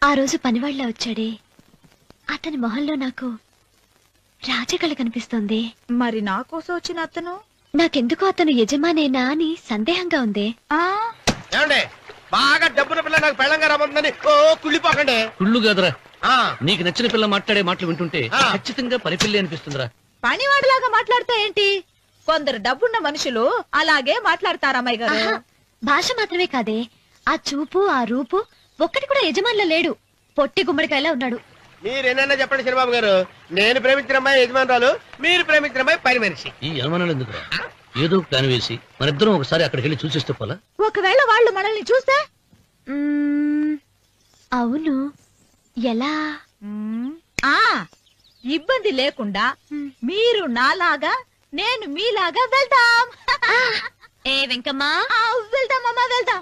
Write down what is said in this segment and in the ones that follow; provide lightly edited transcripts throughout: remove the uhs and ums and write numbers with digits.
ఆ రోజు పనివాళ్ళ వచ్చాడే అతని మొహంలో నాకు రాజకళ కనిపిస్తోంది. మరి నా కోసం వచ్చిన అతను నాకెందుకో అతను యజమానేనా అని సందేహంగా ఉంది. బాగా డబ్బున పిల్ల నాకు పెళ్ళంగా రమ్మందని కుళ్ళిపోకండి. కుళ్ళు కాదురా, నీకు నచ్చిన పిల్ల మాట్లాడే మాటలు వింటుంటే ఖచ్చితంగా పనిపిల్లి అనిపిస్తుందిరా. పనివాడిలాగా మాట్లాడతా ఏంటి? కొందరు డబ్బున్న మనుషులు అలాగే మాట్లాడతారు అమ్మాయి గారు. భాష మాత్రమే కాదే, ఆ చూపు ఆ రూపు ఒక్కటి కూడా యజమానిలో లేడు. పొట్టి గుమ్మడికాయలా ఉన్నాడు. మీరేనన్నా చెప్పండి చంద్రబాబు గారు, నేను ప్రేమించిన అమ్మాయి యజమానురాలు, మీరు ప్రేమించిన అమ్మాయి పని మనిషి. ఈ అనుమానాలు ఎందుకురా? ఏదో ప్లాన్ వేసి మనిద్దరం ఒకసారి అక్కడికి వెళ్ళి చూసిస్తే పోలా? ఒకవేళ వాళ్ళు మనల్ని చూస్తే? అవును, ఎలా? ఇబ్బంది లేకుండా మీరు నాలాగా నేను మీలాగా వెళ్దాం. ఏ వెంకమ్మా, వెళ్దాం అమ్మా, వెళ్దాం.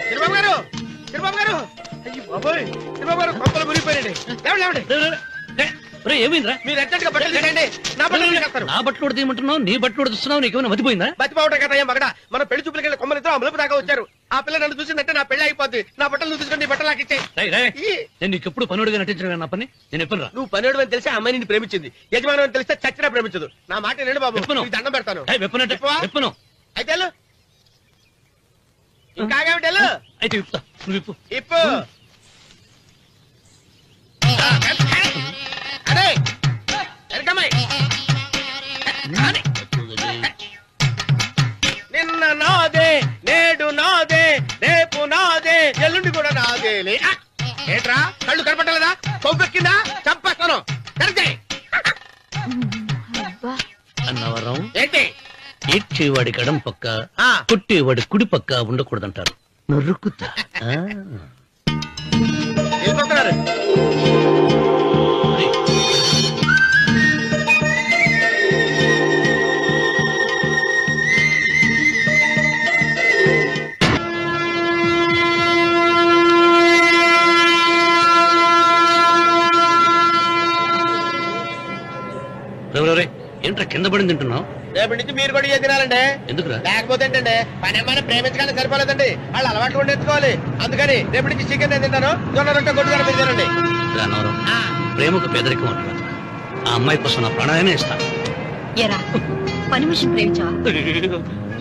చంద్రబాబు గారు, చంద్రబాబు గారు, అయ్యో బాబోయ్, చంద్రబాబు గారు కొంపలు మునిగిపోయారండి. ఏమైందిరా? మీరు అర్జెంట్గా బట్టలు తీయండి. నా బట్టలు నా బట్టలు తీయమంటున్నావు, నీ బట్టలు తీస్తున్నావు, నీకేమైనా మతిపోయిందా? బతిపోవటం కదా ఏం మగడ, మన పెళ్లి చూపులకి వెళ్ళి కొమ్మలితో అమలుపు దాకా వచ్చారు. ఆ పిల్ల నన్ను చూసిందంటే నా పెళ్లి అయిపోద్ది. నా బట్టలు తీసుకొని నీ బట్టలు నాకు ఇచ్చాయి. నేను నీకు ఎప్పుడు పనుడిగా నటించడం నా పని. నేను ఎప్పుడు రా? నువ్వు పనుడు అని తెలిసి అమ్మాయి నిన్ను ప్రేమించింది, యజమాని అని తెలిస్తే చచ్చినా ప్రేమించదు. నా మాట నేను బాబు, దండం పెడతాను. విప్పను అయితే ఇంకాగేమిటి? అయితే ఇప్పుతా, నువ్వు ఇప్పు. ఇప్పు. అదే నిన్న నాదే, నేడు నాదే, రేపు నాదే, ఎల్లుండి కూడా నాదేలే. ఏట్రా కళ్ళు కనపట్టలేదా? కొవ్వెక్కిందా? చంపేస్తాను. అన్నవరం ఏంటి? ఏడ్చేవాడి కడం పక్క, కొట్టేవాడి కుడి పక్క ఉండకూడదంటారు. నరుకుతా. ఏంట్రా కింద పడింది తింటున్నావు? రేపటి నుంచి మీరు కూడా తినాలండి. ఎందుకురా? లేకపోతే ఏంటండి, పని అమ్మాయిని ప్రేమించగానే సరిపోలేదండి, వాళ్ళు అలవాట్లు కూడా నేర్చుకోవాలి. అందుకని రేపటి నుంచి చికెన్ నేను తింటాను, జొన్న రొట్టె కొట్టుకొని మీరు తినండి. ప్రేమకు పేదరికం అంటారు. ఆ అమ్మాయి కోసం నా ప్రాణాయనే ఇస్తాను. పని మనిషిని ప్రేమించావా?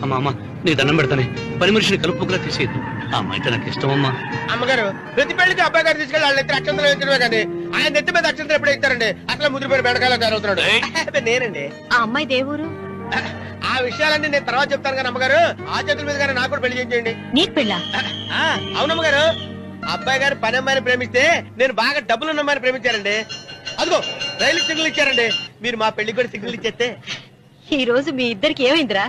అమ్మా అమ్మ, నీ దండం పెడతానే, పని మనిషిని కలుపుకులా తీసేయద్దు. ఆ అమ్మాయితో నాకు ఇష్టం అమ్మా. అమ్మగారు, ప్రతి పెళ్లికి అబ్బాయి గారు తీసుకెళ్ళి వాళ్ళ ఎత్తి అక్షంతలు వేయించడమే కానీ ఆయన ఎత్తి మీద అక్షంతలు ఎప్పుడు ఇస్తారండి? అసలు ముదిరిపోయిన బెడకాయలో తయారవుతున్నాడు. నేనండి. ఆ అమ్మాయి దేవురు. ఆ విషయాలన్నీ నేను తర్వాత చెప్తాను కానీ అమ్మగారు, ఆ చేతుల మీద గారు నాకు కూడా పెళ్లి చేయండి. నీకు పెళ్ళా? అవునమ్మగారు, అబ్బాయి గారు పని అమ్మాయిని ప్రేమిస్తే నేను బాగా డబ్బులున్న అమ్మాయిని ప్రేమించారండి. అదిగో రైలు సిగ్నల్ ఇచ్చారండి. మీరు మా పెళ్లి కూడా సిగ్నల్ ఇచ్చేస్తే. ఈ రోజు మీ ఇద్దరికి ఏమైందిరా?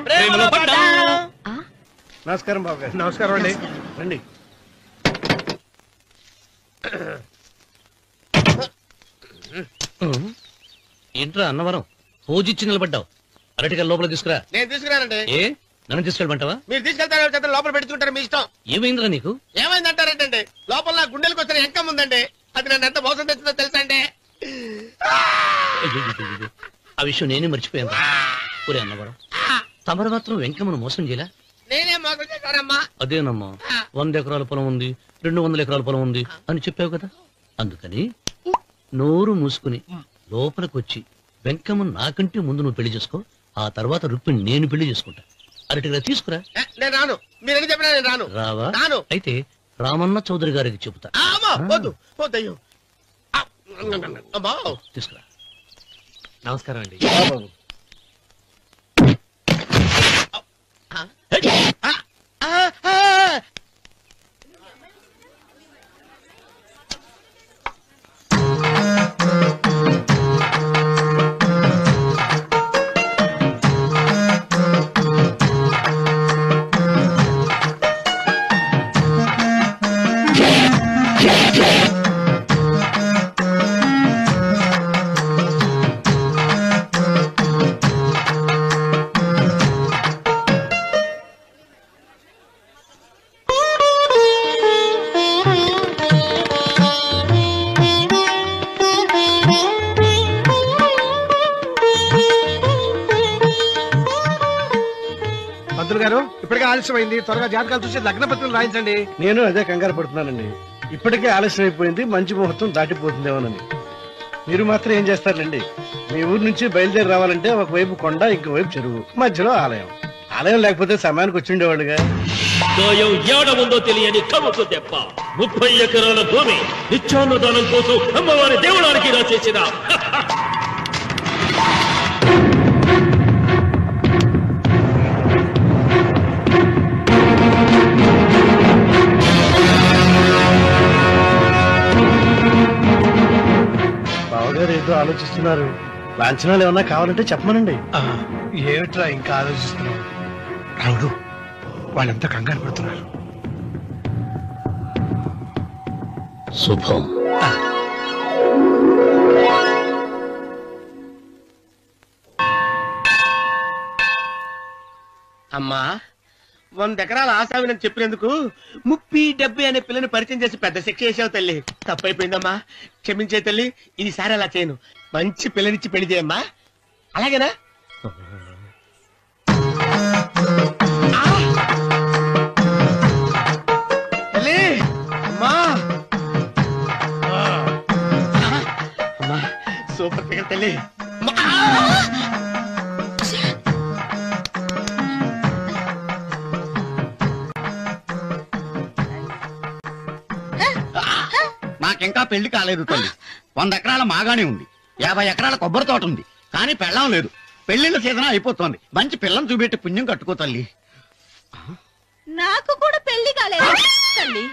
నమస్కారం బాబు గారు. నమస్కారం అండి, రండి. ఏంట్రా అన్నవరం, పూజిచ్చి నిలబడ్డావు? అరటిగా లోపల తీసుకురా. నేను తీసుకురానండి. ఏ నన్ను తీసుకెళ్ళమంటావా? మీరు తీసుకెళ్తారు, లోపల పెట్టుకుంటారు, మీ ఇష్టం. ఏమైందిరా నీకు? ఏమైందంటారేంటండి? లోపల నా గుండెలకు వచ్చిన ఎంకం ఉందండి, అది నన్ను ఎంత మోసం తెచ్చిందో తెలుసా అండి? ఆ విషయం నేనే మర్చిపోయాను. ఒరే అన్నవరం, తమరు మాత్రం వెంకమ్మను మోసం చేయలే? నేనే మోసం చేశానమ్మా. అదేనమ్మా, 100 ఎకరాల పొలం ఉంది, 200 ఎకరాల పొలం ఉంది అని చెప్పావు కదా. అందుకని నోరు మూసుకుని లోపలికి వచ్చి వెంకమ్మ నాకంటే ముందు నువ్వు పెళ్లి చేసుకో, ఆ తర్వాత రుక్మిణి నేను పెళ్లి చేసుకుంటా. అరటిగా తీసుకురా. నేను రాను, మీరు చెప్పినా నేను రాను. రావా? రాను. అయితే రామన్న చౌదరి గారికి చెబుతా. తీసుకురా. నమస్కారం అండి. అల్లుడు గారు ఇప్పటికే ఆలస్యమైంది, త్వరగా జాతకాలు చూసి లగ్న పత్రికలు రాయించండి. నేను అదే కంగారు పడుతున్నానండి. ఇప్పటికే ఆలస్యం అయిపోయింది, మంచి ముహూర్తం దాటిపోతుందేమోనని. మీరు మాత్రం ఏం చేస్తారండి? మీ ఊరు నుంచి బయలుదేరి రావాలంటే ఒకవైపు కొండ, ఇంకోవైపు చెరువు, మధ్యలో ఆలయం. ఆలయం లేకపోతే సమయానికి వచ్చి ఉండేవాళ్ళుగా. గాయం ఏడముందో తెలియని కవ్వకు దెబ్బ 30 ఎకరాల భూమి నిత్యాన్నదానం కోసం అమ్మవారి దేవుడానికి రాసేసిన బావగారు ఏదో ఆలోచిస్తున్నారు. లాంఛనాలు ఏమన్నా కావాలంటే చెప్పమనండి. ఏమిట్రా ఇంకా ఆలోచిస్తున్నావు? రావుడు, వాళ్ళంతా కంగారు పడుతున్నారు. శుభం. అమ్మా 100 ఎకరాల ఆశావినని చెప్పినందుకు 30-70 అనే పిల్లని పరిచయం చేసి పెద్ద శిక్ష చేసావు తల్లి. తప్పైపోయిందమ్మా, క్షమించే తల్లి. ఈసారి అలా చేయను. మంచి పిల్లనిచ్చి పెళ్లి చేయమ్మా. అలాగేనా? తల్లి, అమ్మా అమ్మా, సూపర్ ఫిగర్ తల్లి. నాకింకా పెళ్లి కాలేదు తల్లి. 100 ఎకరాల మాగానే ఉంది, 50 ఎకరాల కొబ్బరి తోట ఉంది, కానీ పెళ్ళం లేదు. పెళ్లిళ్ళ సీజన్ అయిపోతోంది. మంచి పిల్లని చూపెట్టి పుణ్యం కట్టుకో తల్లి. నాకు కూడా పెళ్లి కాలేదు తల్లి.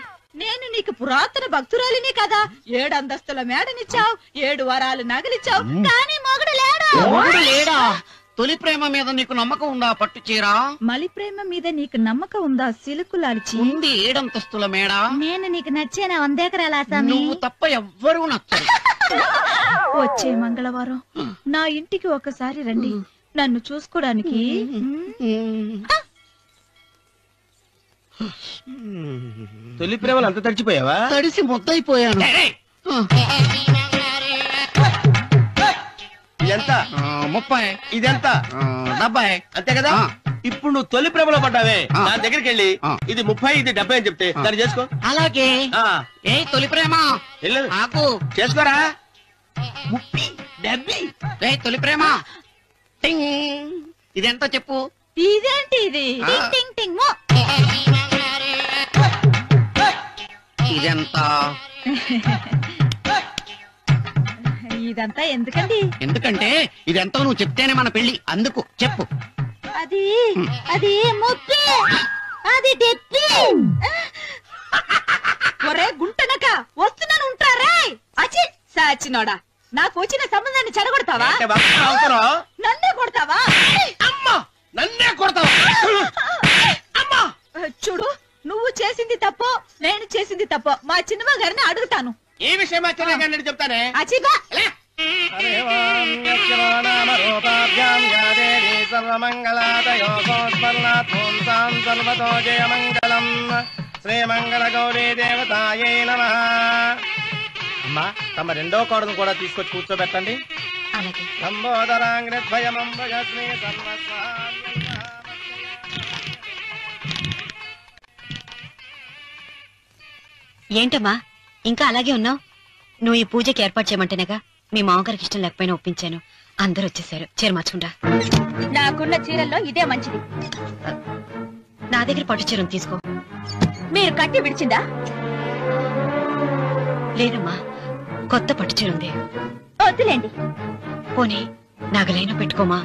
నేను నీకు పురాతన భక్తురాలిని కదా. 7 అంతస్తుల మేడనిచ్చావు, 7 వరాలు నగలిచ్చావు, కానీ మొగుడు లేడు. మొగుడు లేడా? తొలి ప్రేమ మీద నీకు నమ్మకం ఉందా? పట్టు చీరా. మలి ప్రేమ మీద నీకు నమ్మకం ఉందా? సిలుకులాల్చి ఉంది 7 అంతస్తుల మేడ. నేను నీకు నచ్చేనా 100 ఎకరాల ఆసామి? నువ్వు తప్ప ఎవ్వరూ నచ్చరు. వచ్చే మంగళవారం నా ఇంటికి ఒకసారి రండి, నన్ను చూసుకోడానికి. తొలి ప్రేమలు అంత తడిచిపోయావా? తడిసి ముద్దయిపోయాను. ఎంత? 30. ఇదెంత? 70. అంతే కదా. ఇప్పుడు నువ్వు తొలి ప్రేమలో పడ్డావే, దాని దగ్గరికి వెళ్ళి ఇది 30 ఇది 70 అని చెప్తే దాన్ని చేసుకో. అలాగే. ఏ తొలి ప్రేమ నాకు చేసుకోరా. 30 70. ఏ తొలి ప్రేమ ఇదెంత చెప్పు. ఇదేంటి ఇది? టింగ్ టింగ్ టింగ్ మో. ఇదెంత? ఇదంతా ఎందుకండి? ఎందుకంటే ఇదెంతో నువ్వు చెప్తేనే మన పెళ్లి. అందుకు చెప్పు. అది అది 30, అది 70. ఒరే గుంటనక, వస్తున్నాను ఉంటారే. అచి సాచినోడా, నాకు వచ్చిన సంబంధాన్ని చెడగొడతావా? నన్నే కొడతావా? అమ్మా, నన్నే కొడతావా? అమ్మా, చూడు, నువ్వు చేసింది తప్పో నేను చేసింది తప్పో మా చిన్నమ్మ గారిని అడుగుతాను. ఈ విషయం మా చిన్న గారిని చెప్తానే. అచిగా శ్రీమంగళ గౌరీ దేవతాయే నమః. అమ్మా, తమ రెండో కోడను కూడా తీసుకొచ్చి కూర్చోబెట్టండి. ఏంటమ్మా ఇంకా అలాగే ఉన్నావు? నువ్వు ఈ పూజకి ఏర్పాటు చేయమంటేనేగా మీ మామగారికి ఇష్టం లేకపోయినా ఒప్పించాను. అందరూ వచ్చేసారు. చీర మార్చుకుంటా. నాకున్న చీరల్లో ఇదే మంచిది. నా దగ్గర పట్టు చీరను తీసుకో. మీరు కట్టి విడిచిందా? లేదమ్మా, కొత్త పట్టు చీర ఉంది. వద్దులేండి. పోనీ నాగలైనా పెట్టుకోమా.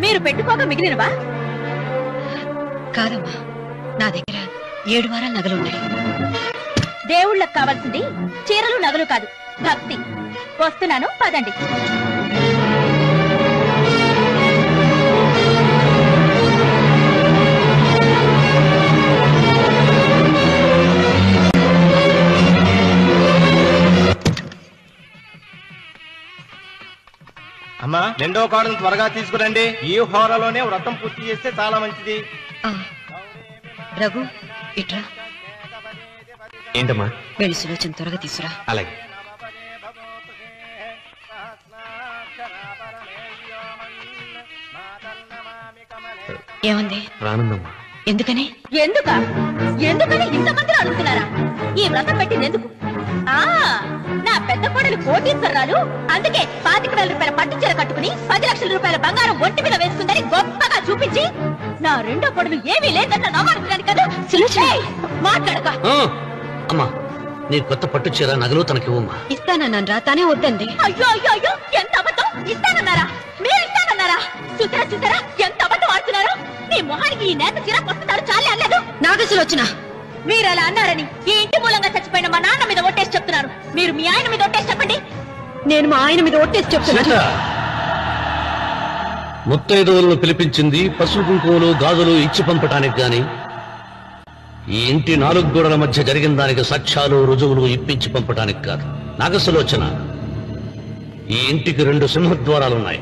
మీరు పెట్టుకోక మిగిలినవా? కాదమ్మా, నా దగ్గర 7 వారాల నగలున్నాయి. దేవుళ్ళకి కావాల్సింది చీరలు నగలు కాదు, భక్తి. వస్తున్నాను, పదండి. అమ్మా, రెండో కోడను త్వరగా తీసుకురండి. ఈ హోరలోనే వ్రతం పూర్తి చేస్తే చాలా మంచిది. రఘు, ఇట్రా. ఏంటమ్మా? వెళ్ళి సులోచన త్వరగా తీసురా. అలాగే. ఏముంది? రానుందమ్మా. ఎందుకని? ఎందుకని ఇంతమందిలో అడుగుతున్నారా? ఈ వ్రతం పెట్టింది ఎందుకు? నా పెద్ద కోడలు కోటీశ్వరాలు, అందుకే 25,000 రూపాయల పట్టు చీర కట్టుకుని 10 లక్షల రూపాయల బంగారం ఒంటి మీద వేసుకుందని గొప్పగా చూపించి, నా రెండో కోడలు ఏమీ లేదన్న నమ్మకాన్ని కదా మాట్లాడక. అమ్మా, నీ కొత్త పట్టు చీర నగలు తనకివ్వమ్మా. ఇస్తానన్నాను రా, తానే వద్దండి. అయ్యో అయ్యో అయ్యో, ఎంత అబద్ధం! ఇస్తానన్నారా? మీరు ఇస్తానన్నారా? చూసారా చూసారా ఎంత అబద్ధం ఆడుతున్నారు? మీ మొహానికి ఈ నేత చీర కొస్తాడు చాలే అనలేదు. నాగసులోచన, మీరు అలా అన్నారని ఈ ఇంటి మూలంగా చచ్చిపోయిన మా నాన్న మీద ఒట్టేసి చెప్తున్నాను. మీరు మీ ఆయన మీద ఒట్టేసి చెప్పండి. నేను మా ఆయన మీద ఒట్టేసి చెప్తున్నాను. ముత్తైదువులను పిలిపించింది పసుపు కుంకుమలు గాజులు ఇచ్చి పంపటానికి గాని, ఈ ఇంటి 4 గోడల మధ్య జరిగిన దానికి సాక్ష్యాలు రుజువులు ఇప్పించి పంపటానికి కాదు. నాగసులోచన, ఈ ఇంటికి 2 సింహద్వారాలున్నాయి.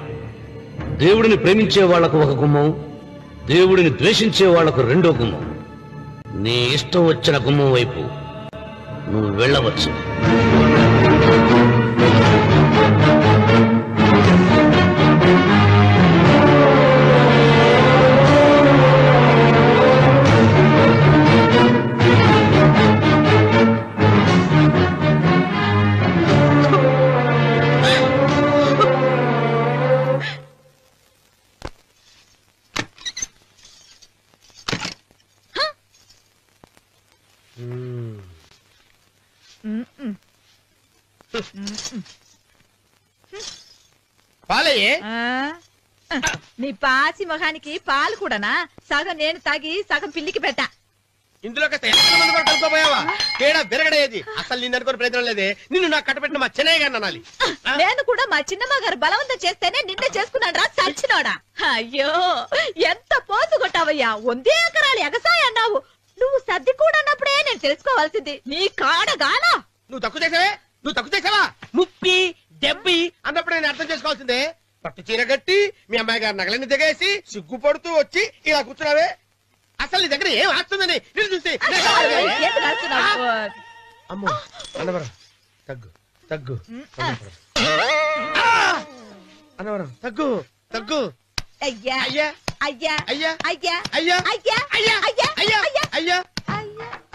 దేవుడిని ప్రేమించే వాళ్లకు ఒక గుమ్మం, దేవుడిని ద్వేషించే వాళ్లకు 2వ గుమ్మం. నీ ఇష్టం వచ్చిన గుమ్మం వైపు నువ్వు వెళ్ళవచ్చు. పాలయ్యే. నీ పాసి మొహానికి పాలు కూడానా? సగం నేను తాగి సగం పిల్లికి పెట్టా. ఇందులో కలుపుకోపోయావా? తేడా విరగడేది. అసలు నిన్ను అనుకునే ప్రయత్నం లేదే. నిన్ను నాకు కట్టబెట్టిన మా చెన్నయ్య గారిని అనాలి. నేను కూడా మా చిన్నమ్మ గారు బలవంతం చేస్తేనే నిన్నే చేసుకున్నాను రా చచ్చినోడా. అయ్యో, ఎంత పోసు కొట్టావయ్యా! 100 ఎకరాలు ఎగసాయ అన్నావు. నువ్వు సర్ది కూడా అన్నప్పుడే నేను తెలుసుకోవాల్సింది. నీ కాడగానా? నువ్వు తక్కువ చేసావా? 30, 70 అన్నప్పుడు నేను అర్థం చేసుకోవాల్సిందే. పట్టు చీర కట్టి మీ అమ్మాయి గారు నగలని దిగేసి సిగ్గుపడుతూ వచ్చి ఇలా కూర్చున్నావే. అసలు నీ దగ్గర ఏం ఆస్తుందని నేను చూసి. అమ్మో అన్నవరం తగ్గు. అన్నవరం తగ్గు. అయ్యా అయ్యా అయ్యా అయ్యా అయ్యా అయ్యా అయ్యా అయ్యా అయ్యా అయ్యా అయ్యా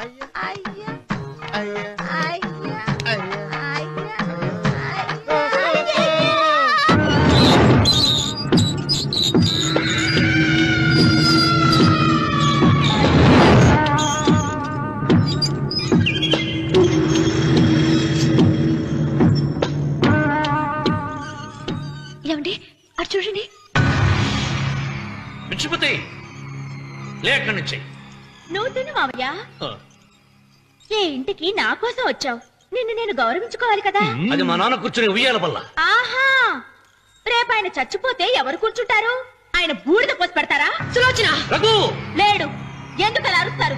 అయ్యా అయ్యా అయ్యా ఏమండి అటు చూడండి. పిచ్చిపోతే లేక్కడి నుంచి. నువ్వు తిను మావయ్య. ఏ ఇంటికి నా కోసం వచ్చావు, నిన్ను నేను గౌరవించుకోవాలి కదా. అది మా నాన్న కూర్చుని ఉయ్యాల వల్ల. ఆహా, రేపు ఆయన చచ్చిపోతే ఎవరు కూర్చుంటారు? ఆయన బూడిద పోసి పెడతారా? సులోచన రఘు లేడు. ఎందుకు అలా అరుస్తారు?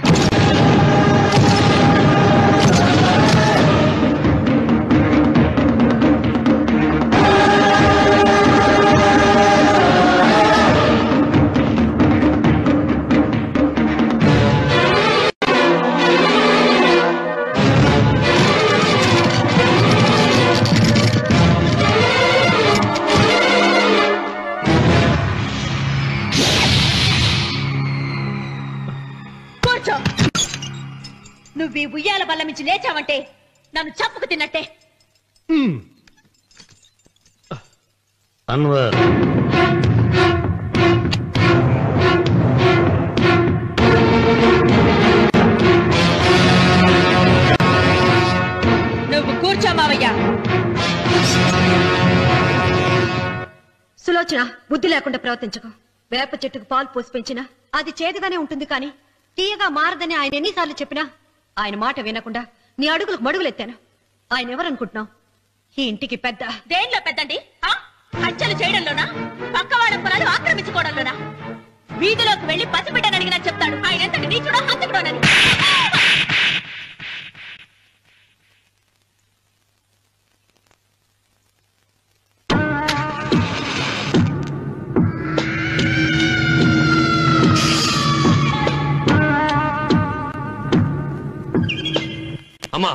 నువ్వు ఈ ఉయ్యాల బల్ల మించి లేచావంటే నన్ను చప్పుకు తిన్నట్టే. అన్వర్, నువ్వు కూర్చో మావయ్య. సులోచన, బుద్ధి లేకుండా ప్రవర్తించకు. వేప చెట్టుకు పాలు పోసి పెంచినా అది చేదుగానే ఉంటుంది, కానీ తీయగా మారదని ఆయన ఎన్నిసార్లు చెప్పినా ఆయన మాట వినకుండా నీ అడుగులకు మడుగులెత్తాను. ఆయన ఎవరనుకుంటున్నావు? ఈ ఇంటికి పెద్ద. దేనిలో పెద్దండి? హత్యలు చేయడంలోనా? పక్కవాడ పొలాలు ఆక్రమించుకోవడంలోనా? వీధిలోకి వెళ్లి పసిబిడ్డని అడిగినా చెప్తాడు ఆయన ఎంతటి నీచుడో హంతకుడోనని. అమ్మా,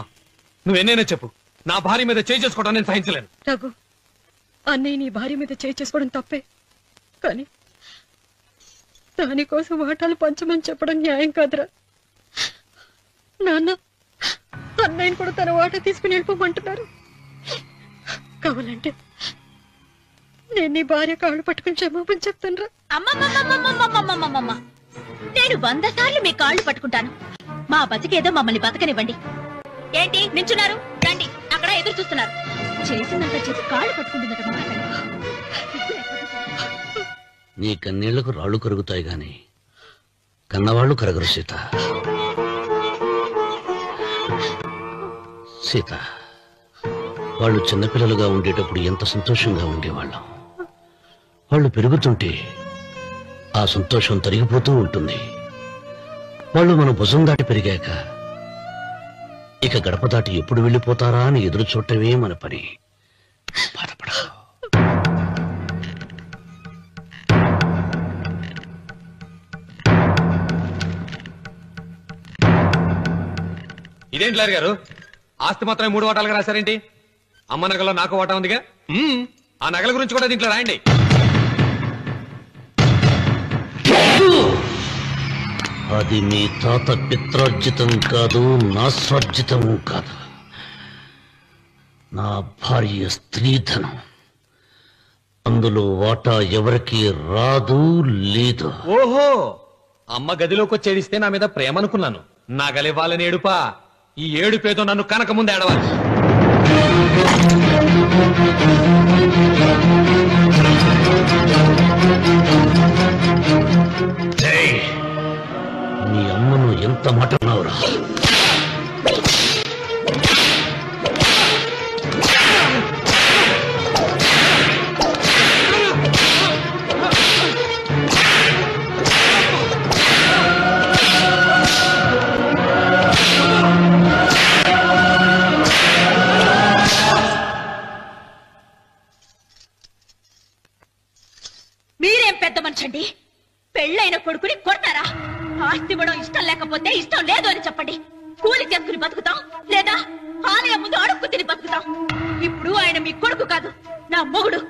నువ్వెన్నైనా చెప్పు, నా భార్య మీద చేయి చేసుకోవడం నేను సహించలేను. రఘు, అన్నయ్య నీ భార్య మీద చేయి చేసుకోవడం తప్పే, కానీ దానికోసం వాటాలు పంచమని చెప్పడం న్యాయం కాదురా. నాన్న అన్నయ్యని కూడా తన వాటా తీసుకుని వెళ్ళిపోమంటున్నారు. కావాలంటే నేను నీ భార్య కాళ్ళు పట్టుకుని క్షమాపణ చెప్తాను. అమ్మమ్మమ్మమ్మమ్మమ్మమ్మమ్మమ్మ, నేను 100 సార్లు మీ కాళ్ళు పట్టుకుంటాను. మా బతికేదో మమ్మల్ని బతకనివ్వండి. ఏంటి నించున్నారు? రండి, అక్కడ ఎదురు చూస్తున్నారు. చేసినంత చేసి కాళ్ళు పట్టుకుంటుందట మాట. నీ కన్నీళ్లకు రాళ్లు కరుగుతాయి గాని కన్నవాళ్లు కరగరు సీత. సీత, వాళ్ళు చిన్నపిల్లలుగా ఉండేటప్పుడు ఎంత సంతోషంగా ఉండేవాళ్ళం. వాళ్ళు పెరుగుతుంటే ఆ సంతోషం తరిగిపోతూ ఉంటుంది. వాళ్ళు మన భుజం దాటి పెరిగాక ఇక గడప దాటి ఎప్పుడు వెళ్ళిపోతారా అని ఎదురు చూడటమే మన పని. బాధపడా. ఇదేంటి లారీ గారు, ఆస్తి మాత్రమే 3 వాటాలుగా రాశారేంటి? అమ్మ నగలో నాకు వాటా ఉందిగా. ఆ నగల గురించి కూడా దీంట్లో రాయండి. అది మీ తాత పిత్రార్జితం కాదు, నా స్వార్జితం కాదు. నా భార్య స్త్రీధనం. అందులో వాటా ఎవరికి రాదు లేదు. ఓహో, అమ్మ గదిలోకి వచ్చేడిస్తే నా మీద ప్రేమ అనుకున్నాను. నగలివ్వాలని ఏడుపా. ఈ ఏడుపేదో నన్ను కనక ముందు ఏడవాలి. మీ అమ్మను ఎంత మాట అన్నావురా? మీరేం పెద్ద మనిషండి, పెళ్ళైన కొడుకుని కొడతారా? ఆస్తి ఇవ్వడం ఇష్టం లేకపోతే ఇష్టం లేదు అని చెప్పండి. కూలి చేసుకుని బతుకుతాం, లేదా ఆలయం ముందు అడుక్కు తిని బతుకుతాం. ఇప్పుడు ఆయన మీ కొడుకు కాదు, నా మొగుడు.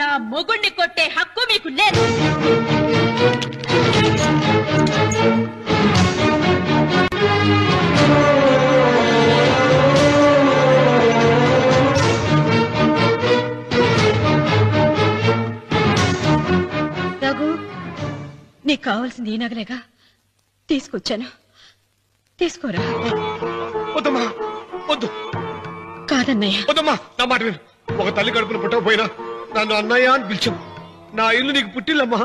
నా మొగుడిని కొట్టే హక్కు మీకు లేదు. రఘు, నీకు కావాల్సింది ఈ నగలేగా తీసుకొచ్చాను, తీసుకోరా. వద్దమ్మా, వద్దు. కాదన్నయ్య. వద్దమ్మా, నా మాట విను. ఒక తల్లి కడుపున పుట్టకపోయినా నన్ను అన్నయ్య అని పిలిచావు. నా ఇల్లు నీకు పుట్టిల్లమ్మా.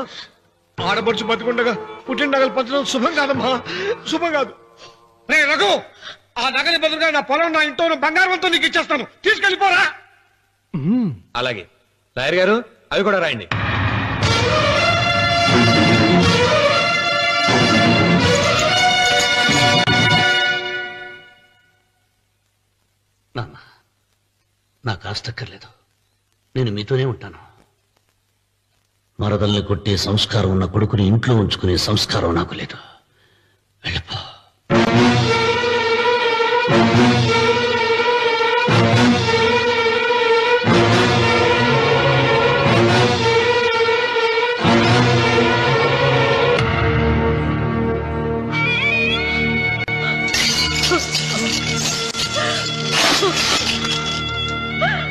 ఆడపడుచు బతికుండగా పుట్టిన నగలు పంచడం శుభం కాదమ్మా, శుభం కాదు. రే రఘు, ఆ నగలి బదులుగా నా పొలం, నా ఇంట్లో బంగారంతో నీకు ఇచ్చేస్తాను, తీసుకెళ్ళిపోరా. అలాగే లాయర్ గారు, అవి కూడా రాయండి. నాన్న, నాకు ఆస్తక్కర్లేదు. నేను మీతోనే ఉంటాను. మరదల్ని కొట్టే సంస్కారం ఉన్న కొడుకుని ఇంట్లో ఉంచుకునే సంస్కారం నాకు లేదు. వెళ్ళిపో.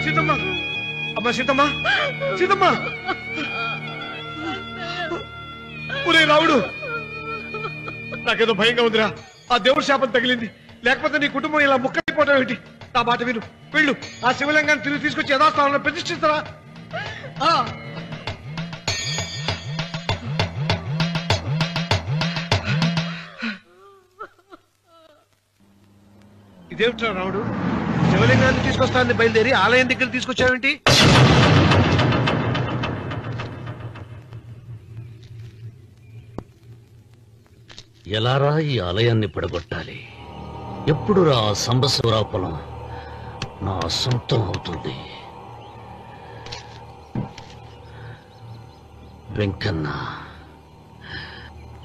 సీతమ్మ, అమ్మా సీతమ్మ, సీతమ్మ. ఒరే రావుడు, నాకేదో భయంగా ఉందిరా. ఆ దేవుడి శాపం తగిలింది, లేకపోతే నీ కుటుంబం ఇలా ముక్కైపోవడం ఏంటి? నా మాట విను, వెళ్ళు. ఆ శివలింగాన్ని తిరిగి తీసుకొచ్చి యథాస్థానంలో ప్రతిష్ఠిస్తారా? ఇదేమిట్రా రావుడు, శివలింగాన్ని తీసుకొస్తానని బయలుదేరి ఆలయం దగ్గర తీసుకొచ్చావేంటి? ఎలారా ఈ ఆలయాన్ని పడగొట్టాలి? ఎప్పుడు రా సంబశివరాపురం నా సొంతం అవుతుంది? వెంకన్న,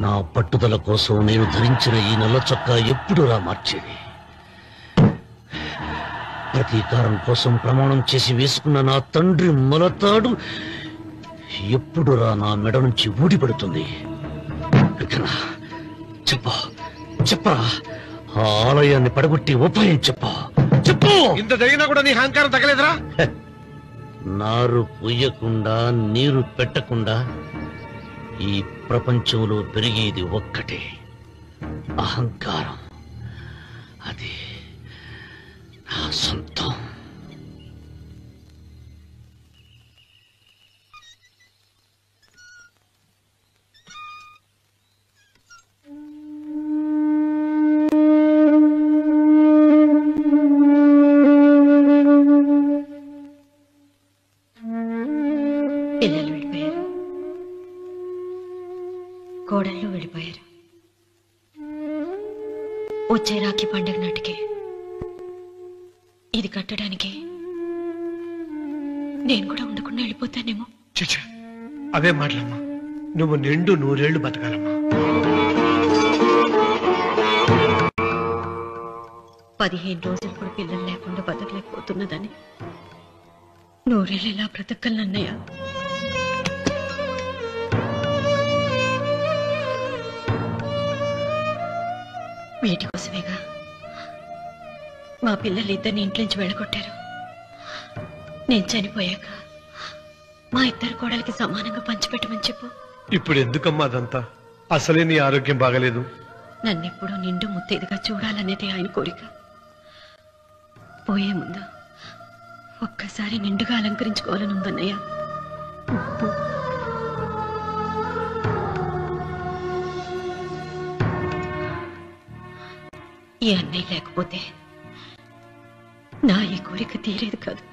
నా పట్టుదల కోసం నేను ధరించిన ఈ నల్ల చొక్కా ఎప్పుడు రా మార్చేది? ప్రతీకారం కోసం ప్రమాణం చేసి వేసుకున్న నా తండ్రి మొలతాడు ఎప్పుడు రా నా మెడ నుంచి ఊడిపడుతుంది? ఎక్కడికన్నా చెప్పు చెప్పరా ఆ ఆలయాన్ని పడగొట్టి ఉపాయం చెప్పు ఇంత జరిగినా కూడా నీ అహంకారం తగ్గలేదురా? నారు పొయ్యకుండా నీరు పెట్టకుండా ఈ ప్రపంచంలో పెరిగేది ఒక్కటే అహంకారం. అది నా సొంతం. పిల్లలు వెళ్ళిపోయారు, కోడళ్ళు వెళ్ళిపోయారు. వచ్చే రాఖీ పండుగ నాటికి ఇది కట్టడానికి నేను కూడా ఉండకుండా వెళ్ళిపోతానేమో. చిచ్చా, అవే మాటలమ్మా. నువ్వు నిండు 100 ఏళ్లు బతకాలమ్మా. 15 రోజులు కూడా పిల్లలు లేకుండా బతకలేకపోతున్నదని 100 ఏళ్ళు ఎలా బ్రతకలన్నయ్య. వీటి కోసమేగా మా పిల్లలిద్దరిని ఇంట్లోంచి వెళ్ళగొట్టారు. నేను చనిపోయాక మా ఇద్దరు కోడలికి సమానంగా పంచిపెట్టమని చెప్పు. ఇప్పుడు ఎందుకమ్మా అదంతా? అసలే నీ ఆరోగ్యం బాగలేదు. నన్నెప్పుడూ నిండు ముత్తేదిగా చూడాలనేది ఆయన కోరిక. పోయే ముందు ఒక్కసారి నిండుగా అలంకరించుకోవాలని ఉందన్నయ్య. ఈ అన్నయ్య లేకపోతే నా ఈ కోరిక తీరేది కాదు.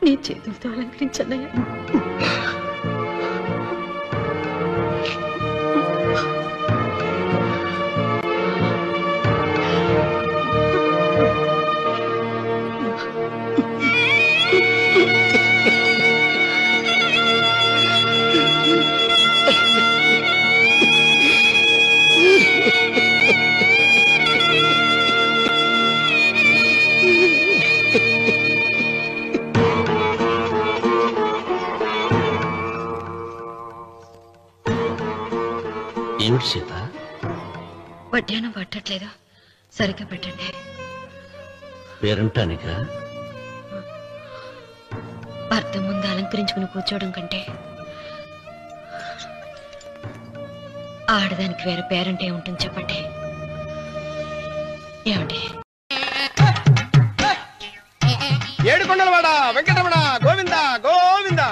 నీ చేతులతో అలంకరించన్నయ్య. ఏమిటి సీత? వడ్డానం పట్టట్లేదు, సరిగ్గా పెట్టండి. పేరంటానిక భర్త ముందు అలంకరించుకుని కూర్చోవడం కంటే ఆడదానికి వేరే పేరంటే ఉంటుంది చెప్పండి. ఏమండి? ఏడుకొండలవాడ వెంకటరమణ గోవింద గోవింద.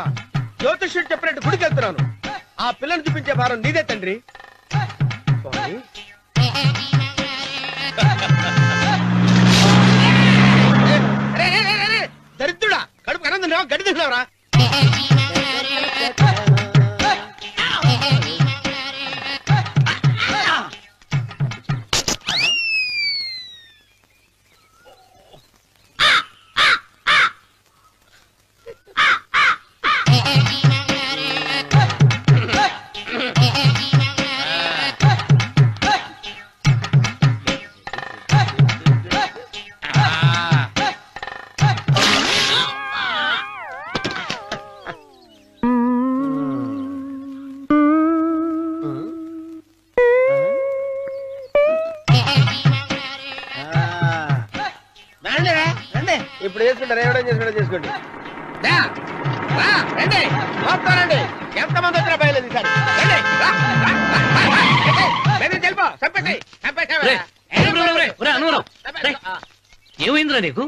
జ్యోతిష్యుడు చెప్పినట్టు గుడికి వెళ్తున్నాను. ఆ పిల్లని చూపించే భారం నీదే తండ్రి. దరిద్రుడా, కడుపు కరం తిన్నావా, గడ్డి తిన్నావరా? ఇప్పుడు చేసుకుంటారు, ఏమడం చేసుకుంటారు చేసుకోండి. రండి, ఎంతమంది వచ్చినా బయలుదేరి ఏమైందిరా నీకు?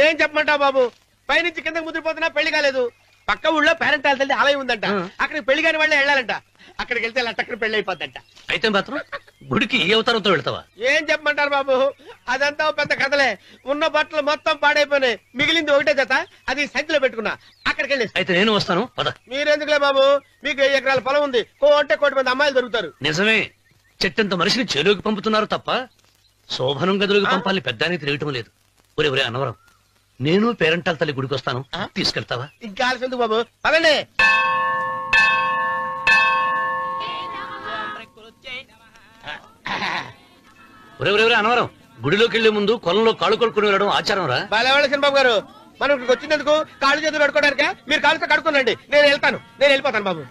ఏం చెప్పమంటావు బాబు? పైనుంచి కిందకు ముద్రపోతున్నా పెళ్లి కాలేదు. పక్క ఊళ్ళో పేరెంటాల తల్లి ఆలయం ఉందంట. అక్కడికి పెళ్లి కాని వాళ్ళే వెళ్ళాలంట. అక్కడికి వెళ్తే లట్టక్కడ పెళ్లి అయిపోద్దంట. అయితే మాత్రం గుడికి ఏ అవతారంతో వెళ్తావా? ఏం చెప్పమంటారు బాబు? అదంతా పెద్ద కథలే. ఉన్న బట్టలు మొత్తం పాడైపోయినాయి. మిగిలింది ఒకటే జత, అది సంచిలో పెట్టుకున్నా. అక్కడికి వెళ్ళి అయితే నేను వస్తాను. మీరెందుకులే బాబు, మీకు 10 ఎకరాల పొలం ఉంది. కోటి మంది అమ్మాయిలు దొరుకుతారు. నిజమే, చెట్టంత మనిషిని చెరువుకి పంపుతున్నారు తప్ప శోభనం గదులకు పంపాలని పెద్దానికి తెలియటం లేదు. ఒరే అన్నవరం, నేను పేరంటాల తల్లి గుడికి వస్తాను, తీసుకెళ్తావా? ఇంకా ఆలస్యం ఎందుకు బాబు, పదండి. ఒరే అన్నవరం, గుడిలోకి వెళ్లే ముందు కొలంలో కాళ్ళు కొడుకుని వెళ్ళడం ఆచారం రా. బాలేవాళ్ళ చంద్రబాబు గారు, మనం ఇక్కడికి వచ్చినందుకు కాళ్ళు చేతులు కడుక్కోడానిక? మీరు కాళ్ళతో కడుక్కోనండి, నేను వెళ్ళిపోతాను బాబు.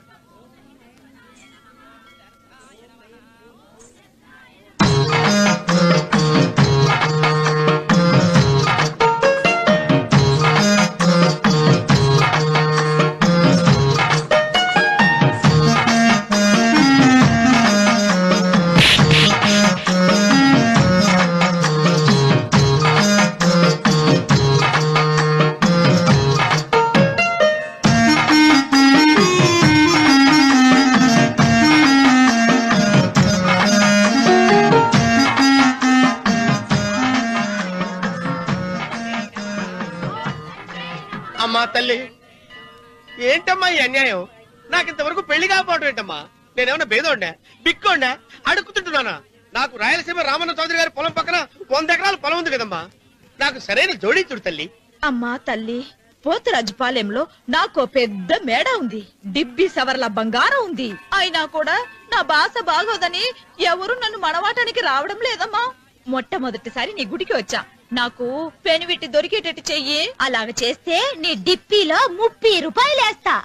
ఏంటమ్మా ఈ అన్యాయం? నాకు ఇంతవరకు పెళ్లి కాకపోవడం ఏంటమ్మా? నేనేమన్నా బేదోడ్డా, బిక్కోండా, అడుగుతుంటున్నానా? నాకు రాయలసీమ రామన్న చౌదరి గారి పొలం పక్కన 100 ఎకరాల పొలం ఉంది కదమ్మా. నాకు సరైన జోడించుడు తల్లి. అమ్మా తల్లి, పోతురాజుపాలెంలో నాకు పెద్ద మేడ ఉంది, డిబ్బి సవర్ల బంగారం ఉంది. అయినా కూడా నా భాష బాగోదని ఎవరు నన్ను మనవాటానికి రావడం లేదమ్మా. మొట్టమొదటిసారి నీ గుడికి వచ్చా. నాకు పెనువిట్టి దొరికేటట్టు చెయ్యి. అలాగ చేస్తే నీ డిప్పీలో 30 రూపాయలు వేస్తా.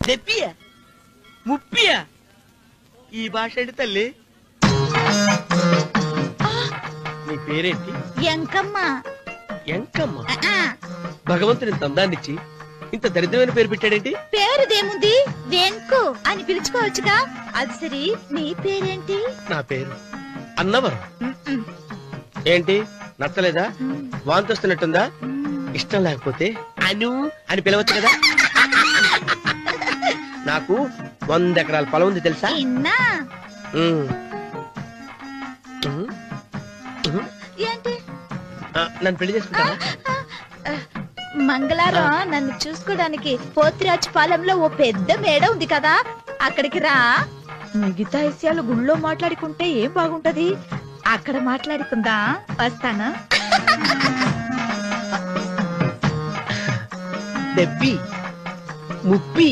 చెప్పియా ముప్పియా? ఈ భాష ఏంటి తల్లి? నీ పేరేంటి? ఎంకమ్మ. ఎంకమ్మ? భగవంతుని ఇంత అందాన్నిచ్చి ఇంత దరిద్రమైన పేరు పెట్టాడేంటి? పేరుదేముంది, వెంకు అని పిలుచుకోవచ్చుగా. అది సరి, నీ పేరేంటి? నా పేరు అన్నవరం. ఏంటి నచ్చలేదా? వాంతి వస్తున్నట్టుందా? ఇష్టం లేకపోతే అను అని పిలవచ్చు కదా. నాకు 100 ఎకరాల పొలం ఉంది తెలుసా? ఏంటి? నన్ను పెళ్లి చేసుకుంటావా? మంగళవారం నన్ను చూసుకోవడానికి పోతురాజు పాలెంలో ఓ పెద్ద మేడ ఉంది కదా, అక్కడికి రా. మిగతా విషయాలు గుళ్ళో మాట్లాడుకుంటే ఏం బాగుంటది, అక్కడ మాట్లాడుకుందా. వస్తానా? డెబ్బి ముప్పి.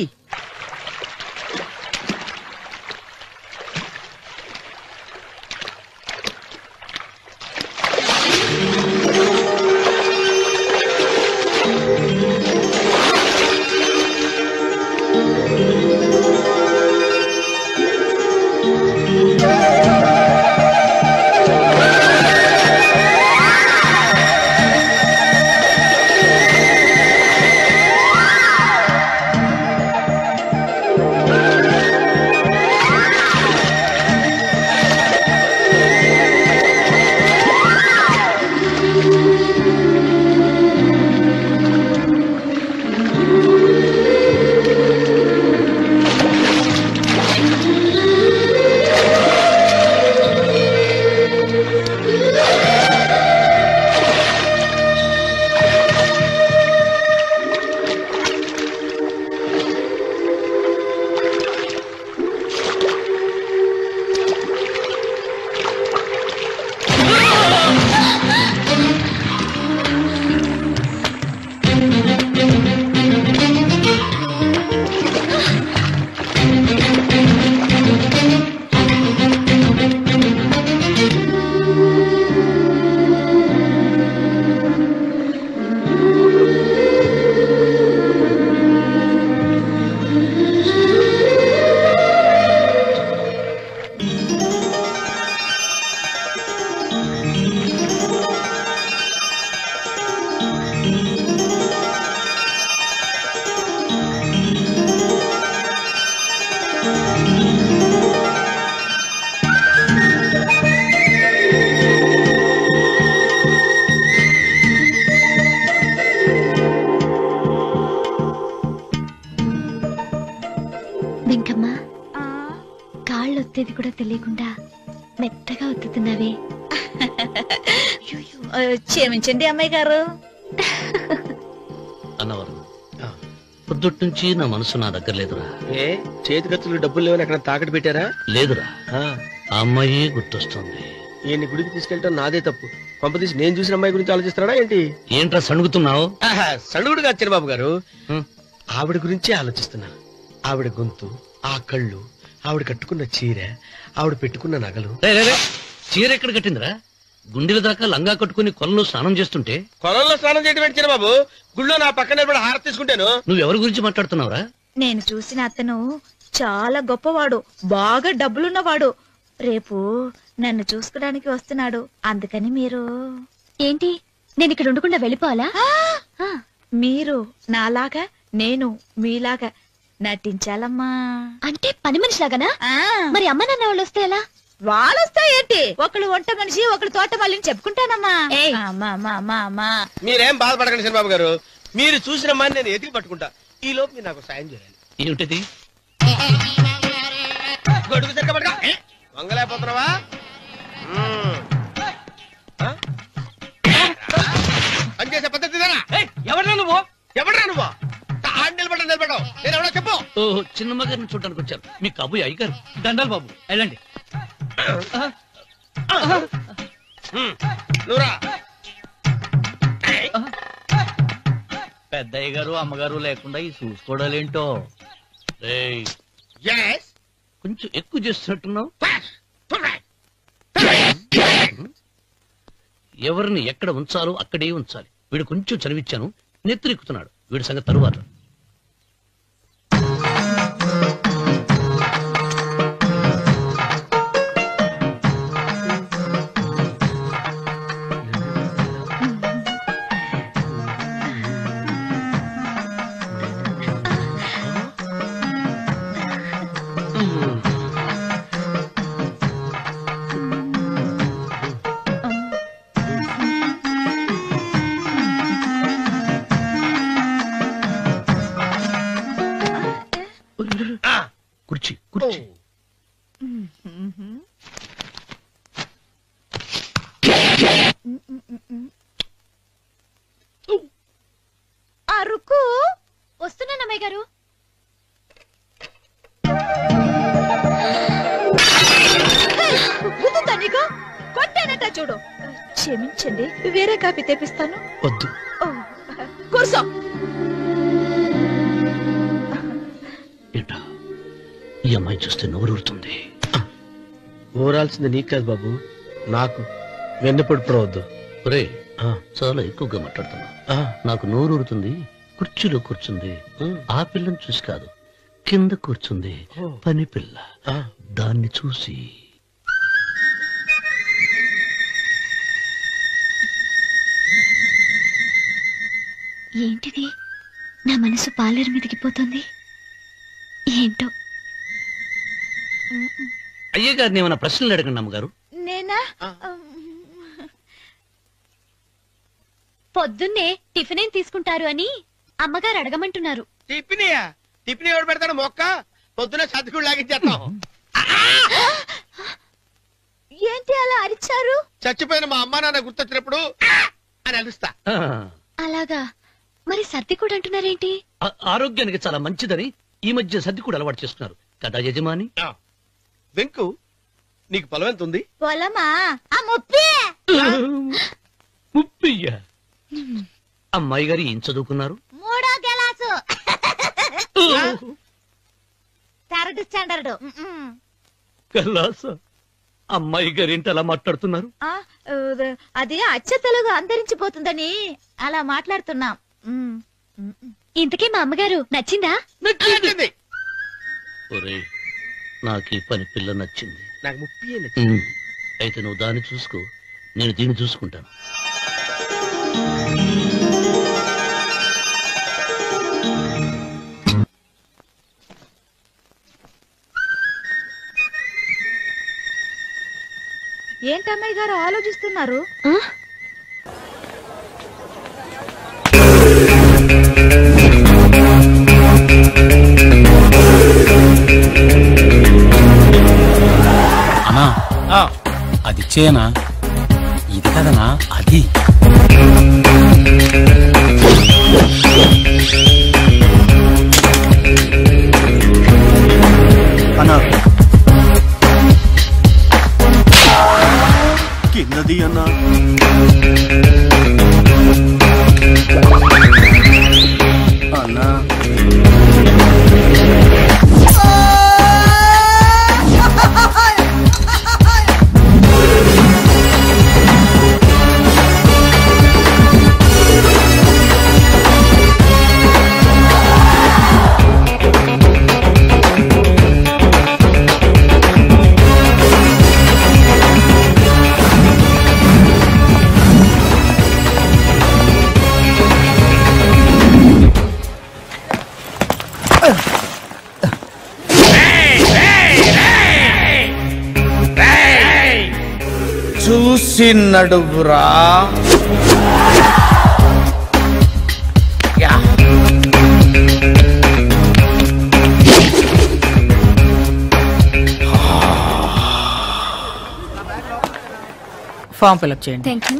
వెంకమ్మ, కాళ్ళు ఒత్తేది కూడా తెలియకుండా మెత్తగా ఒత్తుతున్నావే. క్షమించండి అమ్మాయి గారు. అన్నవరం, పొద్దుటి నుంచి నా మనసు నా దగ్గర లేదురా. ఏ చేతి ఖర్చులు డబ్బులు లేవని అక్కడ తాకట్టు పెట్టారా? లేదురా, ఆ అమ్మాయి గుర్తొస్తుంది. ఈయన్ని గుడికి తీసుకెళ్ళటం నాదే తప్పు. పంపతీసి నేను చూసిన అమ్మాయి గురించి ఆలోచిస్తున్నాడా ఏంటి? ఏంట్రా సణుగుతున్నావు? సణుగుడుగా చిరబాబు గారు, ఆవిడ గురించి ఆలోచిస్తున్నా. ఆవిడ గొంతు, ఆ కళ్ళు, ఆవిడ కట్టుకున్న చీర, ఆవిడ పెట్టుకున్న నగలు. చీర ఎక్కడ కట్టిందిరా? గుండెల దాకా లంగా కట్టుకుని కొలంలో స్నానం చేస్తుంటే. కొలంలో స్నానం చేయడం ఏంటి చిరబాబు? గుళ్ళో నా పక్కన హారతి తీసుకుంటాను. నువ్వెవరి గురించి మాట్లాడుతున్నావురా? నేను చూసిన అతను చాలా గొప్పవాడు, బాగా డబ్బులున్నవాడు. రేపు నన్ను చూసుకోవడానికి వస్తున్నాడు. అందుకని మీరు. ఏంటి, నేను ఇక్కడ ఉండకుండా వెళ్ళిపోవాలా? మీరు నాలాగా, నేను మీలాగా నటించాలమ్మా. అంటే పని మనిషిలాగానా? మరి అమ్మ నాన్న వాళ్ళు వస్తే ఎలా? వాళ్ళొస్తా ఏంటి, ఒకళ్ళు వంట మనిషి, ఒకళ్ళు తోట మళ్ళీ చెప్పుకుంటానమ్మా. మీరేం బాధపడకండి చంద్రబాబు గారు. మీరు చూసిన అమ్మాయిని నేను ఎతికి పట్టుకుంటా. ఈ లోపు మీరు నాకు సాయం చేయాలి. ఏమిటిది? గొడుగు సరిగ్గా పట్టుకో. వంగలేకపోతున్నావా? పనిచేసే పద్ధతి ఎవరా నువ్వు నిలబడ్డావు నేను ఎవడో చెప్పు. ఓ చిన్నమ్మ గారిని చూడడానికి వచ్చారు మీ కాబోయే అయ్యగారు. దండాలు బాబు వెళ్ళండి. నువ్వురా. పెద్దయ్య గారు అమ్మగారు లేకుండా ఈ చూసుకోవడాలేంటో. కొంచెం ఎక్కువ చేస్తున్నట్టున్నావు. ఎవరిని ఎక్కడ ఉంచాలో అక్కడే ఉంచాలి. వీడు కొంచెం చదివిచ్చాను, నెత్తిరెక్కుతున్నాడు. వీడి సంగతి తరువాత. కుర్చీ కుర్చీ. అరుకు వస్తున్నానమ్మాయి గారు. కొట్టానట చూడు. క్షమించండి, వేరే కాపీ తెప్పిస్తాను. వద్దు. కూర్చో. ఏంటా ఈ అమ్మాయి చూస్తే నోరూరుతుంది. ఊరాల్సింది నీకు కాదు బాబు, నాకు. వెన్నపొడి వద్దు. ఒరే చాలా ఎక్కువగా మాట్లాడుతున్నా. నాకు నోరూరుతుంది. కుర్చీలో కూర్చుంది. ఆ పిల్లని చూసి కాదు, కింద కూర్చుంది పని పిల్ల. దాన్ని చూసి ఏంటిది? నా మనసు పాలేరు మీదకి పోతుంది. ఏంటో. అయ్యగారిని ఏమైనా ప్రశ్నలు అడగండి అమ్మగారు. నేనా? పొద్దున్నే టిఫిన్ ఏం తీసుకుంటారు అని అమ్మగారు అడగమంటున్నారు. టిఫినియా? టిఫిన్ ఎవరు పెడతాడు మొక్క? పొద్దునే సర్దుకుడు లాగించేస్తాం. ఏంటి అలా అరిచారు? చచ్చిపోయిన మా అమ్మ నాన్న గుర్తొచ్చినప్పుడు అని అలుస్తా. అలాగా? మరి సర్ది కూడా అంటున్నారేంటి? ఆరోగ్యానికి చాలా మంచిదని ఈ మధ్య సర్ది కూడా అలవాటు చేస్తున్నారు కదా యజమాని. వెంకు, నీకు పొలం ఎంత ఉంది? పొలమా? ముప్పయ్య. అమ్మాయి గారు ఏం చదువుకున్నారు? 3వ క్లాసు, 3rd స్టాండర్డ్. కలాస. అమ్మాయి గారు ఏంటి అలా మాట్లాడుతున్నారు? అది అచ్చ తెలుగు అంతరించిపోతుందని అలా మాట్లాడుతున్నాం. ఇంతకీ మా అమ్మగారు నచ్చిందా? నచ్చింది. ఒరే నాకు ఈ పని పిల్ల నచ్చింది. నాకు ముప్పి నచ్చింది. అయితే నువ్వు దాన్ని చూసుకో, నేను దీన్ని చూసుకుంటాను. ఏంటమ్మాయి గారు ఆలోచిస్తున్నారు? అన్నా అది చేనా? ఇది కదనా అది. అన్నా కిందది అన్నా. అన్నా చూసి నడువురా. ఫామ్ ఫిల్అప్ చేయండి. Thank you.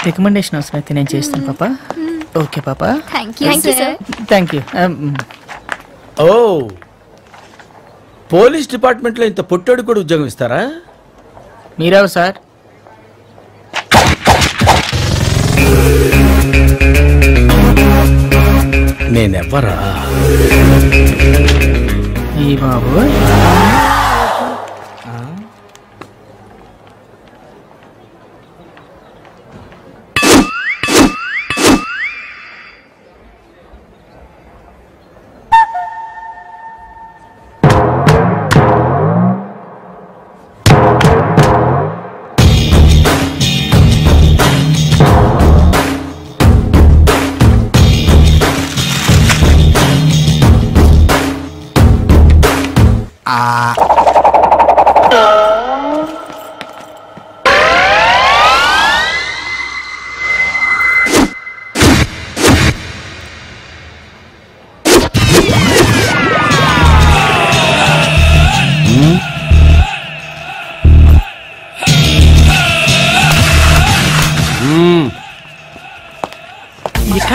రికమెండేషన్ అవసరం అయితే నేను చేస్తాను పాప. ఓకే పాపా. Thank you sir. Thank you. ఓ పోలీస్ డిపార్ట్మెంట్ లో ఇంత పొట్టోడు కూడా ఉద్యోగం ఇస్తారా? మీరెవరు సార్? నేనెవ్వరా? ఈ బాబు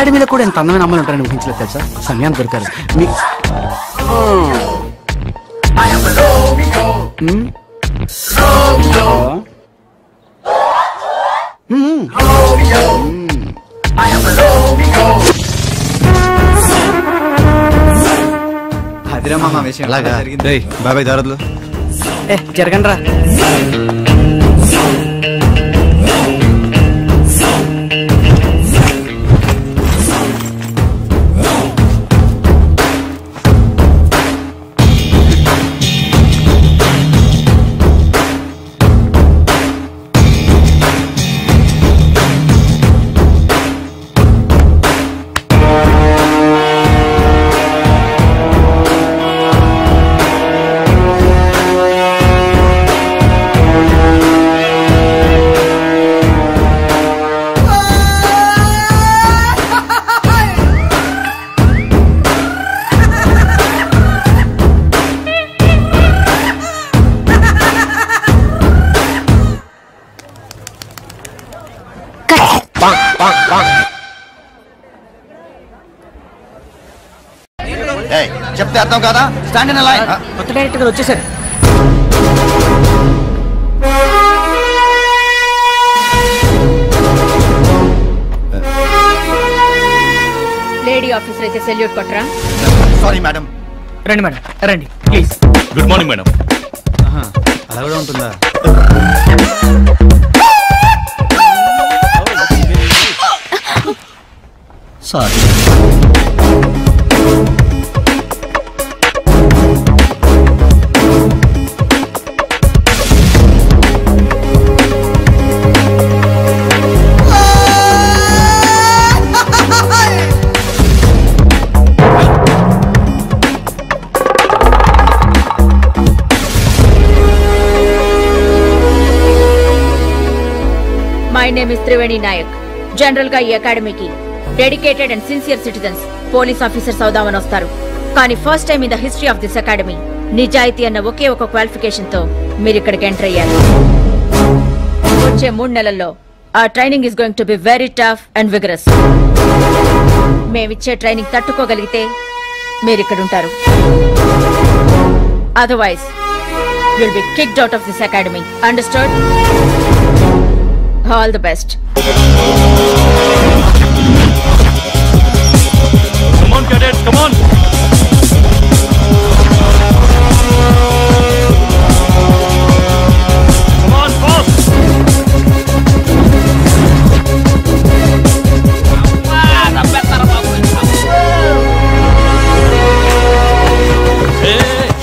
అకాడమీలో కూడా ఎంత అందమైన అమ్మాయిలు ఉంటారని ఊహించలేదు తెలుసా. సమయాన్ని దొరికారు. అదిరా మామ విషయం అలాగా జరిగింది. బాబాయ్ దారదులు జరగండి రా. చెప్తే అర్థం కదా. Stand in line. కొత్త డైరెక్టర్ గారు వచ్చేసారు. లేడీ ఆఫీసర్ అయితే సెల్యూట్ కొట్టరా. Sorry madam. రండి మేడం రండి ప్లీజ్. Good morning madam. అలా కూడా ఉంటుందా? Sorry. My name is Triveni Nayak. General గా ఈ అకాడమీకి dedicated and sincere citizens police officers అవుదామని వస్తారు. కానీ first time in the history of this academy నిజాయితీ అన్న ఒకే ఒక క్వాలిఫికేషన్ తో మీరు ఇక్కడికి ఎంటర్ అయ్యారు. వచ్చే 3 నెలల్లో ఆ training is going to be very tough and vigorous. మేమిచ్చే ట్రైనింగ్ తట్టుకోగలిగితే మీరు ఇక్కడ ఉంటారు. Otherwise you'll be kicked out of this academy. Understood? All the best. Come on, cadets, come on. Come on, fast.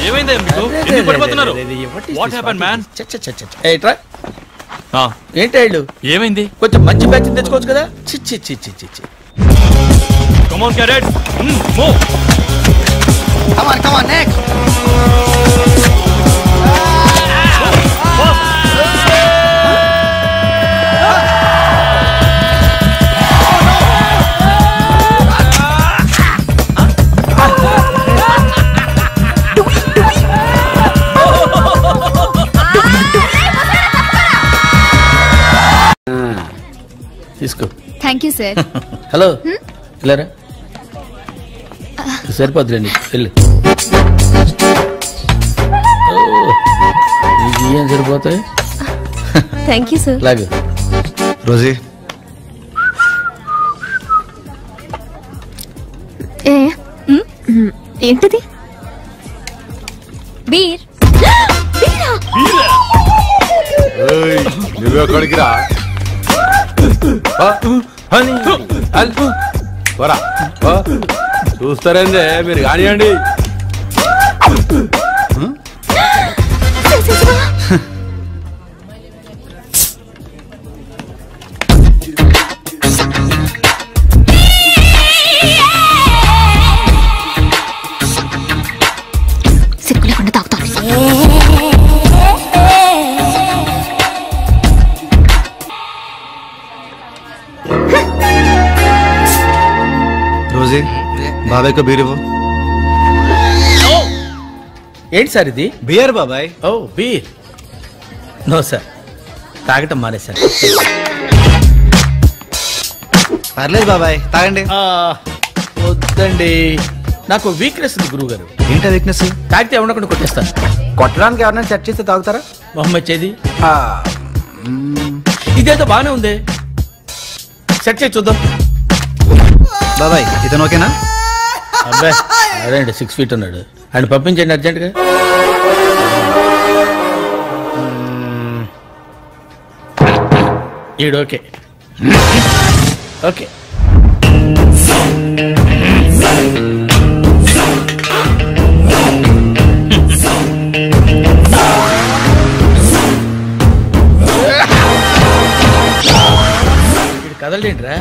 ఏమైంది మీకు? ఎందుకు పడిపోతున్నారు? What happened, man? ఏట్రా ఏంటి ఏమైంది? కొంచెం మంచి బ్యాచ్ తెచ్చుకోవచ్చు కదా. చి Come on, cadets. Move. Come on, next. తీసుకో. Thank you, sir. హలో వెళ్ళారా సరిపోద్దులేండి వెళ్ళు. ఏం సరిపోతాయి థ్యాంక్ యూ సార్. లాగు రోజీ ఏంటిది? బీర్. నువ్వెక్కడికి రా చూస్తారేందే మీరు కానివ్వండి. సిగ్గు లేకుండా తాగుతాను. రోజీ బాబాయ్కి బీర్ ఇవ్వు. ఏంటి సార్ ఇది? బియర్ బాబాయ్. ఓ బీర్. నో సార్, తాగటం మానేశారు. పర్లేదు బాబాయ్, తాగండి. వద్దండి, నాకు వీక్నెస్ ఉంది గురువు గారు. ఏంటా వీక్నెస్? తాగితే ఎవరినకుండా కొట్టేస్తాను. కొట్టడానికి ఎవరైనా సెట్ చేస్తే తాగుతారా? మొహమ్మద్ చేది ఇదేదో బానే ఉంది, సెట్ చేసి చూద్దాం. బాబాయ్ ఇతను ఓకేనా? అబ్బాయి అదేంటి 6 feet ఉన్నాడు, ఆయన పంపించండి అర్జెంటుగా. ఈడు ఓకే ఓకే. కదలేంట్రా.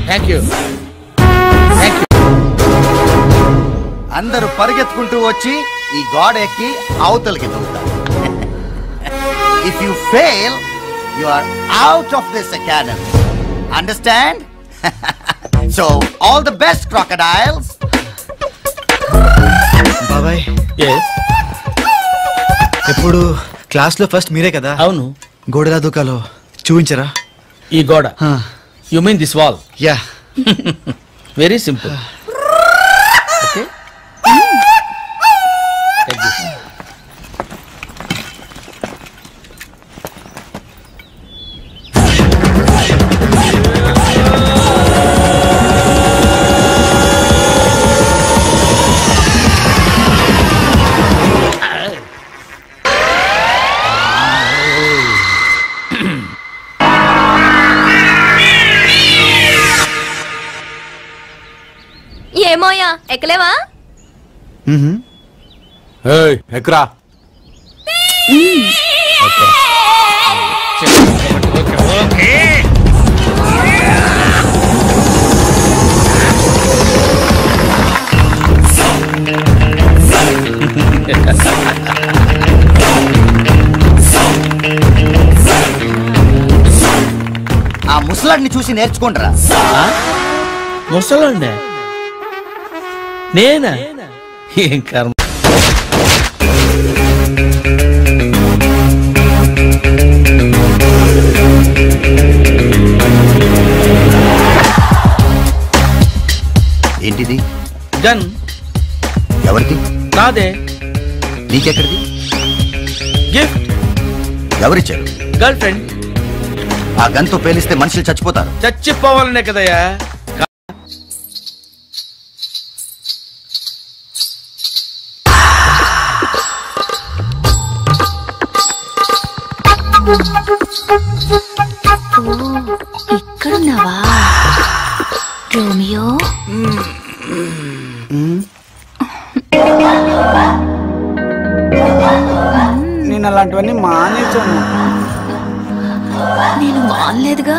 Thank you. అందరూ పరిగెత్తుకుంటూ వచ్చి ఈ గోడ ఎక్కి అవతలకి దూకుతారు. If you fail you are out of this academy. Understand? So all the best crocodiles. బాబాయ్ ఎప్పుడు క్లాస్ లో ఫస్ట్ మీరే కదా? అవును. గోడలా దూకాలో చూపించరా? ఈ గోడ? You mean this wall? Yeah. Very simple. Okay ఏమోయా ఎక్కలేవా? ఎక్కరా. ఆ ముసలాడిని చూసి నేర్చుకుంటారా? ముసలండి నేనా? ఏం కర్మ. ఏంటిది? గన్. ఎవరిది? నాదే. నీకెక్కడిది? గిఫ్ట్. ఎవరిచ్చారు? Girl friend. ఆ గన్తో పేలిస్తే మనుషులు చచ్చిపోతారు. చచ్చిపోవాలనే కదయ్యా. ఇక్కడున్నావా రోమియో? నేను అలాంటివన్నీ మానేసాను. నేను మానలేదుగా.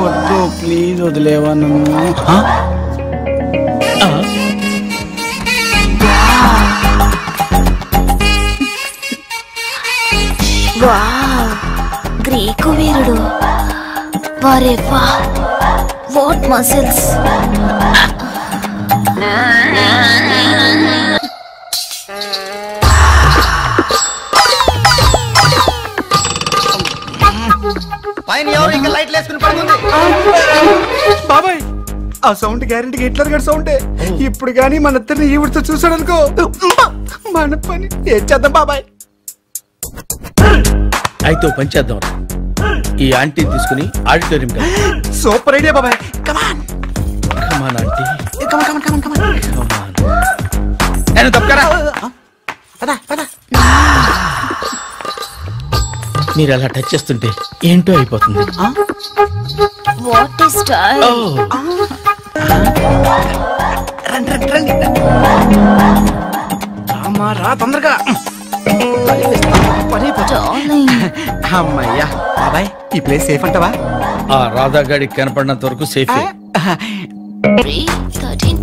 వద్దు ప్లీజ్, వదిలేవా నన్ను. వావ్, గ్రీకు వీరుడు. వారే వా, వాట్ మసిల్స్. పైన ఎవరు ఇంకా లైట్ చేసుకుని పడుకుంది. బాబాయ్ ఆ సౌండ్ గ్యారెంటీ హిట్లర్ గారి సౌండే. ఇప్పుడు గానీ మన ఇద్దరిని ఈవిడితో చూసాడు అనుకో మన పని ఏం చేద్దాం బాబాయ్. అయితే ఓ పని చేద్దాం, ఈ ఆంటీ తీసుకుని ఆడిటోరియం కదా. సూపర్ ఐడియా బాబాయ్. కమాన్ కమాన్ ఆంటీ, కమాన్ కమాన్ కమాన్ కమాన్. నేను తప్పకరా. పద పద. మీరు అలా టచ్ చేస్తుంటే ఏంటో అయిపోతుంది. What is style? రండి రండి రండి. రామా రా తొందరగా. అమ్మయ్యా బాబాయ్ ఈ ప్లేస్ సేఫ్ అంటావా? ఆ రాధాగాడికి కనపడినంత వరకు సేఫ్. 13, 15,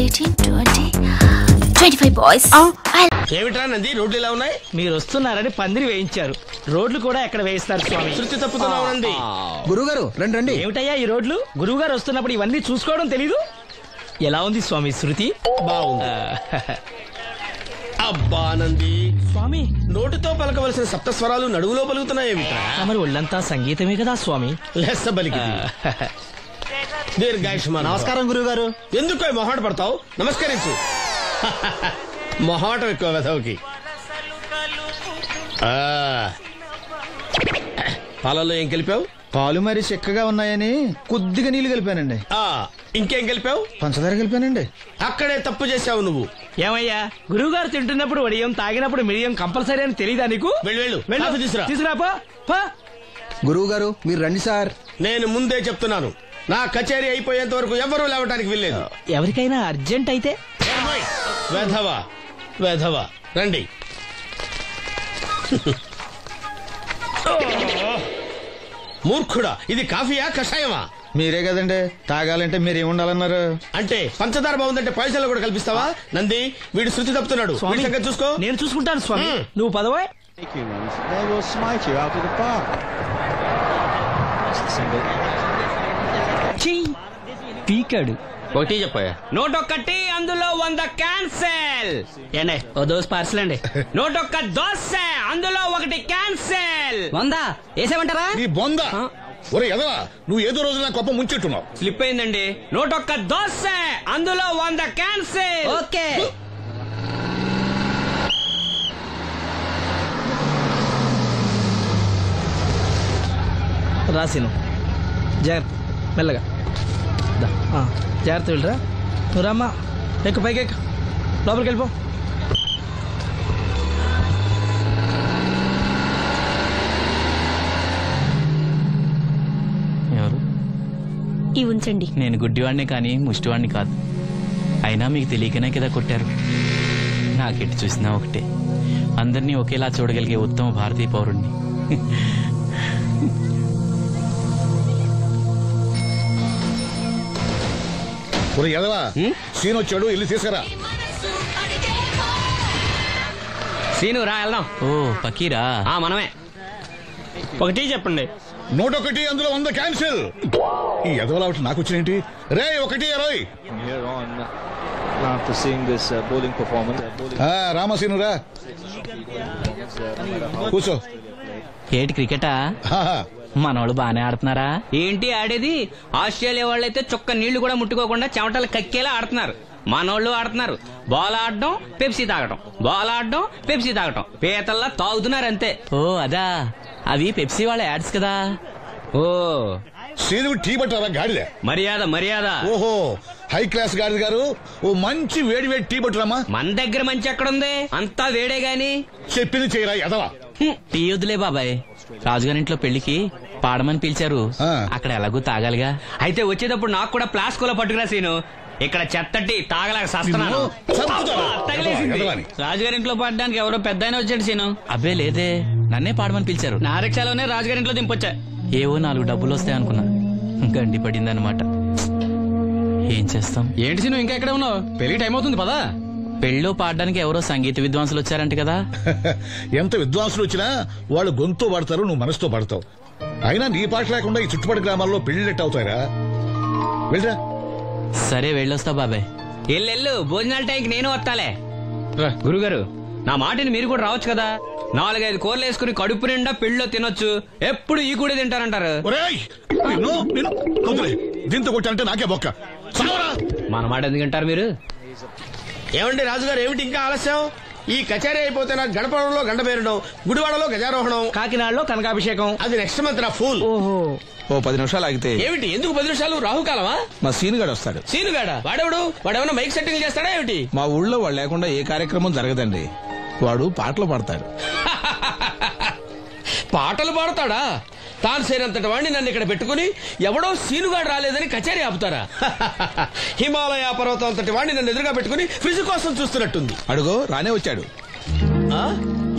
18, 20, 25 బాయ్స్. ఏమిట్రా నంది రోడ్లు ఇలా ఉన్నాయి? మీరు వస్తున్నారని పందిరి వేయించారు. రోడ్లు కూడా ఎక్కడ వేయిస్తారు స్వామి? శృతి తప్పుతున్నావు నంది. గురుగారు రండి రండి. ఏమిటయ్యా ఈ రోడ్లు? గురువు గారు వస్తున్నప్పుడు ఇవన్నీ చూసుకోవడం తెలీదు? ఎలా ఉంది స్వామి శృతి? బాగుంది. అబ్బా నంది స్వామి, నోటితో పలకవలసిన సప్త స్వరాలు నడువులో పలుకుతున్నాయేమిట్రా? మరి ఒళ్ళంతా సంగీతమే కదా స్వామి. లెస్స బలికి దీర్ఘాయుష్మాన్. నమస్కారం గురుగారు. ఎందుకు మొహాట పడతావు? నమస్కరించు. మొహాటం ఎక్కువ వెధవుకి. పాలల్లో ఏం కలిపావు? పాలు మరి చిక్కగా ఉన్నాయని కొద్దిగా నీళ్లు కలిపానండి. ఇంకేం కలిపావు? పంచదార కలిపానండి. అక్కడే తప్పు చేసావు నువ్వు. ఏమయ్యా గురువుగారు తింటున్నప్పుడు వడియం, తాగినప్పుడు మిడియం కంపల్సరీ అని తెలీదా నీకు? వెళ్ళు తీసుకురా. గురువు గారు మీరు రండి సార్. నేను ముందే చెప్తున్నాను, నా కచేరీ అయిపోయేంత వరకు ఎవరూ లేవటానికి వెళ్ళలేదు. ఎవరికైనా అర్జెంట్ అయితే వెధవా వెధవా రండి. మూర్ఖుడా, ఇది కాఫీయా కషాయమా? మీరే కదండి తాగాలంటే మీరేముండాలన్నారు? అంటే పంచదార బాగుందంటే పైసలు కూడా కల్పిస్తావా? నంది వీడు శృతి తప్పుతున్నాడు. చూసుకో. నేను చూసుకుంటాను స్వామి, నువ్వు పదవే. పీకాడు. ఒకటి చెప్పాయా? నోటొక్కటి అందులో 100 క్యాన్సెల్. ఏండే ఓ దోశ పార్సల్ అండి. నోటొక్క దోశ అందులో 1 క్యాన్సెల్. 100 వేసేమంటారా? నీ బొంద. ఒరే ఎదవా, నువ్వు ఏదో రోజు నా కొప్ప ముంచెట్టున్నావు. స్లిప్ అయిందండి. నోటొక్క దోశ అందులో 100 క్యాన్సెల్. ఓకే. రాసిను జాగ్రత్త, మెల్లగా జాగ్రత్త వెళ్ళరా. నువ్వు రామ్మా, ఎక్కు పైకి ఎక్కు, లోపలికి వెళ్ళిపో. ఎవరు? ఈ ఉంచండి. నేను గుడ్డివాడిని కానీ ముష్టివాడిని కాదు. అయినా మీకు తెలియకనే కదా కొట్టారు. నాకెట్టి చూసినా ఒకటే, అందరినీ ఒకేలా చూడగలిగే ఉత్తమ భారతీయ పౌరుణ్ణి. ఒరే ఎదవా, సీన్ వచ్చాడు, ఇల్లు తీసుకురా. సీను రా వెళ్దాం. ఓ పకీరా, మనమే. ఒకటి చెప్పండి. 101 అందులో 100 క్యాన్సిల్. ఈ ఎదవలా ఒకటి నాకు వచ్చినేంటి? రే 1-20. రామసీను రా, కూర్చో. ఏటి క్రికెటా? మనోళ్ళు బానే ఆడుతున్నారా? ఏంటి ఆడేది? ఆస్ట్రేలియా వాళ్ళైతే చొక్క నీళ్లు కూడా ముట్టుకోకుండా చెమటలు కక్కేలా ఆడుతున్నారు. మనోళ్ళు ఆడుతున్నారు బాల్ ఆడడం, పెప్సీ తాగటం, బాల్ ఆడడం, పెప్సీ తాగటం, పీతల్లా తాగుతున్నారు అంతే. ఓ అదా, అవి పెప్సీ వాళ్ళ యాడ్స్ కదా. ఓ సీను టీ పట్టారా గాడిద? మర్యాద మర్యాద. ఓహో హై క్లాస్ గాడిద గారు, ఓ మంచి వేడి వేడి టీ పట్టురామా. మన దగ్గర మంచి ఎక్కడుంది, అంతా వేడే గాని. చెప్పింది చేయరా ఎదవా. టీ వద్దులే బాబాయ్, రాజుగారింట్లో పెళ్లికి పాడమని పిలిచారు, అక్కడ ఎలాగూ తాగాలిగా. అయితే వచ్చేటప్పుడు నాకు కూడా ప్లాస్కోలో పట్టుకురా సీను. ఇక్కడ చెత్తటి తాగలేక సస్తున్నాను. రాజుగారింట్లో పడడానికి ఎవరో పెద్ద వచ్చాడు సీను. అబ్బే లేదే, నన్నే పాడమని పిలిచారు. నా రిక్షాలోనే రాజుగారింట్లో దింపొచ్చా. ఏవో 4 డబ్బులు వస్తాయనుకున్నా, గండి పడిందనమాట. ఏం చేస్తాం? ఏంటి సీను ఇంకా ఎక్కడ ఉన్నావు? పెళ్లి టైం అవుతుంది పదా. పెళ్ళిలో పాడడానికి ఎవరో సంగీత విద్వాంసులు వచ్చారంట కదా. ఎంత విద్వాంసులు వచ్చినా వాళ్ళు గొంతు పడతారు, నువ్వు మనసుతో పడతావు. అయినా నీ పాట లేకుండా ఈ చుట్టుపక్కల గ్రామాల్లో పెళ్లిట్ అవుతారా? వెళ్ళరా. సరే వెళ్ళొస్తా బాబాయ్. ఎల్లెళ్ళు, భోజనాల టైంకి నేను వస్తాలే. గురుగారు నా మాటని మీరు కూడా రావచ్చు కదా. 4-5 కూరలు వేసుకుని కడుపు నిండా పెళ్ళిలో తినొచ్చు, ఎప్పుడు ఈ కూడా తింటారంటారు. దీంతో కొట్టాలంటే నాకే బొక్క. మన మాట ఎందుకు తింటారు మీరు? ఏమండి రాజుగారు, ఏమిటి ఇంకా ఆలస్యం? ఈ కచేరీ అయిపోతే నాకు గణపవరంలో గండ పేరడం, గుడివాడలో గజారోహణం, కాకినాడలో కనకాభిషేకం. అది నెక్స్ట్ మంత్ రా ఫూల్. ఓ 10 నిమిషాలు ఆగితే. ఏమిటి ఎందుకు 10 నిమిషాలు? రాహుకాలమా? మా సీనుగాడు వస్తాడు. సీనుగాడా? వాడేమన్నా మైక్ సెట్టింగ్ చేస్తాడా ఏమిటి? మా ఊళ్ళో వాడు లేకుండా ఏ కార్యక్రమం జరగదండి. వాడు పాటలు పాడతాడు. పాటలు పాడతాడా? తాను సేనంతటి వాడిని నన్ను ఇక్కడ పెట్టుకుని ఎవడో సీనుగాడు రాలేదని కచేరీ ఆపుతారా? హిమాలయ పర్వతం అంతటి వాడిని నన్ను ఎదురుగా పెట్టుకుని ఫ్రిజ్ కోసం చూస్తున్నట్టుంది. అడుగో రానే వచ్చాడు.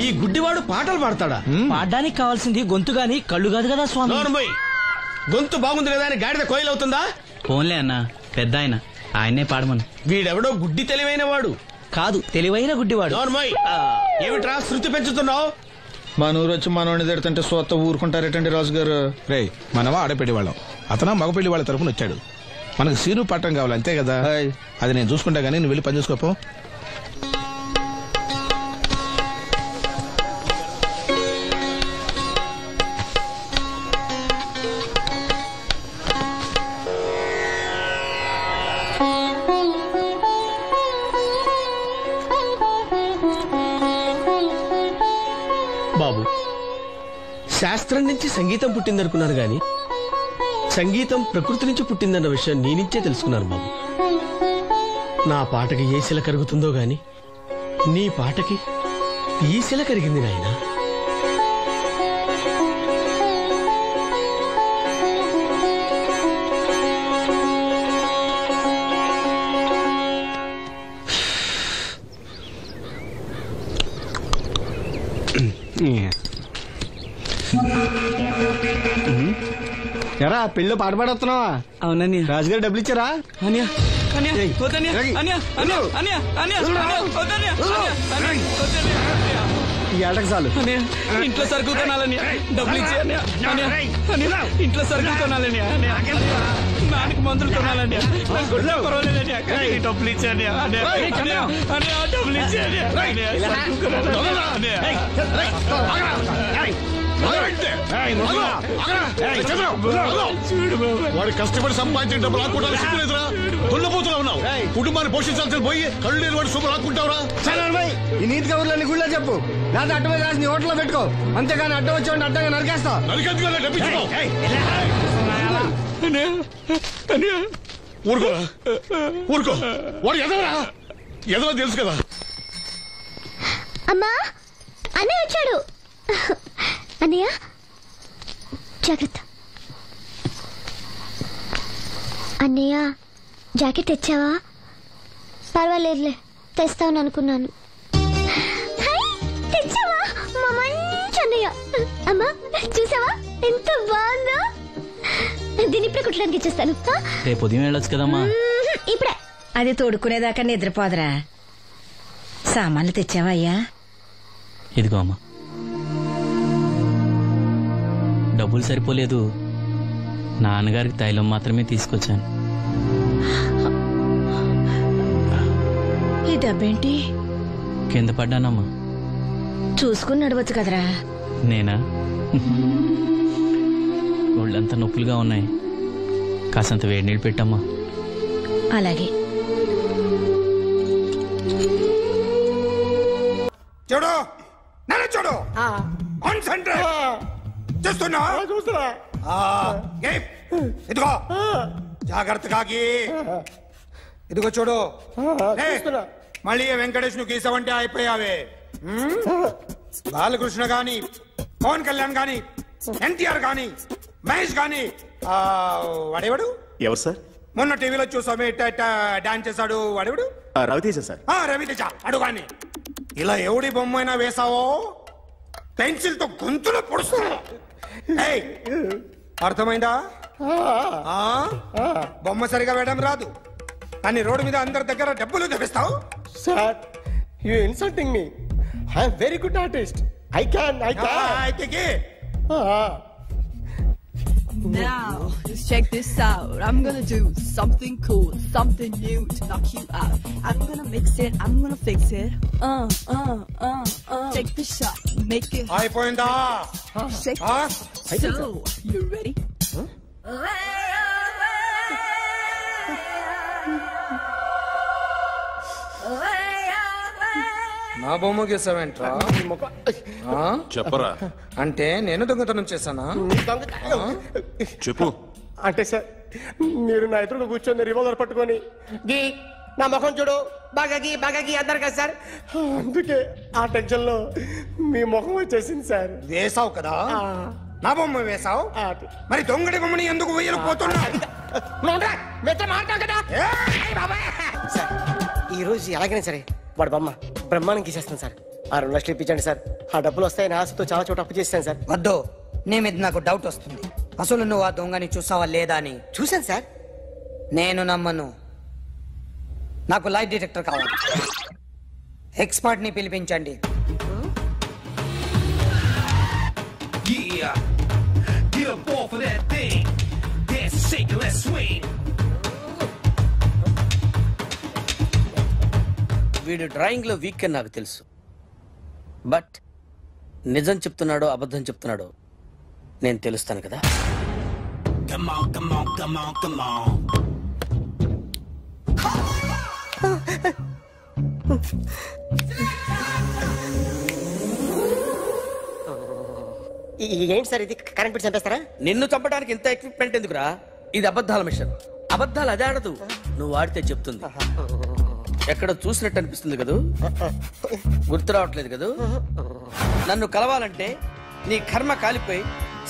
ఈ గుడ్డివాడు పాటలు పాడతాడా? పాడడానికి కావాల్సింది గొంతు గాని కళ్ళు కాదు కదా స్వామి. గొంతు బాగుంది కదా అని గాడిద కోయిల్ అవుతుందా? ఫోన్లే అన్న, పెద్ద ఆయన్నే పాడమను. వీడెవడో గుడ్డి తెలివైన వాడు కాదు, తెలివైన గుడ్డివాడు. ఏమిట్రా శృతి పెంచుతున్నావు? మా నూరు వచ్చి మనోడిని తిడుతుంటే సొత్త ఊరుకుంటారేటండి రాజుగారు. రే, మనమా ఆడపెళ్లి వాళ్ళం, అతను మగపెళ్లి వాళ్ళ తరఫున వచ్చాడు. మనకు సీను పట్టం కావాలి అంతే కదా. అది నేను చూసుకుంటా గానీ నువ్వు వెళ్ళి పని చూసుకోపో. బాబు, శాస్త్రం నుంచి సంగీతం పుట్టిందనుకున్నారు గాని సంగీతం ప్రకృతి నుంచి పుట్టిందన్న విషయం నేనించే తెలుసుకున్నాను బాబు. నా పాటకి ఏ శిల కరుగుతుందో గాని నీ పాటకి ఈ శిల కరిగింది నాయనా. ఎరా పెళ్ళి పాట పాడుతున్నావా? అవునని రాజుగారు డబ్బులు ఇచ్చారా? ఈ ఏటకు చాలు. ఇంట్లో సరుకులు కొనాలని డబ్బులు ఇచ్చి ఇంట్లో సరుకులు కొనాలని నాన్నకి మందులు కొనాలని డబ్బులు ఇచ్చాను. డబ్బులు ఇచ్చాను. వాడు కష్టపడి సంపాదించిన డబ్బులు ఆకుంటా సిగ్గులేదురా? దున్నపోతున్నా ఉన్నావు. కుటుంబాన్ని పోషించాల్సిన పోయి కళ్ళు లేని వాడు శుభ్రం ఆకుంటావురా? ఈ నీతి కబుర్లన్నీ గుళ్ళో చెప్పు, లేదా అడ్డ మీద రాసి నీ హోటల్లో పెట్టుకో. అంతేగాని అడ్డం వచ్చి అడ్డంగా నరికేస్తా. ఊరుకోరా, ఊరుకో. వాడు ఎదవరా? ఎదవ తెలుసు కదా. అమ్మా, అన్నయ్య వచ్చాడు. అన్నయ్య జాగ్రత్త. అన్నయ్య జాకెట్ తెచ్చావా? పర్వాలేదులే, తెస్తావని అనుకున్నాను. తెచ్చావా? మా మంచి అన్నయ్య. అమ్మా చూసావా ఎంత బాగుందో? దీన్ని ఇప్పుడే కుట్టడానికి ఇచ్చేస్తాను. రేపు ఉదయం వెళ్ళొచ్చు కదమ్మా. ఇప్పుడే. అది తోడుకునేదాకా నిద్రపోదరా. సామాన్లు తెచ్చావా అయ్యా? ఇదిగో అమ్మా. డబ్బులు సరిపోలేదు, నాన్నగారికి తైలం మాత్రమే తీసుకొచ్చాను. ఈ డబ్బేంటి? కింద పడ్డానమ్మా. చూసుకుని నడవచ్చు కదరా. నేనా? ఒళ్ళంతా నొప్పులుగా ఉన్నాయి, కాసంత వేడి నీళ్ళు పెట్టమ్మా. అలాగే. చూడు, నన్ను చూడు. కాన్సంట్రేట్ చూస్తున్నా. ఇదిగో జాగ్రత్తగా ఇదిగో చూడు. మళ్ళీ వెంకటేష్ ను గీసావంటే అయిపోయావే. బాలకృష్ణ గాని, పవన్ కళ్యాణ్ గాని, ఎన్టీఆర్ గాని, మహేష్ గాని, వాడేవాడు ఎవరు సార్? మొన్న టీవీలో చూసామే డాన్స్ చేశాడు వాడేవాడు? రవితేజ సార్. రవితేజ అడుగాని. ఇలా ఎవడి బొమ్మైనా వేసావో పెన్సిల్ తో గొంతులో పొడుస్తున్నా. అర్థమైందా? బొమ్మ సరిగా వేయడం రాదు కానీ రోడ్డు మీద అందరి దగ్గర డబ్బులు తెప్పిస్తావు. Sir, you insulting me. I am very good artist. I can. Now, just check this out. I'm gonna do something cool, something new to knock you out. I'm gonna mix it, I'm gonna fix it. Take the shot, make it. అయిపోయిందా? Shake it. So, you ready? నా బొమ్మ గీసావేంట్రా? చెప్పరా. అంటే నేను దొంగతనం చేశానా? చెప్పు. అంటే సార్ మీరు నా ఎదురు కూర్చొని రివాల్వర్ పట్టుకొని గీ నా ముఖం చూడు బాగా గీ అన్నారు కదా సార్, అందుకే ఆ టెన్షన్ లో మీ ముఖం వచ్చేసింది సార్. వేసావు కదా, నా బొమ్మ వేసావు, మరి దొంగడి బొమ్మని ఎందుకు వేయలు పోతున్నా? సార్ ఈ రోజు ఎలాగైనా సరే వాడు బొమ్మ బ్రహ్మాండం గీసేస్తాను సార్. 6 లక్షలు ఇప్పించండి సార్. ఆ డబ్బులు వస్తాయని ఆశతో చాలా చోట అప్పు చేస్తాను సార్. వద్దు, నీ మీద నాకు డౌట్ వస్తుంది. అసలు నువ్వు ఆ దొంగని చూసావా లేదా అని. చూశాను సార్. నేను నమ్మను. నాకు లైట్ డిటెక్టర్ కావాలి. ఎక్స్పర్ట్ ని పిలిపించండి. వీడు డ్రాయింగ్ లో వీక్ అని నాకు తెలుసు, బట్ నిజం చెప్తున్నాడో అబద్ధం చెప్తున్నాడో నేను తెలుస్తాను కదా. ఏంటి సార్ ఇది, కరెంట్ బిల్ చంపేస్తారా? నిన్ను చంపడానికి ఇంత ఎక్విప్మెంట్ ఎందుకురా? ఇది అబద్ధాల మిషన్. అబద్ధాలు అదే ఆడదు, నువ్వు ఆడితే చెప్తుంది. ఎక్కడ చూసినట్టు అనిపిస్తుంది కదూ, గుర్తు రావట్లేదు కదూ. నన్ను కలవాలంటే నీ కర్మ కాలిపోయి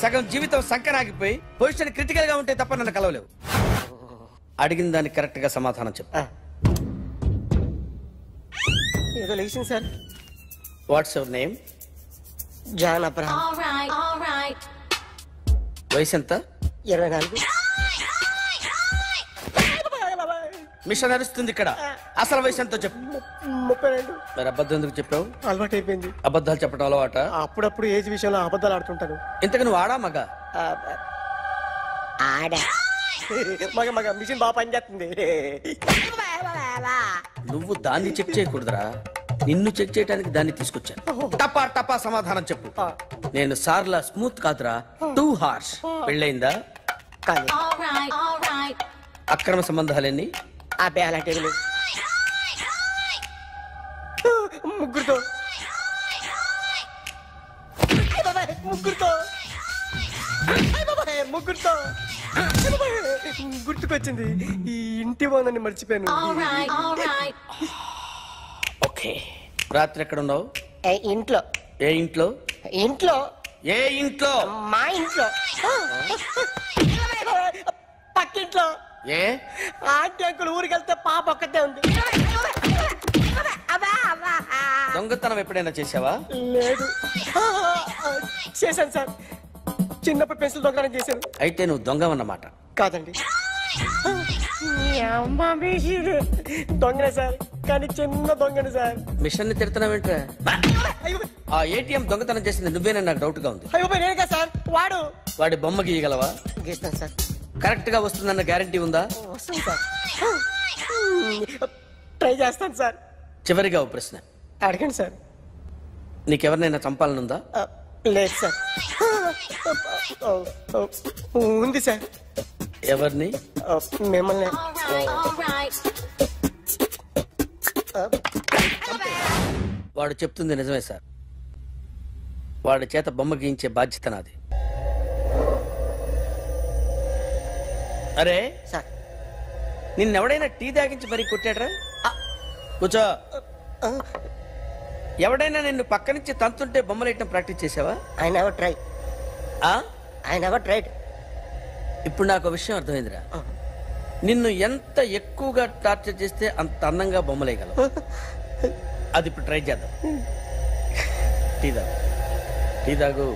సగం జీవితం సంకరాగిపోయి పొజిషన్ క్రిటికల్ గా ఉంటే తప్ప నన్ను కలవలేవు. అడిగిన దానికి కరెక్ట్ గా సమాధానం చెప్పు. ఏదో లేచింది sir. What's your name? John Abraham. వయసు ఎంత? 24. మిషన్ నడుస్తుంది ఇక్కడ. అసలు వయసు ఎంతో చెప్పు. 32. మరి అబద్ధం ఎందుకు చెప్పావు? అలవాటు అయిపోయింది. అబద్ధాలు చెప్పడం అలవాట? అప్పుడప్పుడు ఏజ్ విషయంలో అబద్ధాలు ఆడుతుంటాను. ఇంతకు నువ్వు ఆడా మగ? ఆడా. మగ మిషన్ బాగా పనిచేస్తుంది. నువ్వు దాన్ని చెక్ చేయకూడదురా, నిన్ను చెక్ చేయడానికి దాన్ని తీసుకొచ్చాను. టపా టపా సమాధానం చెప్పు. నేను సార్లా స్మూత్ కాదురా, టూ హార్ష్. పెళ్ళయిందా? అక్రమ సంబంధాలన్నీ? అబ్బే అలాంటి ముగ్గురుతో గుర్తుకొచ్చింది. ఈ ఇంటి బాగుందని మర్చిపోయాను. ఓకే, రాత్రి ఎక్కడ ఉన్నావు? ఇంట్లో. ఏ ఇంట్లో? ఇంట్లో. ఏ ఇంట్లో? మా ఇంట్లో. పక్కింట్లో. ఏ ఆంటీ అంకుల్ ఊరికి వెళ్తే పాప ఒక్కతే ఉంది. దొంగతనం ఎప్పుడైనా చేసావా? లేదు. చేశాను సార్, చిన్నప్పుడు పెన్సిల్ దొంగతనం చేశాను. అయితే నువ్వు దొంగవన్నమాట. కాదండి, దొంగనే సార్, కానీ చిన్న దొంగని సార్. మిషన్ ని తిడుతున్నావేంట్రా? ఆ ఏటీఎం దొంగతనం చేసింది నువ్వేనని నాకు డౌట్ గా ఉంది. నేనే సార్. వాడి బొమ్మ గీయగలవా? గీస్తాను సార్. కరెక్ట్ గా వస్తుందన్న గ్యారంటీ ఉందా? వస్తుంది సార్, ట్రై చేస్తాను సార్. చివరిగా ఓ ప్రశ్న అడగండి సార్. నీకెవరినైనా చంపాలనుందా? లేదు సార్. ఉంది సార్. ఎవరిని? మిమ్మల్ని. వాడు చెప్తుంది నిజమే సార్. వాడి చేత బొమ్మ గీయించే బాధ్యత నాది. అరే సార్, నిన్నెవడైనా టీ తాగించి మరీ కొట్టాడ్రా? కూర్చో. ఎవడైనా నిన్ను పక్క నుంచి తంతుంటే బొమ్మలేయటం ప్రాక్టీస్ చేసావా? I never tried. ఇప్పుడు నాకు విషయం అర్థమైందిరా. నిన్ను ఎంత ఎక్కువగా టార్చర్ చేస్తే అంత అందంగా బొమ్మలేయగలవు. అది ఇప్పుడు ట్రై చేద్దాం. టీ తాగు, టీ తాగు,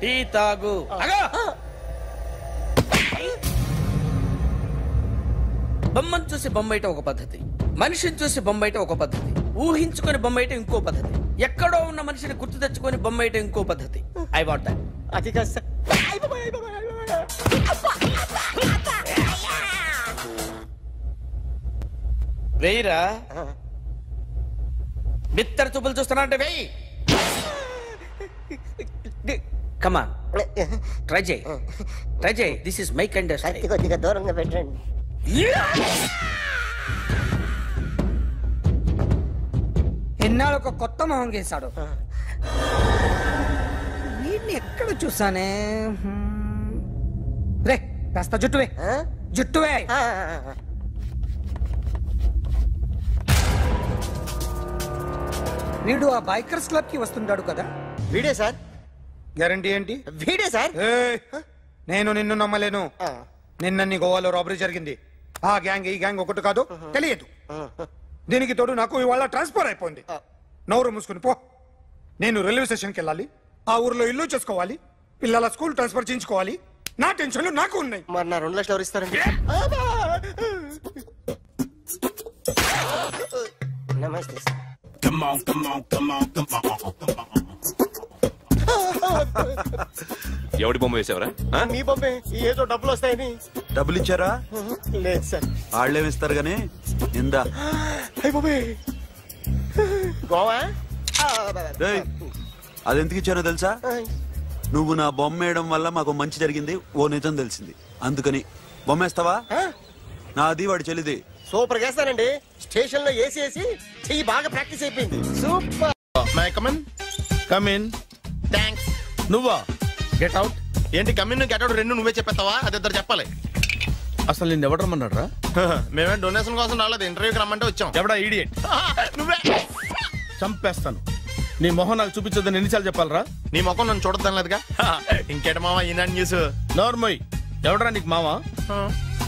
టీ తాగు. బొమ్మను చూసి బొమ్మయటం ఒక పద్ధతి, మనిషిని చూసి బొమ్మయటం ఒక పద్ధతి, ఊహించుకొని బొమ్మయటం ఇంకో పద్ధతి, ఎక్కడో ఉన్న మనిషిని గుర్తు తెచ్చుకొని బొమ్మయటం ఇంకో పద్ధతి. I want that. అది కాదు సార్. వెయ్యిరా. బిత్తర చూపులు చూస్తున్నా అంటే వెయ్యి. కమాన్ ట్రై చేయి. This is my kind. కొద్దిగా దూరంగా పెట్టండి. ఎన్నాళ్ళు ఒక కొత్త మొహం గీసాడు. వీడిని ఎక్కడ చూసానే? రే కాస్త జుట్టువే. వీడు ఆ బైకర్స్ క్లబ్ కి వస్తుంటాడు కదా? వీడే సార్. గ్యారంటీ ఏంటి? వీడే సార్. నేను నిన్ను నమ్మలేను. నిన్న గోవాలో రాబరీ జరిగింది. ఆ గ్యాంగ్ ఈ గ్యాంగ్ ఒకటి కాదు, తెలియదు. దీనికి తోడు నాకు ఇవాళ ట్రాన్స్ఫర్ అయిపోయింది. నోరు మూసుకుని పో. నేను రైల్వే స్టేషన్కి వెళ్ళాలి, ఆ ఊర్లో ఇల్లు చేసుకోవాలి, పిల్లల స్కూల్ ట్రాన్స్ఫర్ చేయించుకోవాలి. నా టెన్షన్లు నాకు ఉన్నాయి. మరి నా 2 లక్షలు ఎవరు ఇస్తారండి? నమస్తే సార్. ఎవడి బొమ్మ వేసావరా? మీ బొమ్మే. ఏదో డబ్బులు వస్తాయని. డబ్బులు ఇచ్చారా? లేదు సార్. వాళ్ళేమి ఇస్తారు గానీ ఇందా. గోవా అదెందుకు ఇచ్చానో తెలుసా? నువ్వు నా బొమ్మ వేయడం వల్ల మాకు మంచి జరిగింది, ఓ నిజం తెలిసింది. అందుకని బొమ్మేస్తావా? నాది వాడి చెల్లిది. సూపర్ వేస్తానండి. స్టేషన్ లో ఏసీ చెయ్యి బాగా ప్రాక్టీస్ అయిపోయింది. సూపర్. May come in. థ్యాంక్స్. నువ్వా? Get out. ఏంటి కమిన్ గెట్ అవుట్ రెండు నువ్వే చెప్పేస్తావా? అది ఇద్దరు చెప్పాలి. అసలు నిన్ను ఎవరు రమ్మన్నాడు రా? మేమే డొనేషన్ కోసం రాలేదు, ఇంటర్వ్యూకి రమ్మంటే వచ్చాం. ఎవడా ఈడియట్? నువ్వే. చంపేస్తాను. నీ మొహం నాకు చూపించొద్దని ఎన్నిసార్లు చెప్పాలరా? నీ మొహం నన్ను చూడద్దాం లేదుగా. ఇంకేట మామ ఈనాడు న్యూస్. నోర్మోయ్. ఎవడరా నీకు మామ?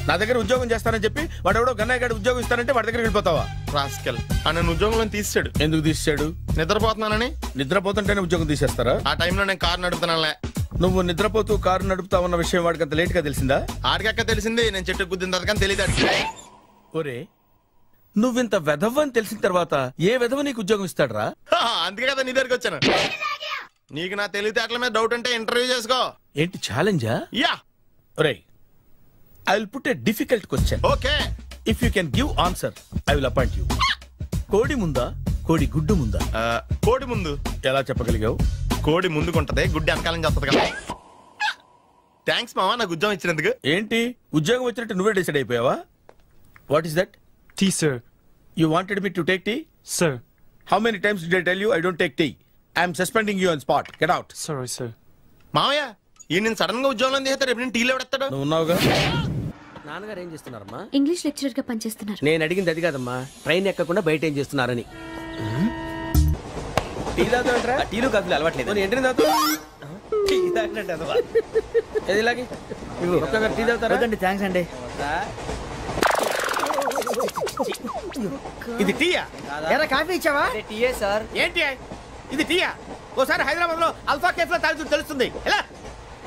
నా దగ్గర ఉద్యోగం చేస్తానని చెప్పి వాడెవడో గన్నయ్య గారి ఉద్యోగం ఇస్తానంటే వాడి దగ్గర వెళ్ళిపోతావా? రాస్కెల్. నన్ను ఉద్యోగంలో తీసాడు. ఎందుకు తీసాడు? నిద్రపోతున్నానని. నిద్రపోతుంటేనే ఉద్యోగం తీసేస్తారా? ఆ టైంలో నేను కారు నడుపుతున్నానులే. నువ్వు నిద్రపోతూ కారు నడుపుతావన్న విషయం వాడికి అంత లేట్ గా తెలిసిందా? ఆడికక్క తెలిసింది, నేను చెట్టు గుద్దిన తర్వాత కానీ తెలియదు. ఒరే, నువ్వింత వెధవని తెలిసిన తర్వాత ఏ వెధవ నీకు ఉద్యోగం ఇస్తాడరా? అందుకే కదా నీ దగ్గరికి వచ్చాను. నీకు నా తెలివితేటల మీద డౌట్ అంటే ఇంటర్వ్యూ చేసుకో. ఏంటి ఛాలెంజా? యా. ఒరే, I will put a difficult question. Okay. If you can give answer I will appoint you. కోడి ముందా, కోడి గుడ్డు ముందా? కోడి ముందు. ఎలా చెప్పగలిగావు? కోడి ముందుకుంటది, గుడ్డి వెనకాలం చేస్తుంది కదా. థ్యాంక్స్ మామా నాకు ఉద్యోగం ఇచ్చినందుకు. ఏంటి ఉద్యోగం వచ్చినట్టు నువ్వే డిసైడ్ అయిపోయావా? What is that? Tea sir. You wanted me to take tea? Sir. How many times did I tell you I don't take tea? I am suspending you on spot. Get out. Sorry, sir. మామయ్య ఈ నేను sudden గా ఉద్యోగంలో తీస్తాడు. రేపు నేను టీలో పెడతాడు. నువ్వు ఉన్నావుగా. నాన్నగారు ఏం చేస్తున్నారమ్మా? ఇంగ్లీష్ లెక్చరర్ గా పనిచేస్తున్నారు. నేను అడిగింది అది కాదమ్మా, ట్రైన్ ఎక్కకుండా బయట ఏం చేస్తున్నారని. టీ తాగుతాంట్రా? టీలు కాఫీలు అలవాట్లేదు. ఏంటి తాగుతా? టీ తాగినట్టు ఏది ఇలాగే ఒక్కగారు టీ తాగుతారా? థ్యాంక్స్ అండి. ఇది టీయా? కాఫీ ఇచ్చావా? టీయే సార్. ఏంటి ఇది టీయా? ఓసారి హైదరాబాద్ లో అల్ఫా కేఫ్ లో తాగుతూ తెలుస్తుంది. ఎలా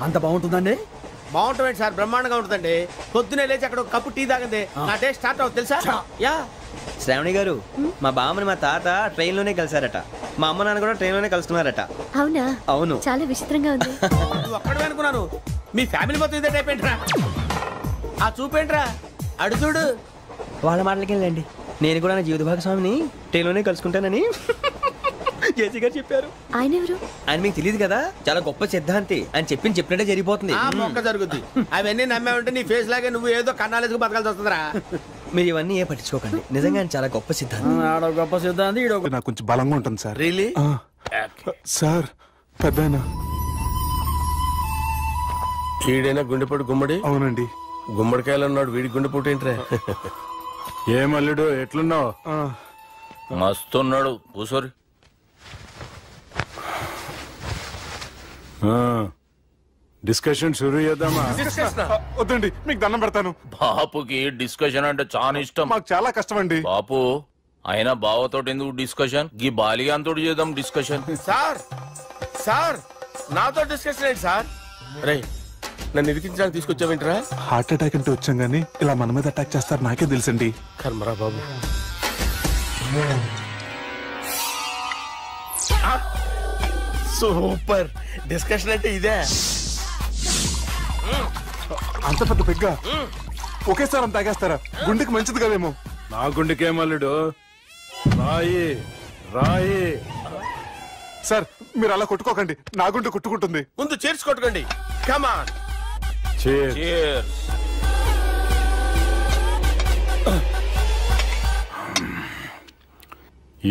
అంత బాగుంటుందండి? బాగుంటుంది సార్, బ్రహ్మాండంగా ఉంటుందండి. పొద్దునే లేచి అక్కడ ఒక కప్పు టీ తాగింది నా డే స్టార్ట్ అవుతుంది తెలుసా? యా. శ్రావణి గారు, మా బామ్మని మా తాత ట్రైన్ లోనే కలిసారట. మా అమ్మ నాన్న కూడా ట్రైన్ లోనే కలుస్తున్నారట. అవునా? అవును. చాలా విచిత్రంగా ఉంది. నువ్వు ఒక్కడే అనుకున్నాను, మీ ఫ్యామిలీ మొత్తం ఇదే టైప్ ఏంట్రా? ఆ చూపేంట్రా, అడు చూడు. వాళ్ళ మాటలకి వెళ్ళండి. నేను కూడా నా జీవిత భాగస్వామిని ట్రైన్ లోనే కలుసుకుంటానని జేసీ గారు చెప్పారు. ఆయన ఎవరు? ఆయన మీకు తెలియదు కదా, చాలా గొప్ప సిద్ధాంతి అని చెప్పినట్టే జరిగిపోతుంది. మొక్క జరుగుద్ది. అవన్నీ నమ్మే ఉంటే నీ ఫేస్ లాగే నువ్వు ఏదో కన్నాలేసుకు బతకాల్సి వస్తుందిరా. మీరు ఇవన్నీ ఏ పట్టించుకోకండి, నిజంగా ఆయన చాలా గొప్ప సిద్ధాంతి. గొప్ప సిద్ధాంతి. నాకు కొంచెం బలంగా ఉంటుంది సార్. రియలీ? సార్ పెద్దయినా ఈడైనా గుండెపోటు గుమ్మడి? అవునండి. గుమ్మడికాయలు అన్నాడు, వీడి గుండెపోటు ఏంట్రా? ఏమల్లుడు ఎట్లున్నావు? మస్తున్నాడు కూసోరి. డిస్కషన్ షురూ చేద్దామా? వద్దండి, మీకు దండం పెడతాను. బాపుకి డిస్కషన్ అంటే చాలా ఇష్టం. మాకు చాలా కష్టం అండి. బాపు అయినా బావతోటి ఎందుకు డిస్కషన్? గీ బాలిగాంతో చేద్దాం డిస్కషన్. సార్ సార్ నాతో డిస్కషన్ ఏంటి సార్? రే నన్ను ఇరికించడానికి తీసుకొచ్చావేంట్రా? హార్ట్ అటాక్ అంటే వచ్చాం గానీ ఇలా మన మీద అటాక్ చేస్తారు నాకే తెలుసండి. కర్మరా బాబు. సూపర్ డిస్కషన్ అంటే ఇదే. అంత పెద్ద పెగ్గా ఒకేసారి అంత తాగేస్తారా? గుండెకి మంచిది కదేమో. నా గుండెకేమల్లుడు రాయి రాయి. సార్ మీరు అలా కొట్టుకోకండి, నా గుండె కొట్టుకుంటుంది. ముందు చేర్చి కొట్టుకోండి. కమాన్.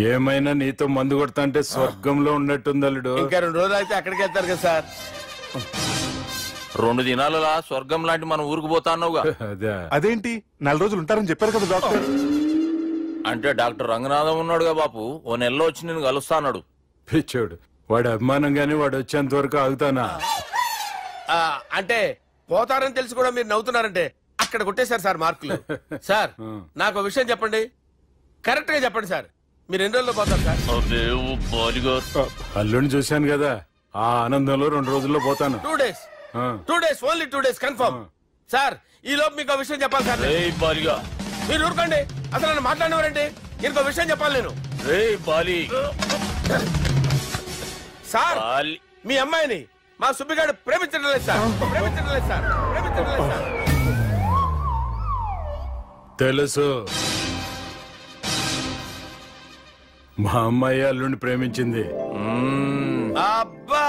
ఏమైనా నీతో మందు కొడతా అంటే స్వర్గంలో ఉన్నట్టుంది అల్లుడు. ఇంకా 2 రోజులు అయితే అక్కడికి వెళ్తారు కదా సార్. 2 దినాలలా స్వర్గం లాంటి మనం ఊరుకు పోతా అన్నావుగా. అదేంటి 4 రోజులు ఉంటారని చెప్పారు కదా డాక్టర్. అంటే డాక్టర్ రంగనాథం ఉన్నాడుగా బాపు, ఓ నెలలో వచ్చి నేను కలుస్తా అన్నాడు. పిచ్చోడు, వాడు అభిమానంగానే వాడు వచ్చేంత వరకు ఆగుతానా? అంటే పోతారని తెలిసి కూడా మీరు నవ్వుతున్నారంటే అక్కడ కొట్టేశారు సార్ మార్కులు. సార్ నాకు ఒక విషయం చెప్పండి, కరెక్ట్ గా చెప్పండి సార్. మీరు ఎన్ని రోజుల్లో పోతారు సార్? అల్లుడిని చూశాను కదా, ఆ ఆనందంలో 2 రోజుల్లో పోతాను. 2 days. 2 days, only 2 days confirm. Sir ఈ లోపు మీకు విషయం చెప్పాలి సార్. మీరు ఊరుకోండి, అసలు నన్ను మాట్లాడినవారండి. ఇంకో విషయం చెప్పాలి నేను. సార్ మీ అమ్మాయిని మా సుబ్బిగాడు ప్రేమించడం లేదు సార్. ప్రేమించడం లేదు సార్. ప్రేమించడం లేదు సార్. తెలుసు, మా అమ్మాయి అల్లుడిని ప్రేమించింది. అబ్బా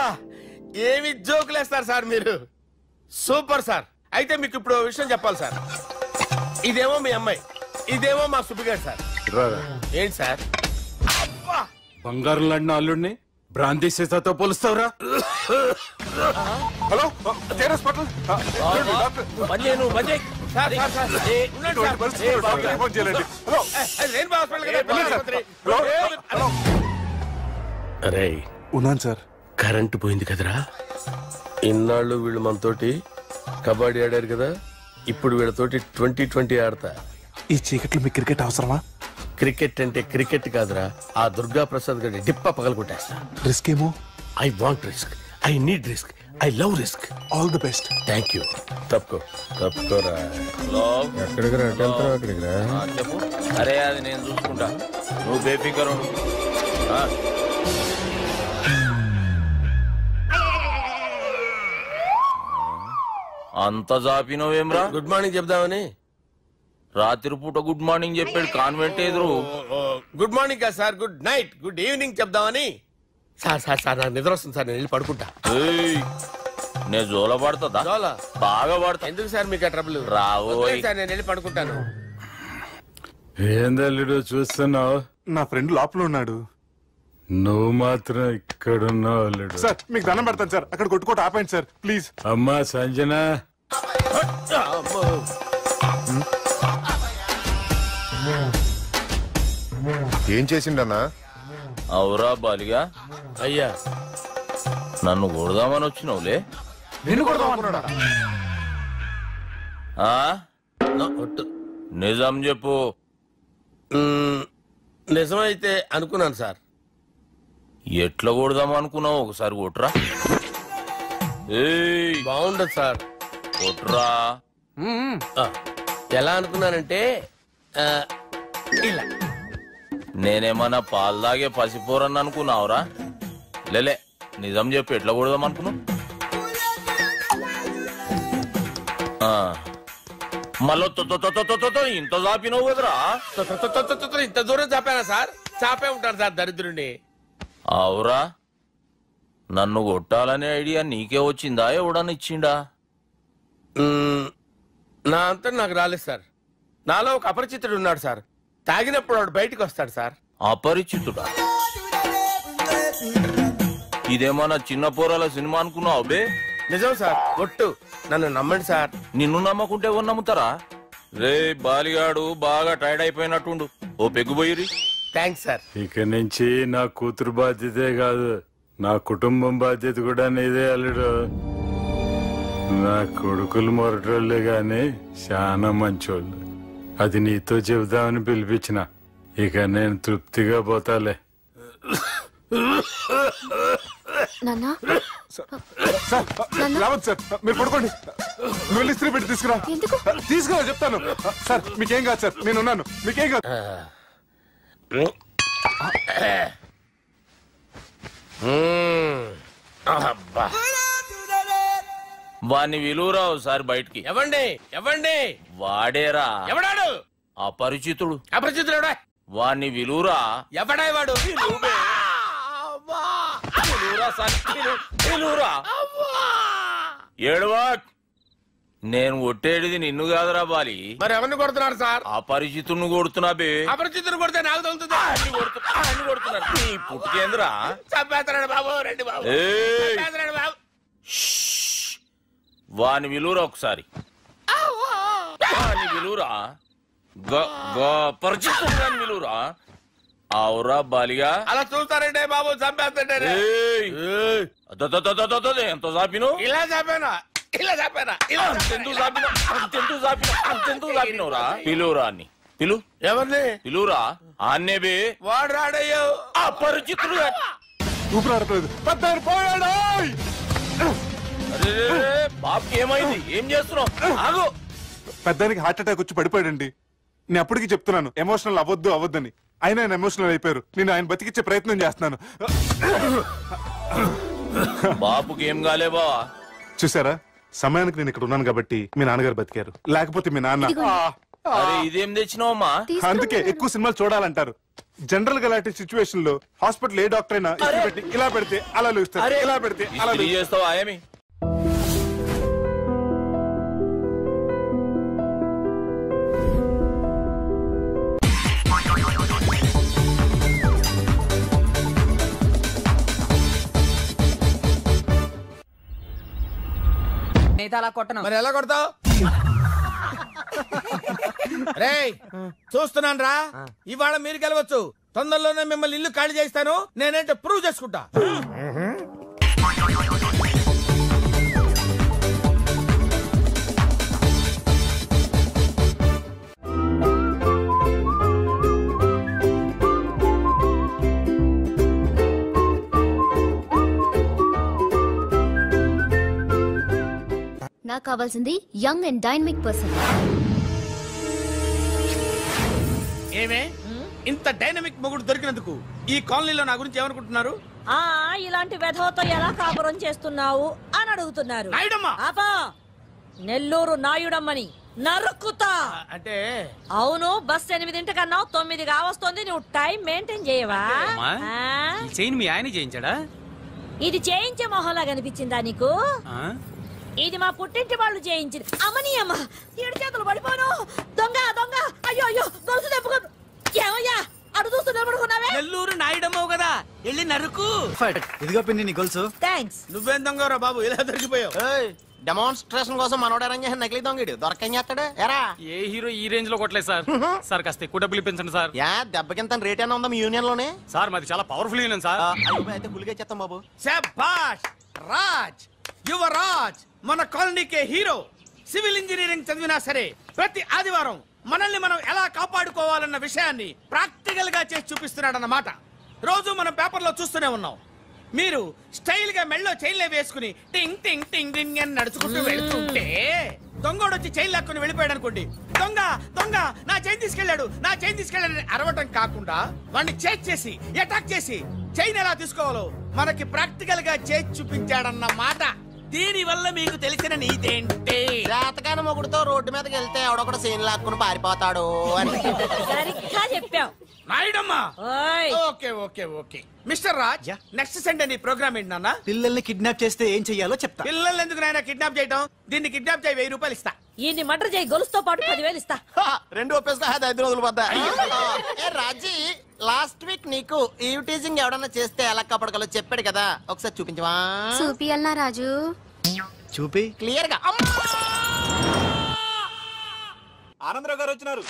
ఏమి జోకులేస్తారు సార్ మీరు. Super sir. అయితే మీకు ఇప్పుడు విషయం చెప్పాలి సార్. ఇదేమో మీ అమ్మాయి, ఇదేమో మా సుబ్బిగాడు సార్. ఏంటి సార్? బంగారం లాంటి అల్లుడిని భ్రాంతి సీతతో పోలుస్తావురా? Hello hospital. అరే ఉన్నాను సార్. కరెంటు పోయింది కదరా. ఇన్నాళ్ళు వీళ్ళు మనతోటి కబడ్డీ ఆడారు కదా, ఇప్పుడు వీళ్ళతోటి 2020 ఆడతా. ఈ చీకట్లో మీ క్రికెట్ అవసరమా? క్రికెట్ అంటే క్రికెట్ కాదురా, ఆ దుర్గా ప్రసాద్ గారి డిప్ప పగల కొట్టేస్తా. రిస్క్ ఏమో. I want risk, I need risk, I love risk. All the best. Thank you. తప్పుకోరా. ఎక్కడికి రా? అక్కడికి రా. చెప్పు. అరే అది నేను చూసుకుంటా, నువ్వు బేఫికర్ ఉండు. అంత జాపినవేమ్రా? గుడ్ మార్నింగ్ చెప్దామని. రాత్రి పూట గుడ్ మార్నింగ్ చెప్పాడు కాన్వెంట్ ఎదురు. గుడ్ మార్నింగ్ కాదు sir, good night, good evening చెప్దామని. సార్ సార్ సార్ నాకు నిద్ర వస్తుంది సార్, నేను వెళ్ళి పడుకుంటా. నేను జోల పడుతుందా? జోలా బాగా పడతా. ఎందుకు సార్ మీకు ఆ ట్రబుల్? రావు సార్, నేను వెళ్ళి పడుకుంటాను. ఏందల్లుడు చూస్తున్నావు? నా ఫ్రెండ్ లోపల ఉన్నాడు. నువ్వు మాత్రం ఇక్కడున్నావు అల్లుడు. సార్ మీకు దండం పెడతాను సార్, అక్కడ కొట్టుకోట ఆపండి సార్ ప్లీజ్. అమ్మా సంజన, ఏం చేసిండన్నా? అవురా బాలిగా. అయ్యా నన్ను కొడదామని వచ్చినావులే. నిన్ను కొడదామన్నాడా? నిజం చెప్పు. నిజమైతే అనుకున్నాను సార్. ఎట్లా కొడదాం అనుకున్నావు? ఒకసారి కొట్రా. బాగుండదు సార్. కొట్రా. ఎలా అనుకున్నానంటే ఇలా. నేనేమన్నా పాలు తాగే పసిపోరని అనుకున్నావురా? లేలే, నిజం చెప్పి ఎట్లా కొడదాం అనుకున్నావు? మళ్ళీ ఇంత చాపినావు కదరా? ఇంత దూరం చాపానా సార్? చాపే ఉంటాను సార్ దరిద్రుడిని. అవురా, నన్ను కొట్టాలనే ఐడియా నీకే వచ్చిందా? ఎవడన్నా ఇచ్చిండా? నా అంతా నాకు రాలేదు సార్. నాలో ఒక అపరిచితుడు ఉన్నాడు సార్. తాగినప్పుడు వాడు బయటకు వస్తాడు సార్. అపరిచితుడా? ఇదేమన్నా చిన్న పోరాల సినిమా అనుకున్నావు బే? నిజం సార్, ఒట్టు, నన్ను నమ్మండి సార్. నిన్ను నమ్మకుంటే ఎవరు నమ్ముతారా? రే బాలిగాడు బాగా టైర్డ్ అయిపోయినట్టుండు, ఓ పెగ్గుపోయిరి. Thanks sir. ఇక నుంచి నా కూతురు బాధ్యతే కాదు, నా కుటుంబం బాధ్యత కూడా నీదే అల్లుడు. నా కొడుకులు మొరటోళ్లే గాని చాలా మంచోళ్ళు. అది నీతో చెబుదామని పిలిపించిన. ఇక నేను తృప్తిగా పోతాలే. మీరు పడుకోండి. నువ్వు ఇస్త్రీ పెట్టి తీసుకురా. తీసుకురా చెప్తాను. సార్ మీకేం కాదు సార్, నేను ఉన్నాను. మీకేం కాదు. వాణ్ణి విలువరా ఒకసారి బయటికి. ఎవండి ఎవండి? వాడేరా. ఎవడాడు? అపరిచితుడు. అపరిచితుడు ఎవడా? వాణ్ణి విలురా. ఎవడా వాడు? ఏడవా. నేను కొట్టేది నిన్ను కాదురా బాలి. మరి ఎవరిని కొడుతున్నారు సార్? అపరిచితుడిని కొడుతున్నా బే. అపరిచితుడు కొడితే నాకు తగులుతుంది. కొడుతున్నారు నీ పుట్టుకేంద్రా. చంపేస్తున్నాడు బాబు. రండి బాబు. చంపేస్తున్నాడు బాబు. వాని విలురా ఒకసారి. వాని విలురా. పరిచితుడు విలురా. అవురా బాలిగా. అలా చూస్తారంటే బాబు చంపేస్తాడే. ఎంత చాపిను? ఇలా చాపానా? ఇలా చాపానా? అంతెందుకు చాపినవురా? పిలువురా అన్ని. పిలు. ఎవరిని పిలువురా? అన్నే బే. వాడు రాడయ్యో. అపరిచితుడు. ఊపిరాడట్లేదు. పెద్దాయన పోయాడు. బాబుకి ఏమైంది? ఏం చేస్తున్నావు? ఆగు. పెద్దానికి హార్ట్ అటాక్ వచ్చి పడిపోయాడండి. నేను అప్పటికి చెప్తున్నాను ఎమోషనల్ అవ్వద్దని. ఆయన ఎమోషనల్ అయిపోయారు. నేను ఆయన బతికిచ్చే ప్రయత్నం చేస్తున్నాను. బాబుకి ఏం కాలే బావా? చూసారా, సమయానికి నేను ఇక్కడ ఉన్నాను కాబట్టి మీ నాన్నగారు బతికారు. లేకపోతే మీ నాన్న. ఇదేం తెచ్చినావమ్మా? అందుకే ఎక్కువ సినిమాలు చూడాలంటారు. జనరల్ గా అలాంటి సిచ్యువేషన్ లో హాస్పిటల్ ఏ డాక్టర్ అయినా పెట్టి ఇలా పెడితే అలా లూస్తారు, ఇలా పెడితే అలా చేస్తావా? ఏమి మరి ఎలా కొడతావు? రేయ్ చూస్తున్నాను రా. ఇవాళ మీరు గెలవచ్చు. తొందరలోనే మిమ్మల్ని ఇల్లు ఖాళీ చేస్తాను. నేనేంటో ప్రూవ్ చేసుకుంటా. నాకు కావాల్సింది యంగ్ అండ్ డైనమిక్ పర్సన్. ఏమే ఇంత డైనమిక్ మొగుడు దొరికినందుకు ఈ కాలనీలో నా గురించి ఏమనుకుంటున్నారు? ఇలాంటి వెధవతో ఎలా కాపురం చేస్తున్నావు అని అడుగుతున్నారు. నెల్లూరు నాయుడమ్మని నరుక్కుతా. అంటే అవును, బస్ 8 కన్నా 9 కావస్తుంది. నువ్వు టైం మెయింటైన్ చేయవా? మీ ఆయన చేయించాడా? ఇది చేయించే మొహంలా కనిపించిందా నీకు? ఇది మా పుట్టింటి వాళ్ళు చేయించింది. అమ్మని అమ్మ 7 చేతులు పడిపోను. దొంగ దొంగ. అయ్యో అయ్యో గొలుసు తెప్పుకోను. ఏమయ్యా అడు చూస్తూ నిలబడుకున్నావే? నెల్లూరు నాయుడమ్మవు కదా, వెళ్ళి నరుకు. ఇదిగో పిన్ని నీ గొలుసు. థ్యాంక్స్. నువ్వేం దొంగరా బాబు, ఇలా దొరికిపోయావు? డెమాన్స్ట్రేషన్ కోసం మనోడు అరేంజ్ చేసిన నకిలీ దొంగడు దొరకని చేస్తాడు. ఎరా ఏ హీరో ఈ రేంజ్ లో కొట్టలేదు సార్. సార్ కాస్త ఎక్కువ డబ్బులు ఇప్పించండి సార్. దెబ్బకింత రేట్ అయినా ఉందా మీ యూనియన్ లోనే? సార్ మాది చాలా పవర్ఫుల్ యూనియన్ సార్. అయితే గులిగా చేస్తాం బాబు. శభాష్ రాజ్, యువరాజ్, మన కాలనీకే హీరో. సివిల్ ఇంజనీరింగ్ చదివినా సరే ప్రతి ఆదివారం మనల్ని మనం ఎలా కాపాడుకోవాలన్న విషయాన్ని ప్రాక్టికల్ గా చేసి చూపిస్తున్నాడన్నమాట. రోజు మనం పేపర్లో చూస్తూనే ఉన్నాం. మీరు స్టైల్ గా మెళ్ళో చైన్లే వేసుకుని టింగ్ టింగ్ టింగ్ టింగ్ అని నడుచుకుంటూ వెళ్తుంటే దొంగోడు వచ్చి చైన్ లాక్కుని వెళ్ళిపోయాడు అనుకోండి. దొంగ దొంగ నా చైన్ తీసుకెళ్లాడు, నా చైన్ తీసుకెళ్లాడని అరవటం కాకుండా వాడిని చేజ్ చేసి అటాక్ చేసి చైన్ ఎలా తీసుకోవాలో మనకి ప్రాక్టికల్ గా చేసి చూపించాడన్న మాట. దీని వల్ల మీకు తెలిసిన నీతేంటి? జాతకాన మొగుడుతో రోడ్డు మీదకి వెళ్తే ఎవడొకడు సీన్ లాక్కుని పారిపోతాడు అని. సరిగ్గా చెప్పావు నాయుడమ్మా. Okay okay okay mister Raj, next Sunday నీ ప్రోగ్రామ్ ఏంటి నాన్న? పిల్లల్ని కిడ్నాప్ చేస్తే ఏం చెయ్యాలో చెప్తా. పిల్లల్ని ఎందుకు నాయన కిడ్నాప్ చేయటం? దీన్ని కిడ్నాప్ చేయి 1000 రూపాయలు ఇస్తా. ఈ మర్డర్ చేయి గొలుసుతో పాటు 10,000 ఇస్తా. 2 ఒప్పేసుకో, 5 రోజులు పడ్డా. రాజీ, లాస్ట్ వీక్ నీకు ఈవ్ టీజింగ్ ఎవడన్నా చేస్తే ఎలా కాపాడగలో చెప్పాడు కదా, ఒకసారి చూపించవా? చూపియల్నా రాజు? చూపి క్లియర్ గా. ఆనందరావు గారు వచ్చినారు.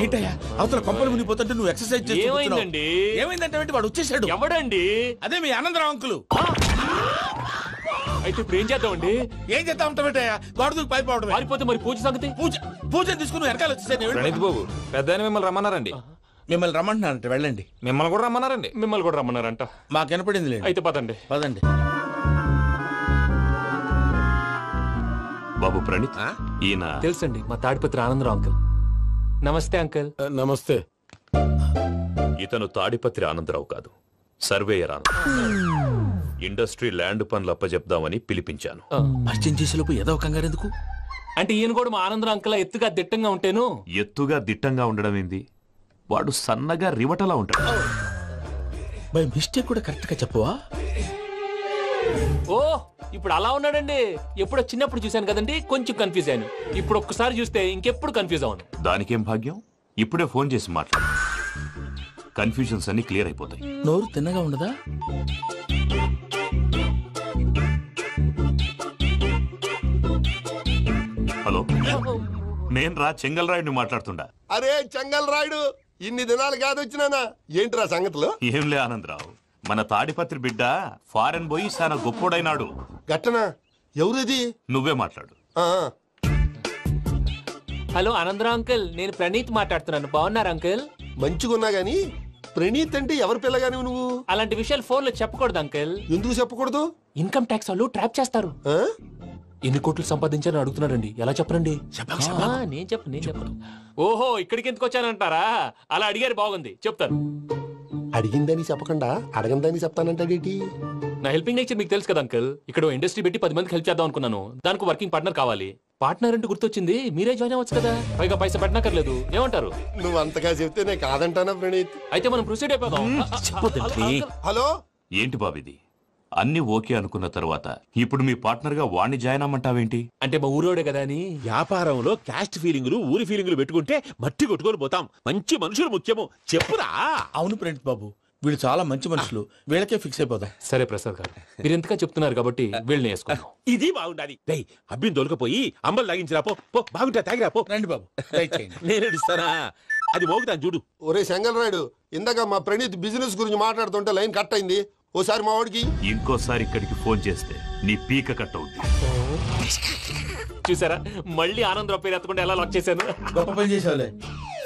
ఏంటయ్యా అవతల కొంపలు మునిగిపోతుంటే నువ్వు ఎక్సర్సైజ్ చేస్తున్నావు? ఏమైందంటే వాడు వచ్చేసాడు. ఎవడండి? అదే మీ ఆనందరావు అంకులు. అయితే ఇప్పుడు ఏం చేద్దామండి? ఏం చేద్దాం ఉంటావేటయ్యా? గొడవకు పైపోవడం. పారిపోతే మరి పూజ సంగతి? పూజ తీసుకుని వెనకాల వచ్చేసాను. బాబు పెద్ద మిమ్మల్ని రమ్మన్నారండి. మిమ్మల్ని రమ్మంటున్నారంట, వెళ్ళండి. మిమ్మల్ని కూడా రమ్మన్నారండి. మిమ్మల్ని కూడా రమ్మన్నారంట. మాకు వినపడింది. అయితే పదండి. పదండి. బాబు ప్రణీత్, ఈయన తెలుసండి, మా తాడిపత్రి ఆనందరావు అంకుల్. నమస్తే అంకుల్. నమస్తే. ఇతను తాడిపత్రి ఆనందరావు కాదు, సర్వేయర్ ఆనందరావు. ఇండస్ట్రీ ల్యాండ్ పనులు అప్పచెప్దామని పిలిపించాను. పరిచయం చేసేలోపు ఏదో కంగారు ఎందుకు? అంటే ఈయన కూడా మా ఆనందరావు అంకుల్ ఎత్తుగా దిట్టంగా ఉంటేను. ఎత్తుగా దిట్టంగా ఉండడం ఏంది? వాడు సన్నగా రివటలా ఉంటాడు. బై మిస్టేక్ కూడా కరెక్ట్ గా చెప్పవా? ఓ ఇప్పుడు అలా ఉన్నాడండి. ఎప్పుడో చిన్నప్పుడు చూశాను కదండి, కొంచెం కన్ఫ్యూజ్ అయ్యాను. ఇప్పుడు ఒక్కసారి చూస్తే ఇంకెప్పుడు కన్ఫ్యూజ్ అవ్వను. దానికేం భాగ్యం, ఇప్పుడే ఫోన్ చేసి మాట్లాడు. కన్ఫ్యూజన్స్ అన్ని క్లియర్ అయిపోతాయి. నోరు తిన్నగా ఉండదా? హలో, నేను రా చెంగల్ రాయుడిని మాట్లాడుతుండా. అరే చెంగల్ రాయుడు, ఇన్ని దినాలు కాదు వచ్చినానా? ఏంట్రా సంగతులు? ఏంలే ఆనందరావు, మన తాడిపత్రి బిడ్డ ఫారెన్ పోయి చాలా గొప్పోడైనాడు. గట్టనా? ఎవరిది? నువ్వే మాట్లాడు. హలో ఆనందరావు అంకుల్, నేను ప్రణీత్ మాట్లాడుతున్నాను. బాగున్నారు అంకుల్? మంచిగున్నా గాని ప్రణీత్ అంటే ఎవరి పిల్లగాని నువ్వు? అలాంటి విషయాలు ఫోన్ లో చెప్పకూడదు అంకుల్. ఎందుకు చెప్పకూడదు? ఇన్కమ్ ట్యాక్స్ వాళ్ళు ట్రాప్ చేస్తారు. ఎన్ని కోట్లు సంపాదించాలని అడుగుతున్నారండి. ఎలా చెప్పరండి? నేను చెప్పను. ఓహో, ఇక్కడికి ఎందుకు వచ్చానంటారా? అలా అడిగారు, బాగుంది, చెప్తాను. అడిగిందని చెప్పకుండా అడగందని చెప్తానంటాడేటి? నా హెల్పింగ్ నేచర్ మీకు తెలుసు కదా అంకుల్. ఇక్కడ ఇండస్ట్రీ పెట్టి 10 మందికి హెల్ప్ చేద్దాం అనుకున్నాను. దానికి వర్కింగ్ పార్ట్నర్ కావాలి. పార్ట్నర్ అంటే గుర్తొచ్చింది, మీరే జాయిన్ అవ్వచ్చు కదా. పైగా పైసా పెట్టనక్కర్లేదు. ఏమంటారు? నువ్వు అంతగా చెప్తే నేను కాదంటానా ప్రణీత్? అయితే మనం ప్రొసీడ్ అయిపోదాం. హలో, ఏంటి బాబిది? అన్ని ఓకే అనుకున్న తర్వాత ఇప్పుడు మీ పార్ట్నర్ గా వాణ్ణి జాయిన్ అమ్మంటావేంటి? అంటే మా ఊరోడే కదా అని. వ్యాపారంలో క్యాస్ట్ ఫీలింగులు, ఊరి ఫీలింగులు పెట్టుకుంటే మట్టి కొట్టుకొని పోతాం. మంచి మనుషులు ముఖ్యము. చెప్పురా. అవును ప్రణీత్ బాబు, వీళ్ళు చాలా మంచి మనుషులు. వీళ్ళకే ఫిక్స్ అయిపోదాం. సరే ప్రసాద్ గారు, మీరు ఎంతగా చెప్తున్నారు కాబట్టి వీళ్ళని వేసుకుందాం. ఇది బాగుండాలి. అబ్బిని దొలకపోయి అంబలు లాగించిరా. పో బాగుంటా, తాగిరా పో. రండి బాబు, నేను ఇస్తానా? అది మోగుతాను చూడు. ఒరే చెంగల్ రాయుడు, ఇందాక మా ప్రణీత్ బిజినెస్ గురించి మాట్లాడుతుంటే లైన్ కట్ అయింది. ఓసారి మా వాడికి ఇంకోసారి ఇక్కడికి ఫోన్ చేస్తే నీ పీక కట్ అవుద్ది. చూసారా, మళ్ళీ ఆనందరావు పేరు ఎత్తకుండా ఎలా లాక్ చేశాను. గొప్ప పని చేసావులే.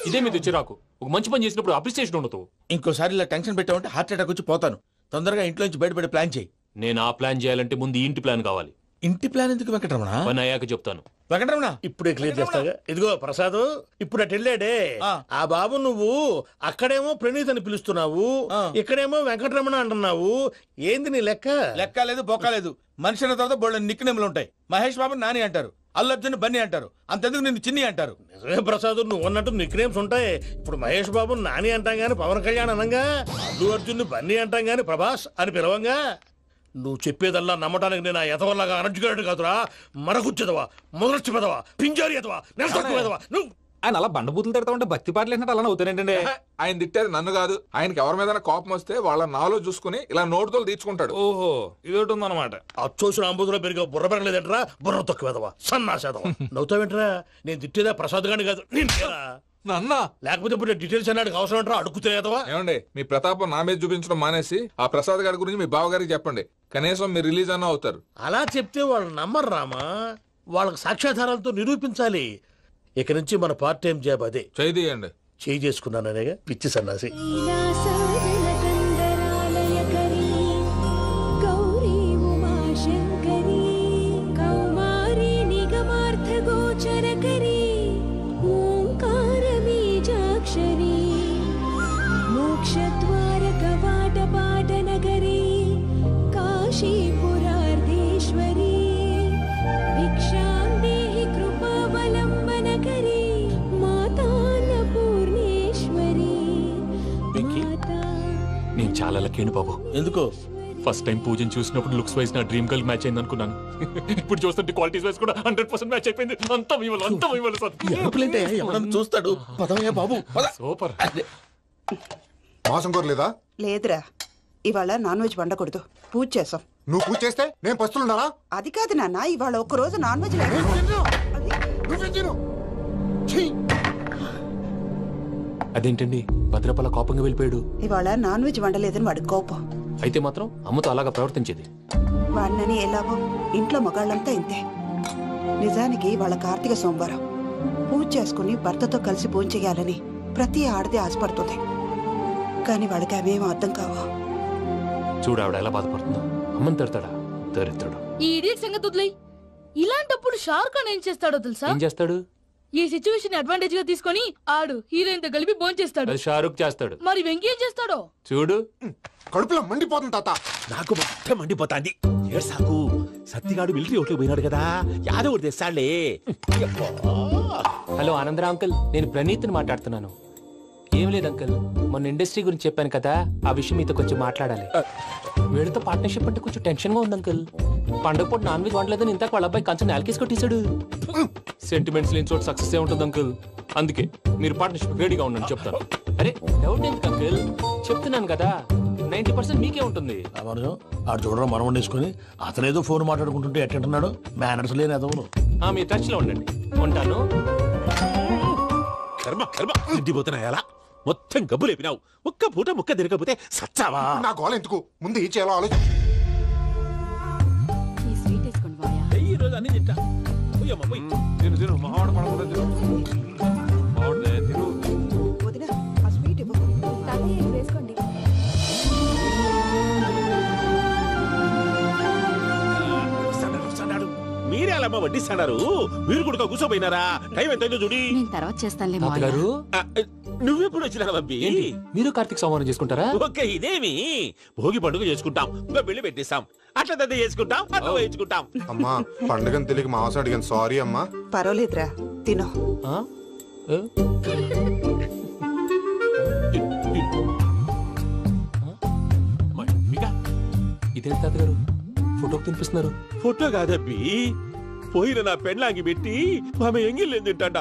ఇదే మీద చిరాకు. ఒక మంచి పని చేసినప్పుడు అప్రిసియేషన్ ఉండదు. ఇంకోసారి ఇలా టెన్షన్ పెట్టామంటే హార్ట్ అటాక్ వచ్చి పోతాను. తొందరగా ఇంట్లో నుంచి బయటపడే ప్లాన్ చేయి. నేను ఆ ప్లాన్ చేయాలంటే ముందు ఇంటి ప్లాన్ కావాలి. ఇంటి ప్లాన్ ఎందుకు వెంకటరమణ? పని అయ్యాక చెప్తాను. వెంకటరమణ ఇప్పుడే క్లియర్ చేస్తాగా. ఇదిగో ప్రసాద్, ఇప్పుడు అటు వెళ్ళాడే ఆ బాబు, నువ్వు అక్కడేమో ప్రణీత్ అని పిలుస్తున్నావు, ఇక్కడేమో వెంకటరమణ అంటున్నావు. ఏంది నీ లెక్క? లెక్క లేదు, బొక్క లేదు. మనిషి అన్న తర్వాత బోళ్ళ నిక్నెములు ఉంటాయి. మహేష్ బాబు నాని అంటారు, అల్లు అర్జున్ బన్నీ అంటారు, అంతెందుకు నిన్ను చిన్ని అంటారు. నిజమే ప్రసాద్, నువ్వు అన్నట్టు నిక్నేమ్స్ ఉంటాయి. ఇప్పుడు మహేష్ బాబు నాని అంటాం గాని పవన్ కళ్యాణ్ అనంగా, అల్లు అర్జున్ బన్నీ అంటాం గాని ప్రభాస్ అని పిలవంగా. నువ్వు చెప్పేదల్లా నమ్మటానికి నేను ఎతవల్లాగా అనర్జుకేటెడ్ కాదురా. మరగుచ్చదవా, మొదలచ్చి పెదవా, పింజారి ఎదవా, నెలసొక్కుదవా నువ్వు. ఆయన అలా బండబూతులు తిడతా ఉంటే భక్తి పాటలు ఏంటంటే అలా అవుతానంటే. ఆయన తిట్టేది నన్ను కాదు, ఆయనకి ఎవరి మీద కోపం వస్తే వాళ్ళ నాలో చూసుకుని ఇలా నోటుతో తీర్చుకుంటాడు. ఓహో, ఇదొకటి ఉందన్నమాట. అచ్చోసిన అంబుధులో పెరిగే బుర్ర పెరగలేదంటరా, బుర్ర తొక్కువేదవా, సన్నాసేదవా. నవ్వుతావేంటరా? నేను తిట్టేదా ప్రసాద్ గాని కాదు, నన్నా. లేకపోతే ఇప్పుడు డీటెయిల్స్ అన్నాడు అవసరం అంటారా? అడుగుతాయేదవా. ఏమండి, మీ ప్రతాపం నా మీద చూపించడం మానేసి ఆ ప్రసాద్ గారి గురించి మీ బావగారికి చెప్పండి. కనీసం మీరు రిలీజ్ అన్న అవుతారు. అలా చెప్తే వాళ్ళు నమ్మరు రామా. వాళ్ళకి సాక్ష్యాధారాలతో నిరూపించాలి. ఇక నుంచి మన పార్ట్ టైం జాబ్ అదే. చేయండి. చేయి చేసుకున్నాననేగా పిచ్చి సన్నాసి. నేను చాలా లక్కీని బాబు. ఎందుకు? ఫస్ట్ టైం పూజను చూసినప్పుడు లుక్స్ వైజ్ నా డ్రీమ్ గర్ల్ మ్యాచ్ అయింది అనుకున్నాను. ఇప్పుడు చూస్తుంటే క్వాలిటీస్ వైజ్ కూడా 100% మ్యాచ్ అయిపోయింది. అంతా ఎవడన్నా చూస్తాడు. పదవయ్యా బాబు, సూపర్. మాసం కోరలేదా? లేదురా, ఇవాళ నాన్ వెజ్ వండకూడదు. పూజ చేసాం. నువ్వు పూజ చేస్తే నేను పస్తులున్నానా? అది కాదు నాన్న, ఇవాళ ఒక్కరోజు నాన్ వెజ్ లేదు. అదేంటండి, భద్రపల కోపంగా వెళ్ళిపోయాడు. ఇవాళ నాన్ వెజ్ వండలేదని వాడి కోపం. అయితే మాత్రం అమ్మతో అలాగా ప్రవర్తించేది. వాడినని ఎలాగో ఇంట్లో మగాళ్ళంతా ఇంతే. నిజానికి వాళ్ళ కార్తీక సోమవారం పూజ చేసుకుని భర్తతో కలిసి పూజ చేయాలని ప్రతి ఆడది ఆశపడుతుంది. కానీ వాడికి అవేం అర్థం కావా. చూడు ఆవిడ ఎలా బాధపడుతుందో. అమ్మని తిడతాడా దరిద్రుడు. ఈ ఇడియట్ సంగతి వదిలేయ్. ఇలాంటప్పుడు షారుఖ్ ఖాన్ ఏం చేస్తాడో తెలుసా? ఏం చేస్తాడు? ఈ సిచ్యువేషన్ అడ్వాంటేజ్ గా తీసుకొని ఆడు హీరోయిన్ తో కలిపి బోన్ చేస్తాడు. అది షారుఖ్ చేస్తాడు. మరి వెంకీ ఏం చేస్తాడో చూడు. కడుపులో మండిపోతుంది తాత. నాకు మొత్తం మండిపోతాంది. సాకు సత్తిగాడు మిలిటరీ ఓట్లు పోయినాడు కదా యాదవ్ ఒకటి తెస్తాడులే. హలో ఆనందరా అంకుల్, నేను ప్రణీత్ని మాట్లాడుతున్నాను. ఏం లేదు అంకుల్, మొన్న ఇండస్ట్రీ గురించి చెప్పాను కదా, ఆ విషయం మీతో కొంచెం మాట్లాడాలి. వీళ్ళతో పార్ట్నర్షిప్ అంటే కొంచెం టెన్షన్ గా ఉంది అంకుల్. పండగ పూట నాన్ వెజ్ వండలేదని ఇంతకు వాళ్ళ అబ్బాయి కంచెం నేలకేసి కొట్టేశాడు. సెంటిమెంట్స్ లేని చోట సక్సెస్ ఏ ఉంటుంది అంకుల్. అందుకే మీరు పార్ట్నర్షిప్ రెడీగా ఉండండి చెప్తాను. అరే డౌట్ ఎందుకు అంకుల్, చెప్తున్నాను కదా 90% మీకే ఉంటుంది. ఆడు చూడడం మనం వండేసుకుని అతనేదో ఫోన్ మాట్లాడుకుంటుంటే ఎట్టంటున్నాడు మేనర్స్ లేని అదవును. మీ టచ్ లో ఉండండి, ఉంటాను. కర్మ కర్మ తిండిపోతున్నా ఎలా మొత్తం గబ్బు లేపినావు. ఒక్క పూట ముక్క తిరగకపోతే సచ్చావా? నా గోల ఎందుకు, ముందు ఏం చేయాలో ఆలోచన. ఈ రోజు అన్ని తింటా. తిను తిను మావాడు పడకుండా తిను. మావాడులే తిను. వేసుకోండి. మీరే అలా వడ్డిస్తాడారు, మీరు కూడా కూర్చోపోయినారా? టైం ఎంతైందో చూడి. తర్వాత చేస్తానులే తాతగారు. నువ్వెప్పుడు వచ్చినా బంబి? మీరు కార్తీక్ సంహారం చేసుకుంటారా? ఓకే, ఇదేమి భోగి పండుగ చేసుకుంటాం, ఇంకా పెళ్లి పెట్టేస్తాం, అట్లా దద్ద చేసుకుంటాం, అట్లా వేయించుకుంటాం. అమ్మా పండుగని తెలియక మాంస అడిగాను, సారీ అమ్మా. పర్వాలేదురా, తినో. ఇదే తాతగారు ఫోటోకి తినిపిస్తున్నారు. ఫోటో కాదబ్బి, పోయిన నా పెళ్ళాంగి పెట్టి ఆమె ఎంగిల్లేం తింటాడ.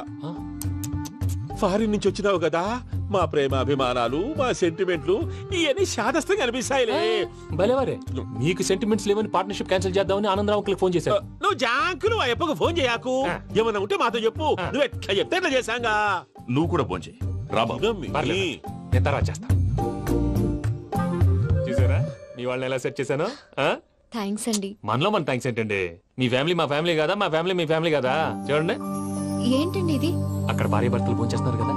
ఫారిన్ నుంచి వచ్చినావు కదా, మా ప్రేమ అభిమానాలు మా సెంటిమెంట్లు ఇవన్నీ శాదస్తంగా అనిపిస్తాయిలే. భలేవారే, మీకు సెంటిమెంట్స్ లేవని పార్ట్నర్షిప్ క్యాన్సిల్ చేద్దామని ఆనందరావు అంకుల్ ఫోన్ చేశారు. నువ్వు జాంకులు ఆ ఎప్పకు ఫోన్ చేయకు, ఏమన్నా ఉంటే మాతో చెప్పు. నువ్వు ఎట్లా చెప్తే ఎట్లా చేశాంగా. నువ్వు కూడా ఫోన్ చేయి రాబా. నేను తర్వాత చేస్తా. చూసారా మీ వాళ్ళని ఎలా సెట్ చేశాను? థ్యాంక్స్ అండి. మనలో మన థ్యాంక్స్ ఏంటండి, మీ ఫ్యామిలీ మా ఫ్యామిలీ కదా, మా ఫ్యామిలీ మీ ఫ్యామిలీ కదా. చూడండి ఏంటండి ఇది? అక్కడ భార్య భర్తలు పోంచేస్తున్నారు కదా,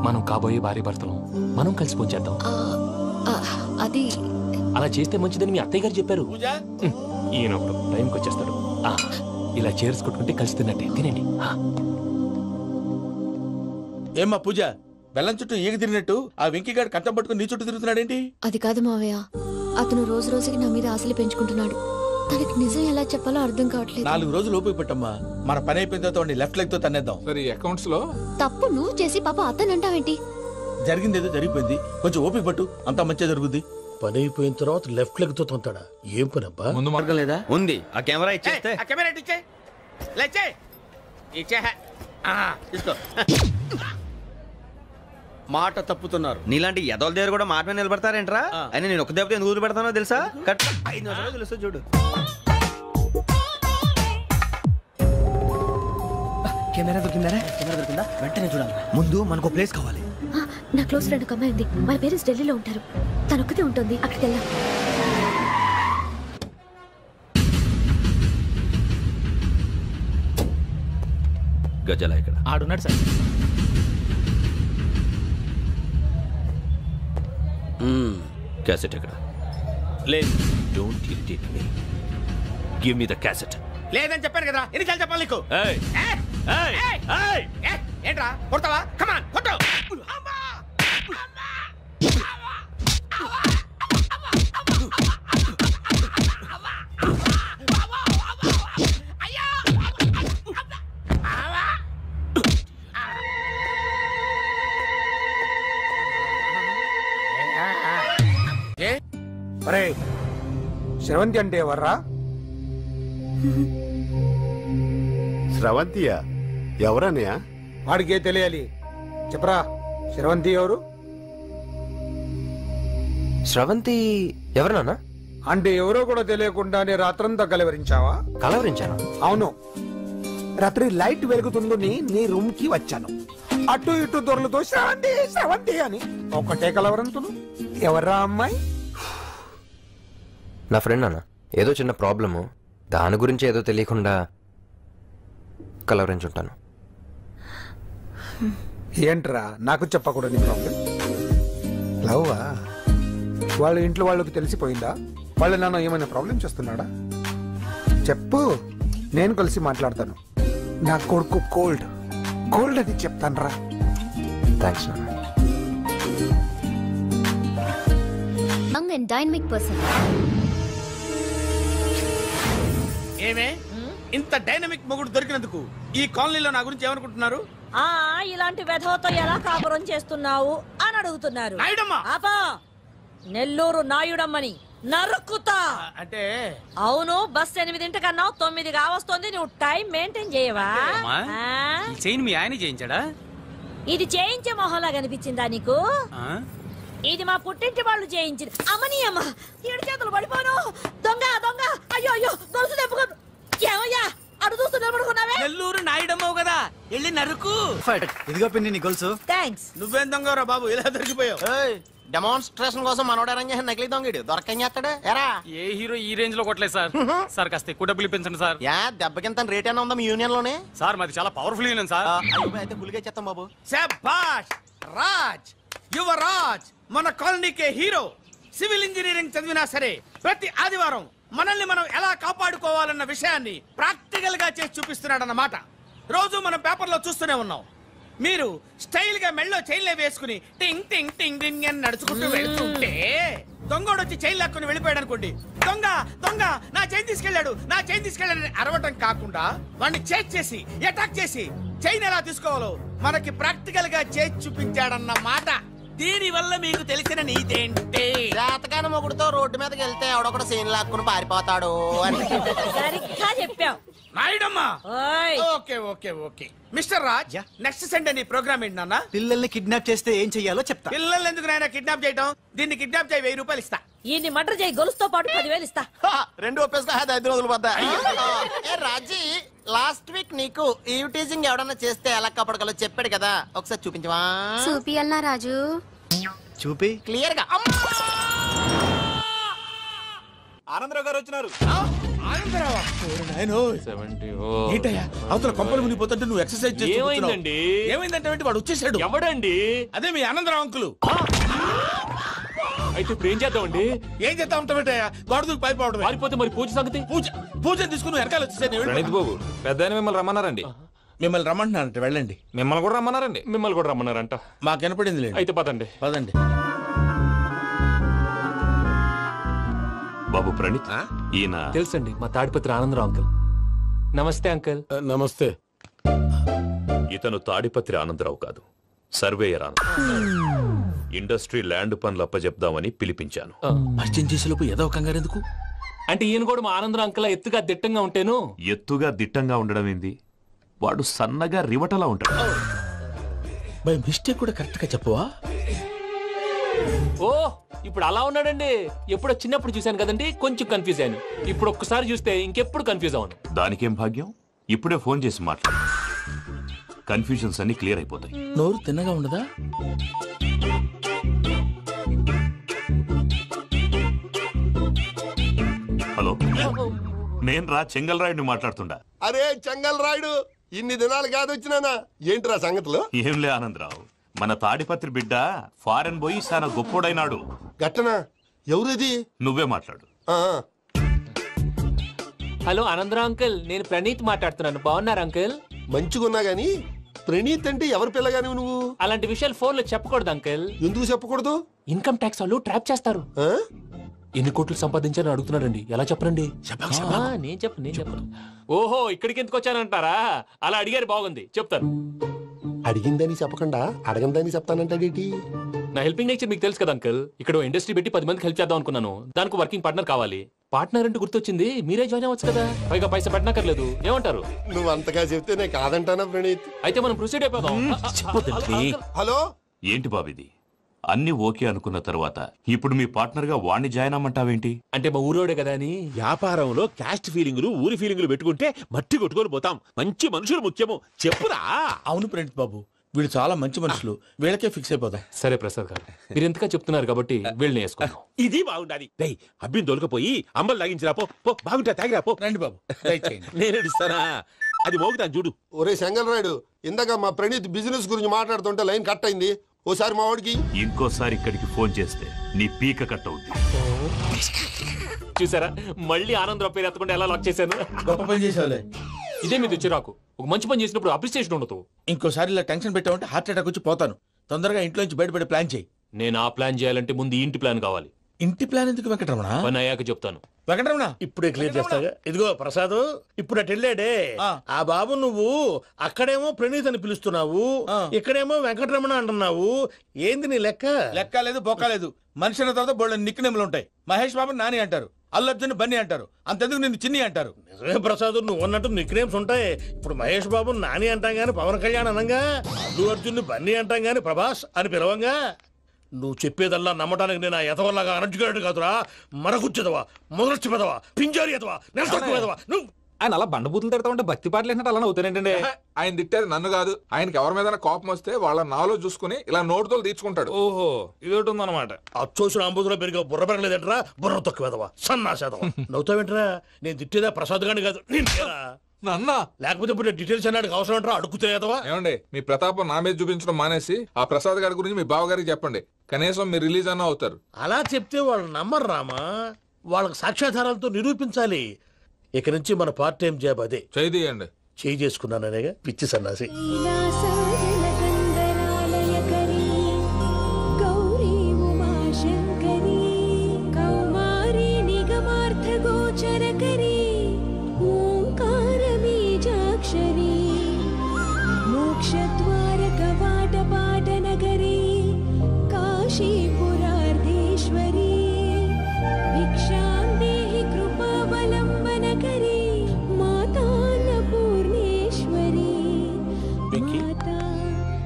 మనం కాబోయే భార్య భర్తలు మనం కలిసి పోంచేద్దాం. అది అలా చేస్తే మంచిదని మీ అత్తయ్య గారు చెప్పారు. ఈయన ఒకడు టైంకి వచ్చేస్తాడు. ఇలా చేర్స్ కొట్టుకుంటే కలిసి తిన్నట్టే. తినండి. ఏమ్మా పూజ, బెల్లం చుట్టూ ఈగ తిరిగినట్టు ఆ వెంకీగాడు కట్టం పట్టుకుని నీ చుట్టూ తిరుగుతున్నాడేంటి? అది కాదు మావయ్య, అతను రోజు రోజుకి నా మీద ఆశలు పెంచుకుంటున్నాడు. తనకి నిజం ఎలా చెప్పాలో అర్థం కావట్లేదు. 4 రోజులు ఓపిక పట్టమ్మా, మన పని అయిపోయిన తర్వాత లెఫ్ట్ లెగ్ తో తన్నేద్దాం. సరే అకౌంట్స్ లో తప్పు నువ్వు చేసి పాప అతను అంటావేంటి? జరిగింది ఏదో జరిగిపోయింది, కొంచెం ఓపిక పట్టు, అంతా మంచిగా జరుగుద్ది. పని అయిపోయిన తర్వాత లెఫ్ట్ లెగ్ తో తొంతాడా? ఏం పని అబ్బా? ముందు మార్గం లేదా? ఉంది. ఆ కెమెరా ఇచ్చేస్తే. ఆ కెమెరా ఇచ్చే లేచే ఇచ్చే తీసుకో. మాట తప్పుతున్నారు. నీలాంటి ఎదల దగ్గర కూడా మాట మీద నిలబడతారేంట్రా? అని నేను ఒక దెబ్బతో ఎందుకు పెడతానో తెలుసా? కట్ 5 నిమిషాలు తెలుసా చూడు. కెమెరా దొరికిందా? కెమెరా దొరికిందా? వెంటనే చూడాలి. ముందు మనకు ప్లేస్ కావాలి. నా క్లోజ్ ఫ్రెండ్ ఒక అమ్మాయి ఉంది, వాళ్ళ పేరెంట్స్ ఢిల్లీలో ఉంటారు. తను ఒక్కతే ఉంటుంది, అక్కడికి వెళ్దాం. గజల ఇక్కడ ఆడున్నాడు సార్. క్యాసెట్ ఎక్కడ? లేదు. Don't irritate me, give me the cassette. లేదని చెప్పాను కదా, ఎన్నిసార్లు చెప్పాలి నీకు? ఏయ్ ఏయ్ ఏంట్రా కొడతావా? కమాన్ కొట్టు. అరే శ్రవంతి అంటే ఎవర్రా? స్రవంతియా? ఎవరన్నయ్యా? వాడికే తెలియాలి, చెప్పరా. శ్రవంతి ఎవరు? స్రవంతి ఎవరన్నా? అంటే ఎవరో కూడా తెలియకుండానే రాత్రంతా కలవరించావా? కలవరించాను. అవును, రాత్రి లైట్ వెలుగుతుందని నీ రూమ్ కి వచ్చాను. అటు ఇటు దొరలతో శ్రవంతి శ్రవంతి అని ఒకటే కలవరంతును. ఎవర్రా అమ్మాయి? నా ఫ్రెండ్ అన్న, ఏదో చిన్న ప్రాబ్లము, దాని గురించి ఏదో తెలియకుండా కలవరించుంటాను. ఏంట్రా నాకు చెప్పకూడదు ప్రాబ్లం? లవ్వా? వాళ్ళ ఇంట్లో వాళ్ళకి తెలిసిపోయిందా? వాళ్ళ నాన్న ఏమైనా ప్రాబ్లం చేస్తున్నాడా? చెప్పు, నేను కలిసి మాట్లాడతాను. నా కొడుకు కోల్డ్ కోల్డ్ అని చెప్తాను రా. థ్యాంక్స్ నాన్న. Young and dynamic person. ఏమే ఇంత డైనమిక్ మొగుడు దొరికినందుకు ఈ కాలనీలో నా గురించి ఏమనుకుంటున్నారు? ఇలాంటి వెధవతో ఎలా కాపురం చేస్తున్నావు అని అడుగుతున్నారు. ఆపా, నెల్లూరు నాయుడమ్మని నరుక్కుతా. అంటే అవును, బస్ 8 కన్నా 9 కావస్తుంది. నువ్వు టైం మెయింటైన్ చేయవా? చైన్ మీ ఆయన చేయించాడా? ఇది చేయించే మొహంలా కనిపించిందా నీకు? ఇది మా పుట్టింటి వాళ్ళు చేయించింది. అమ్మని అమ్మ, 7 చేతులు పడిపోను. దొంగ దొంగ, అయ్యో అయ్యో, గొలుసు తెప్పుకోదు. ఏమయ్యా అడు చూస్తూ నిలబడుకున్నావే? నెల్లూరు నాయుడమ్మవు కదా, వెళ్ళి నరుకు. ఇదిగో పిన్ని నీ గొలుసు. థ్యాంక్స్. నువ్వేం దొంగరా బాబు, ఇలా దొరికిపోయావు? డెమాన్స్ట్రేషన్ కోసం మనోడు అరేంజ్ చేసిన నకిలీ దొంగడు దొరకని చేస్తాడు. ఎరా ఏ హీరో ఈ రేంజ్ లో కొట్టలేదు సార్. సార్ కాస్త ఎక్కువ డబ్బులు ఇప్పించండి సార్. దెబ్బకింత రేట్ అయినా ఉందా మీ యూనియన్ లోనే? సార్ మాది చాలా పవర్ఫుల్ యూనియన్ సార్. అయితే గులిగే చేస్తాం బాబు. శభాష్ రాజ్, యువరాజ్ మన కాలనీకే హీరో. సివిల్ ఇంజనీరింగ్ చదివినా సరే ప్రతి ఆదివారం మనల్ని మనం ఎలా కాపాడుకోవాలన్న విషయాన్ని ప్రాక్టికల్ గా చేసి చూపిస్తున్నాడన్నమాట. రోజు మనం పేపర్లో చూస్తూనే ఉన్నాం. మీరు స్టైల్ గా మెళ్ళో చైన్లే వేసుకుని టింగ్ టింగ్ టింగ్ టింగ్ అని నడుచుకుంటూ వెళ్తుంటే దొంగోడు వచ్చి చైన్ లాక్కుని వెళ్ళిపోయాడు అనుకోండి. దొంగ దొంగ నా చైన్ తీసుకెళ్లాడు, నా చైన్ తీసుకెళ్లాడని అరవటం కాకుండా వాడిని చేజ్ చేసి అటాక్ చేసి చైన్ ఎలా తీసుకోవాలో మనకి ప్రాక్టికల్ గా చేసి చూపించాడన్న మాట. దీని వల్ల మీకు తెలిసిన నీతేంటి? జాతకాన మొగుడుతో రోడ్డు మీదకి వెళ్తే ఎవడొకడు సీన్ లాక్కుని పారిపోతాడు అని. సరిగ్గా చెప్పావు నాయుడమ్మా. Okay okay okay mister Raj, next Sunday నీ ప్రోగ్రామ్ ఏంటి నాన్న? పిల్లల్ని కిడ్నాప్ చేస్తే ఏం చెయ్యాలో చెప్తా. పిల్లల్ని ఎందుకు నాయన కిడ్నాప్ చేయటం? దీన్ని కిడ్నాప్ చేయి, 1000 రూపాయలు ఇస్తా. ఈ మర్డర్ చేయి, గొలుసుతో పాటు 10,000 ఇస్తా. రెండు ఒప్పేసుకో, 5 రోజులు పడ్డా. రాజీ, లాస్ట్ వీక్ నీకు ఈవ్ టీజింగ్ ఎవడన్నా చేస్తే ఎలా కాపాడగలో చెప్పాడు కదా, ఒకసారి చూపించవా? చూపియల్నా రాజు? చూపి క్లియర్ గా. ఆనందరావు గారు వచ్చినారు. అవతల కొంపలు మునిగిపోతుంటే నువ్వు ఎక్సర్సైజ్ ఏమైందండి? ఏమైందంటే వాడు వచ్చేసాడు. ఎవడండి? అదే మీ ఆనందరావు అంకులు. అయితే ఇప్పుడు ఏం చేద్దామండి? ఏం చేద్దాం ఉంటావేటయ్యా, గొడవకు పైపోవడం. పారిపోతే మరి పూజ సంగతి? పూజ తీసుకుని వెనకాల వచ్చేసాను. ప్రణీత్ బాబు, పెద్ద మిమ్మల్ని రమ్మన్నారండి. మిమ్మల్ని రమ్మంటున్నారంట, వెళ్ళండి. మిమ్మల్ని కూడా రమ్మన్నారండి. మిమ్మల్ని కూడా రమ్మన్నారంట. మాకు వినపడింది. అయితే పదండి. పదండి. బాబు ప్రణీత్, ఈయన తెలుసండి, మా తాడిపత్రి ఆనందరావు అంకుల్. నమస్తే అంకుల్. నమస్తే. ఇతను తాడిపత్రి ఆనందరావు కాదు, సర్వేయర్ ఆనందరావు. ఇండస్ట్రీ ల్యాండ్ పనులు అప్పచెప్దామని పిలిపించాను. పరిచయం చేసేలోపు ఏదో కంగారు ఎందుకు? అంటే ఈయన కూడా మా ఆనందరావు అంకుల్ ఎత్తుగా దిట్టంగా ఉంటాను. ఎత్తుగా దిట్టంగా ఉండడం ఏంది, వాడు సన్నగా రివటలా ఉంటాడు. బై మిస్టేక్ కూడా కరెక్ట్ గా చెప్పవా? ఓ, ఇప్పుడు అలా ఉన్నాడండి. ఎప్పుడో చిన్నప్పుడు చూశాను కదండి, కొంచెం కన్ఫ్యూజ్ అయ్యాను. ఇప్పుడు ఒక్కసారి చూస్తే ఇంకెప్పుడు కన్ఫ్యూజ్ అవ్వను. దానికేం భాగ్యం, ఇప్పుడే ఫోన్ చేసి మాట్లాడు. కన్ఫ్యూజన్స్ అన్ని క్లియర్ అయిపోతాయి. నోరు తిన్నగా ఉండదా? హలో, నేను రా చెంగల్ రాయుడిని మాట్లాడుతుండా. అరే చెంగల్ రాయుడు, ఇన్ని దినాలు కాదు వచ్చినానా? ఏంటిరా సంగతులు? ఏంలే ఆనందరావు, మన తాడిపత్రి బిడ్డ ఫారెన్ పోయి చాలా గొప్పోడైనాడు. గట్టనా? ఎవరిది? నువ్వే మాట్లాడు. హలో ఆనందరావు అంకుల్, నేను ప్రణీత్ మాట్లాడుతున్నాను. బాగున్నారు అంకుల్? మంచిగున్నా గాని ప్రణీత్ అంటే ఎవరి పిల్లగాని నువ్వు? అలాంటి విషయాలు ఫోన్ లో చెప్పకూడదు అంకుల్. ఎందుకు చెప్పకూడదు? ఇన్కమ్ ట్యాక్స్ వాళ్ళు ట్రాప్ చేస్తారు. ఎన్ని కోట్లు సంపాదించాలని అడుగుతున్నాడండి. ఎలా చెప్పరండి? నేను చెప్పను. ఓహో, ఇక్కడికి ఎందుకు వచ్చానంటారా? అలా అడిగారు, బాగుంది, చెప్తాను. అడిగిందని చెప్పకుండా అడగందని చెప్తానంటాడేటి? నా హెల్పింగ్ నేచర్ మీకు తెలుసు కదా అంకుల్. ఇక్కడ ఇండస్ట్రీ పెట్టి 10 మందికి హెల్ప్ చేద్దాం అనుకున్నాను. దానికి వర్కింగ్ పార్ట్నర్ కావాలి. పార్ట్నర్ అంటే గుర్తొచ్చింది, మీరే జాయిన్ అవ్వచ్చు కదా. పైగా పైసా పెట్టనక్కర్లేదు. ఏమంటారు? నువ్వు అంతగా చెప్తే నేను కాదంటానా ప్రణీత్? అయితే మనం ప్రొసీడ్ అయిపోదాం. హలో, ఏంటి బాబిది? అన్ని ఓకే అనుకున్న తర్వాత ఇప్పుడు మీ పార్ట్నర్ గా వాణ్ణి జాయిన్ అమ్మంటావేంటి? అంటే మా ఊరోడే కదా అని. వ్యాపారంలో క్యాస్ట్ ఫీలింగులు, ఊరి ఫీలింగులు పెట్టుకుంటే మట్టి కొట్టుకొని పోతాం. మంచి మనుషులు ముఖ్యము, చెప్పురా. అవును ప్రణీత్ బాబు, వీళ్ళు చాలా మంచి మనుషులు, వీళ్ళకే ఫిక్స్ అయిపోదాం. సరే ప్రసాద్ గారు, మీరు ఎంతగా చెప్తున్నారు కాబట్టి వీళ్ళని వేసుకుందాం. ఇది బాగుండాలి. అబ్బిని దొలకపోయి అంబలు లాగించిరా పో. బాగుంటా, తాగిరా పో. రండి బాబు, నేను ఇస్తానా? అది మోగుతాను చూడు. ఒరే చెంగల్ రాయుడు, ఇందాక మా ప్రణీత్ బిజినెస్ గురించి మాట్లాడుతుంటే లైన్ కట్ అయింది. ఓసారి మా వాడికి ఇంకోసారి ఇక్కడికి ఫోన్ చేస్తే నీ పీక కట్ అవుద్ది. చూసారా, మళ్ళీ ఆనందరావు పేరు ఎత్తకుండా ఎలా లాక్ చేశాను. గొప్ప పని చేసావులే. ఇదే మీద చిరాకు. ఒక మంచి పని చేసినప్పుడు అప్రిసియేషన్ ఉండదు. ఇంకోసారి ఇలా టెన్షన్ పెట్టామంటే హార్ట్ అటాక్ వచ్చి పోతాను. తొందరగా ఇంట్లో నుంచి బయటపడే ప్లాన్ చేయి. నేను ఆ ప్లాన్ చేయాలంటే ముందు ఇంటి ప్లాన్ కావాలి. ఇంటి ప్లాన్ ఎందుకు వెంకటరమణ? పని అయ్యాక చెప్తాను. వెంకటరమణ ఇప్పుడే క్లియర్ చేస్తాగా. ఇదిగో ప్రసాద్, ఇప్పుడు అటు వెళ్ళాడే ఆ బాబు, నువ్వు అక్కడేమో ప్రణీత్ అని పిలుస్తున్నావు, ఇక్కడేమో వెంకటరమణ అంటున్నావు. ఏంది నీ లెక్క? లెక్క లేదు బొక్క లేదు. మనిషి అన్న తర్వాత బోళ్ళ నిక్నెములు ఉంటాయి. మహేష్ బాబు నాని అంటారు, అల్లు అర్జున్ బన్నీ అంటారు, అంతెందుకు నిన్ను చిన్ని అంటారు. నిజమే ప్రసాద్, నువ్వు అన్నట్టు నిక్నేమ్స్ ఉంటాయి. ఇప్పుడు మహేష్ బాబు నాని అంటాం గాని పవన్ కళ్యాణ్ అనంగా, అల్లు అర్జున్ బన్నీ అంటాం గాని ప్రభాస్ అని పిలవంగా. నువ్వు చెప్పేదల్లా నమ్మటానికి నేను ఎతవల్లాగా అనర్జుకేటెడ్ కాదురా. మరగుచ్చదవా, మొదలచ్చి పెదవా, పింజారి ఎదవా, నెలసొక్కుదవా నువ్వు. ఆయన అలా బండబూతులు తిడతా ఉంటే భక్తి పాటలు ఏంటంటే అలా అవుతానంటే. ఆయన తిట్టేది నన్ను కాదు, ఆయనకి ఎవరి మీద కోపం వస్తే వాళ్ళ నాలో చూసుకుని ఇలా నోటుతో తీర్చుకుంటాడు. ఓహో, ఇదొకటి ఉందన్నమాట. అచ్చోసిన అంబుధులో పెరిగే బుర్ర పెరగలేదంటరా, బుర్ర తొక్కువేదవా, సన్నాసేదవా. నవ్వుతావేంటరా? నేను తిట్టేదా ప్రసాద్ గాని కాదు, నన్నా. లేకపోతే ఇప్పుడు డీటెయిల్స్ అన్నాడు అవసరం అంటారా? అడుగుతాయేదవా. ఏమండి, మీ ప్రతాపం నా మీద చూపించడం మానేసి ఆ ప్రసాద్ గారి గురించి మీ బావగారికి చెప్పండి. కనీసం మీరు రిలీజ్ అన్న అవుతారు. అలా చెప్తే వాళ్ళు నమ్మరు రామా. వాళ్ళకి సాక్ష్యాధారాలతో నిరూపించాలి. ఇక నుంచి మన పార్ట్ టైం జాబ్ అదే. చేయండి. చేయి చేసుకున్నాననేగా పిచ్చి సన్నాసి.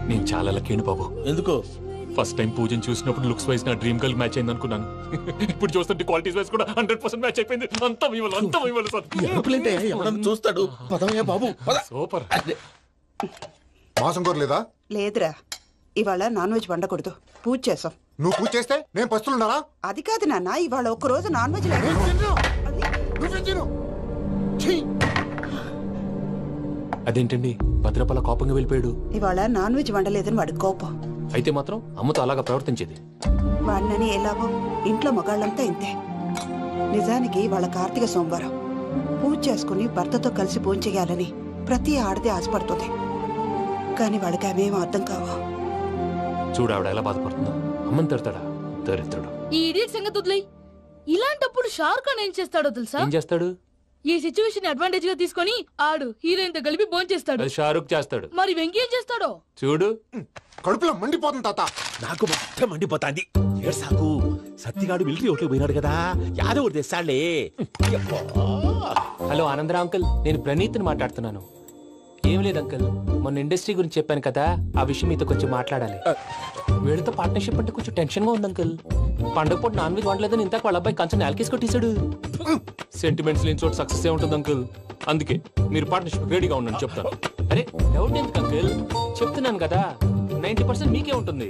నేను చాలా లక్కీని బాబు. ఎందుకు? ఫస్ట్ టైం పూజను చూసినప్పుడు లుక్స్ వైజ్ నా డ్రీమ్ గర్ల్ మ్యాచ్ అయింది అనుకున్నాను. ఇప్పుడు చూస్తుంటే క్వాలిటీస్ వైజ్ కూడా 100% మ్యాచ్ అయిపోయింది. అంతా ఇవ్వాలి సార్. చూస్తాడు. పదవయ్యా బాబు, సూపర్. మాసం కోరలేదా? లేదురా, ఇవాళ నాన్ వెజ్ వండకూడదు, పూజ చేసాం. నువ్వు పూజ చేస్తే నేను పస్తులున్నారా? అది కాదు నాన్న, ఇవాళ ఒక్కరోజు నాన్ వెజ్ లేదు. అదేంటండి భద్రపల కోపంగా వెళ్ళిపోయాడు? ఇవాళ నాన్ వెజ్ వండలేదని వాడి కోపం. అయితే మాత్రం అమ్మతో అలాగా ప్రవర్తించేది. వాడినని ఎలాగో ఇంట్లో మగాళ్ళంతా ఇంతే. నిజానికి వాళ్ళ కార్తీక సోమవారం పూజ చేసుకుని భర్తతో కలిసి భోంచేయాలని ప్రతి ఆడది ఆశపడుతుంది. కానీ వాడికి అవేం అర్థం కావా. చూడు ఆవిడ ఎలా బాధపడుతుందో. అమ్మని తిడతాడా దరిద్రుడు. ఈ ఇడియట్ సంగతి వదిలేయ్. ఇలాంటప్పుడు షారుఖ్ ఖాన్ ఏం చేస్తాడో తెలుసా? ఏం చేస్తాడు? ఈ సిచ్యువేషన్ అడ్వాంటేజ్ గా తీసుకొని ఆడు హీరోయిన్ తో కలిపి భోంచేస్తాడు. అది షారుఖ్ చేస్తాడు. మరి వెంకీ ఏం చేస్తాడో చూడు. కడుపులో మండిపోతుంది తాత. నాకు మొత్తం మండిపోతాంది. ఏడ్సాకు, సత్తిగాడు మిలిటరీ ఓట్లు పోయినాడు కదా, యాదవ్ తెస్తాడులే. హలో ఆనందరావు అంకుల్, నేను ప్రణీత్ని మాట్లాడుతున్నాను. ఏం లేదు అంకుల్, మొన్న ఇండస్ట్రీ గురించి చెప్పాను కదా, ఆ విషయం మీతో కొంచెం మాట్లాడాలి. వీళ్ళతో పార్ట్నర్షిప్ అంటే కొంచెం టెన్షన్ గా ఉంది అంకుల్. పండుగ పూట నాన్ వెజ్ వండలేదని ఇంతకు వాళ్ళ అబ్బాయి కంచెం నేలకేసి కొట్టేశాడు. సెంటిమెంట్స్ లేని చోట సక్సెస్ ఏ ఉంటుంది అంకుల్. అందుకే మీరు పార్ట్నర్షిప్ రెడీగా ఉండండి చెప్తాను. అరే డౌట్ ఎందుకు అంకుల్, చెప్తున్నాను కదా 90% మీకే ఉంటుంది.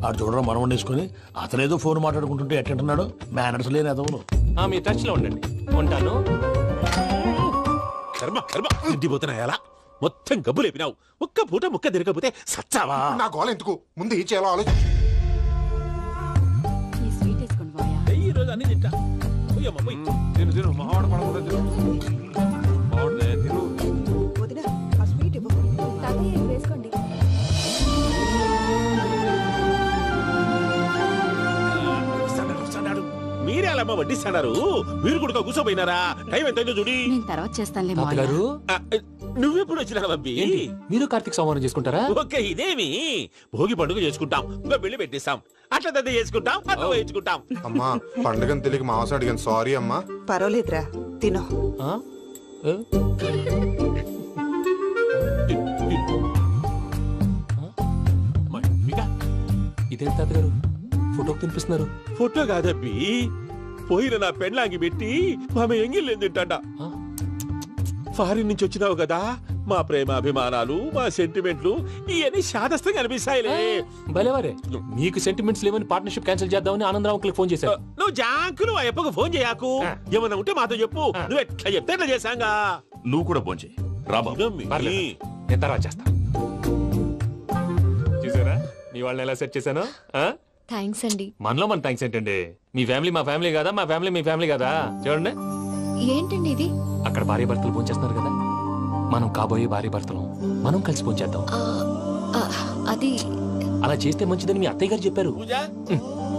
ఆడు చూడడం మనం వండేసుకుని అతనేదో ఫోన్ మాట్లాడుకుంటుంటే ఎట్టంటున్నాడు. మేనర్స్ లేని అదవును. మీ టచ్ లో ఉండండి. ఉంటాను. కర్మ కర్మ, తిండిపోతున్నాయలా మొత్తం గబ్బు లేపినావు. ఒక్క పూట ముక్క తిరగకపోతే సచ్చావా? నా గోల ఎందుకు, ముందు ఈ చేయాలో ఆలోచించు. ఈ రోజు అన్ని తింటా. మీరే అలా వడ్డిస్తున్నారు. మీరు కూడా కూర్చోపోయినారా? టైం ఎంతైందో చూడి. తర్వాత చేస్తానులే తాతగారు. నువ్వెప్పుడు వచ్చినా బంబి? మీరు కార్తీక సంహారం చేసుకుంటారా? ఓకే, ఇదేమి భోగి పండుగ చేసుకుంటాం, ఇంకా పెళ్లి పెట్టేస్తాం, అట్లా దద్ద చేసుకుంటాం, అట్లా వేయించుకుంటాం. అమ్మా పండుగని తెలియక మాంసం అడిగాను, సారీ అమ్మా. పర్వాలేదురా, తినో. ఇదేంటి తాతగారు ఫోటోకి తినిపిస్తున్నారు? ఫోటో కాదబ్బి, పోయిన నా పెళ్ళాంగి పెట్టి ఆమె ఎంగిల్లేం తింటాడ. ఫారిన్ నుంచి వచ్చినావు కదా, మా ప్రేమ అభిమానాలు, మా సెంటిమెంట్లు ఇవన్నీ శాదస్తంగా అనిపిస్తాయిలే. భలేవారే, మీకు సెంటిమెంట్స్ లేవని పార్ట్నర్షిప్ క్యాన్సిల్ చేద్దామని ఆనందరావు అంకుల్ ఫోన్ చేశారు. నువ్వు జాంకు, నువ్వు అయ్యప్పకు ఫోన్ చేయకు. ఏమన్నా ఉంటే మాతో చెప్పు, నువ్వు ఎట్లా చెప్తే ఎట్లా చేశాంగా. నువ్వు కూడా ఫోన్ చేయి రాబా. నేను తర్వాత చేస్తా. చూసారా మీ వాళ్ళని ఎలా సెట్ చేశాను? థ్యాంక్స్ అండి. మనలో మన థ్యాంక్స్ ఏంటండి? మీ ఫ్యామిలీ మా ఫ్యామిలీ కదా, మా ఫ్యామిలీ మీ ఫ్యామిలీ కదా. చూడండి ఏంటండి ఇది? అక్కడ భార్య భర్తలు భోంచేస్తున్నారు కదా, మనం కాబోయే భార్య భర్తలు మనం కలిసి భోంచేద్దాం. అది అలా చేస్తే మంచిదని మీ అత్తయ్య గారు చెప్పారు.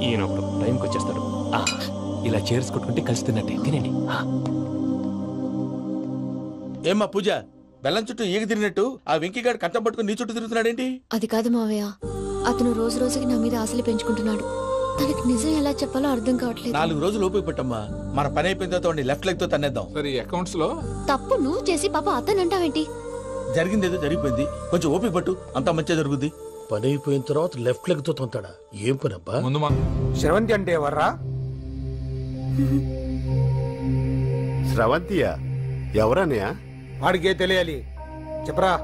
ఈయన ఒకడు టైంకి వచ్చేస్తాడు. ఇలా చేర్స్ కొట్టుకుంటే కలిసి తిన్నట్టే తినండి. ఏమ్మా పూజ, బెల్లం చుట్టూ ఈగ తిరిగినట్టు ఆ వెంకీగాడు కట్టం పట్టుకుని నీ చుట్టూ తిరుగుతున్నాడేంటి? అది కాదు మావయ్య, అతను రోజు రోజుకి నా మీద ఆశలు పెంచుకుంటున్నాడు. తనకి నిజం ఎలా చెప్పాలో అర్థం కావట్లేదు. 4 రోజులు ఓపిక పట్టమ్మా, మన పని అయిపోయిన తర్వాత లెఫ్ట్ లెగ్ తో తన్నేద్దాం. సరే అకౌంట్స్ లో తప్పు నువ్వు చేసి పాప అతను అంటావేంటి? జరిగింది ఏదో జరిగిపోయింది, కొంచెం ఓపిక పట్టు, అంతా మంచిగా జరుగుద్ది. పని అయిపోయిన తర్వాత లెఫ్ట్ లెగ్ తో తొంతాడా? ఏం పని అబ్బా? ముందు శ్రవంతి అంటే ఎవర్రా? స్రవంతియా? ఎవరన్నయ్యా? వాడికే తెలియాలి, చెప్పరా.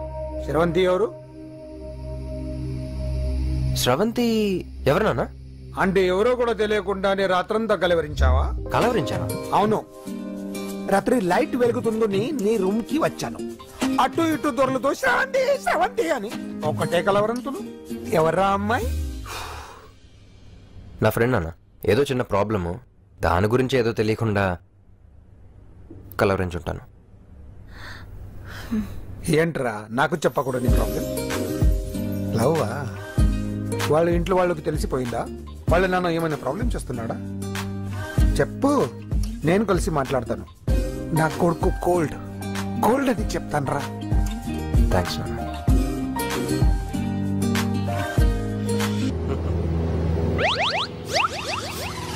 శ్రవంతి ఎవరు? స్రవంతి ఎవరు నాన్న? అంటే ఎవరో కూడా తెలియకుండానే రాత్రంతా కలవరించావా? కలవరించాను. అవును, రాత్రి లైట్ వెలుగుతుందని నీ రూమ్ కి వచ్చాను. అటు ఇటు దొరలతో శ్రవంతి శ్రవంతి అని ఒకటే కలవరంతులు. ఎవర్రా అమ్మాయి? నా ఫ్రెండ్ అన్న, ఏదో చిన్న ప్రాబ్లము, దాని గురించి ఏదో తెలియకుండా కలవరించుంటాను. ఏంట్రా నాకు చెప్పకూడదు నీ ప్రాబ్లం? లవ్వా? వాళ్ళ ఇంట్లో వాళ్ళకి తెలిసిపోయిందా? వాళ్ళ నాన్న ఏమైనా ప్రాబ్లం చేస్తున్నాడా? చెప్పు, నేను కలిసి మాట్లాడతాను. నా కొడుకు కోల్డ్ కోల్డ్ అని చెప్తాను రా. థ్యాంక్స్ నాన్న.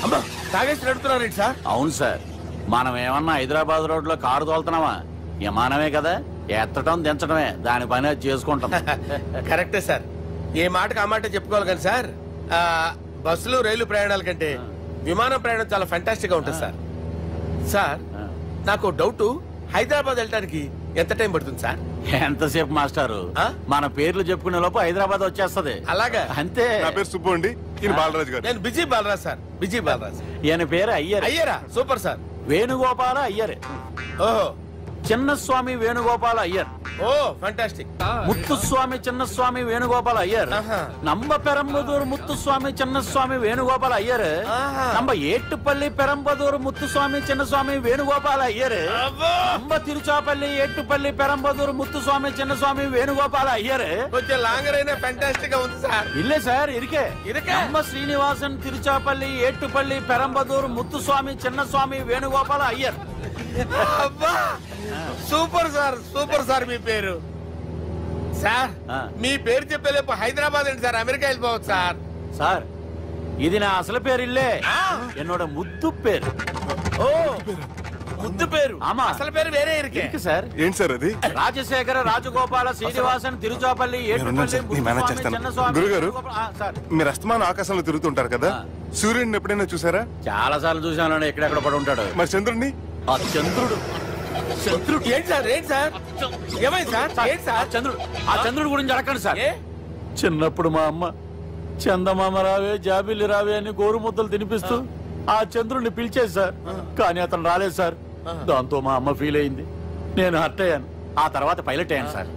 అమ్మా, తాగేసి నడుపుతున్నారేంటి సార్? అవును సార్, మనం ఏమన్నా హైదరాబాద్ రోడ్ లో కారు తోలుతున్నామా? విమానమే కదా, ఎత్తడం దించడమే, దాని పని అది చేసుకుంటాం. కరెక్టే సార్, ఏ మాటకు ఆ మాట చెప్పుకోవాలి కానీ సార్, బస్సులు రైలు ప్రయాణాల కంటే విమానం ప్రయాణం చాలా ఫెంటాస్టిక్ గా ఉంటుంది సార్. సార్, నాకు డౌట్, హైదరాబాద్ వెళ్ళడానికి ఎంత టైం పడుతుంది సార్? ఎంతసేపు మాస్టారు, మన పేర్లు చెప్పుకునే లోపు హైదరాబాద్ వచ్చేస్తది. అలాగా? అంతే. నా పేరు సుబ్బు అండి, ఈయన బాలరాజు గారు. నేను busy Balaraj sir, busy Balaraj. ఈయన పేరు అయ్యర్. అయ్యరా? Super sir. వేణుగోపాల అయ్యర్. ఓహో. చిన్నస్వామి వేణుగోపాల అయ్యర్. ఓ ఫంటాస్టిక్. ముత్తుస్వామి చిన్నస్వామి వేణుగోపాల అయ్యర్. நம்ம பெரம்பதூர் முத்துசுவாமி சின்னசுவாமி வேணுகோபால ஐயர். நம்ம ஏட்டுப்பள்ளி பெரம்பதூர் முத்துசுவாமி சின்னசுவாமி வேணுகோபால ஐயர். நம்ம திருச்சாப்பள்ளி ஏட்டுப்பள்ளி பெரம்பதூர் முத்துசுவாமி சின்னசுவாమి వేణుగోపాల ஐயர். కొంచెం లాంగర్ అయినా ఫంటాస్టిక్ గా ఉంది సార్. இல்ல சார், இருக்கே. நம்ம ஸ்ரீனிவாசன் திருச்சாப்பள்ளி ஏட்டுப்பள்ளி பெரம்பதூர் முத்துசுவாమి చిన్నస్వామి వేణుగోపాల ஐயர். అబ్బా, సూపర్ సార్, సూపర్ సార్. మీ పేరు సార్, మీ పేరు చెప్పేలేపు హైదరాబాద్ ఏంటి సార్, అమెరికా వెళ్ళిపోవచ్చు సార్. సార్, ఇది నా అసలు పేరు ఇల్లే, என்னோட ముద్దు పేరు. ఓ, ముద్దు పేరు. ఆమా, అసలు పేరు వేరే ఇருக்கு సార్. ఏంటి సార్ అది? రాజశేఖర రాజగోపాల శ్రీనివాసన్ తిరుచాపల్లి గురుగారు, మీరు అస్తమాన ఆకాశంలో తిరుగుతుంటారు కదా, సూర్యుడిని ఎప్పుడైనా చూసారా? చాలా సార్లు చూసాను, ఎక్కడెక్కడ పడి ఉంటాడు. మరి చంద్రుడిని? ఆ చంద్రుడు. చంద్రుడు ఏంటి సార్? ఏంటి సార్? ఏమైంది సార్? ఏంటి సార్? చంద్రుడు. ఆ చంద్రుడు గురించి అడగండి సార్. చిన్నప్పుడు మా అమ్మ చందమామ రావే జాబిల్లి రావే అని గోరు ముద్దలు తినిపిస్తూ ఆ చంద్రుడిని పిలిచేది సార్, కానీ అతను రాలేదు సార్. దాంతో మా అమ్మ ఫీల్ అయింది, నేను హర్ట్ అయ్యాను. ఆ తర్వాత పైలట్ అయ్యాను సార్.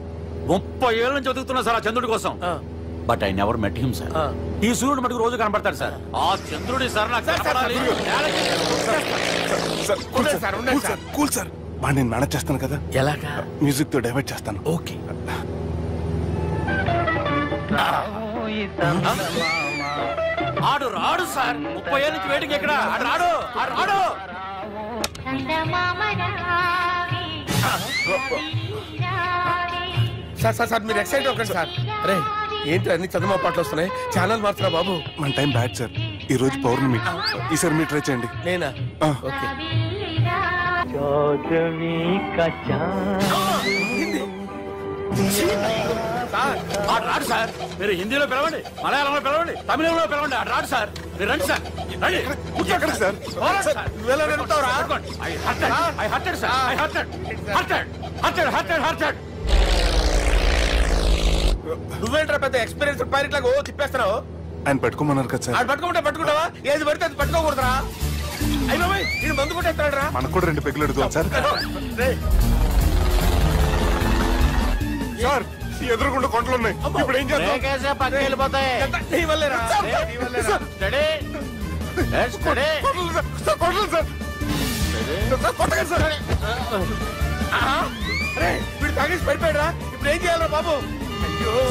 30 ఏళ్ళ నుంచి చదువుతున్నా సార్ ఆ చంద్రుడి కోసం. But I never met him sir. ఈ సూర్యుడు మటుకు రోజు కనబడతాడు సార్. ఆ చంద్రుడి సార్ నాకు కూల్ సార్, బాగా నేను మేనేజ్ చేస్తాను కదా. ఎలాగా? మ్యూజిక్ తో డైవర్ట్ చేస్తాను. ఓకే. ఆడు రాడు సార్, 30 ఏళ్ళ నుంచి వేటికి ఎక్కడ ఆడు రాడు, ఆడు రాడు. సార్ సార్ సార్, మీరు ఎక్సైట్ అవ్వకండి సార్. అరే ఏంటి అన్ని చందమా పాటలు వస్తున్నాయి, ఛానల్ మారుతున్నా బాబు. మన టైం బ్యాడ్ సార్, ఈ రోజు పౌర్ణమి. ఈసారి మీరు ట్రై చేయండి. నేనా? ఓకే. రాడు సార్, మీరు హిందీలో పిలవండి, మలయాళంలో పిలవండి, తమిళంలో పిలవండి, ఆడు రాడు సార్. మీరు రండి సార్, రండి. ఎక్కడ సార్? నువ్వేంట్రా పెద్ద ఎక్స్పీరియన్స్ పైరెట్ లాగా ఓ తిప్పేస్తున్నావు? ఆయన పట్టుకోమన్నారు కదా సార్. పట్టుకోమంటే పట్టుకుంటావా? ఏది పడితే అది పట్టుకోకూడదురా. అయ్యి బాబాయ్, నేను మందు కొట్టేస్తాడు రా. మనకు కూడా 2 పెగ్గులు అడుగుతాం సార్. సార్, ఎదురుకుండా కొండలు ఉన్నాయి, ఇప్పుడు ఏం చేద్దాం? పక్కకి వెళ్ళిపోతాయి. వీడు తాగేసి పడిపోయాడు రా. ఇప్పుడు ఏం చేయాలరా బాబు?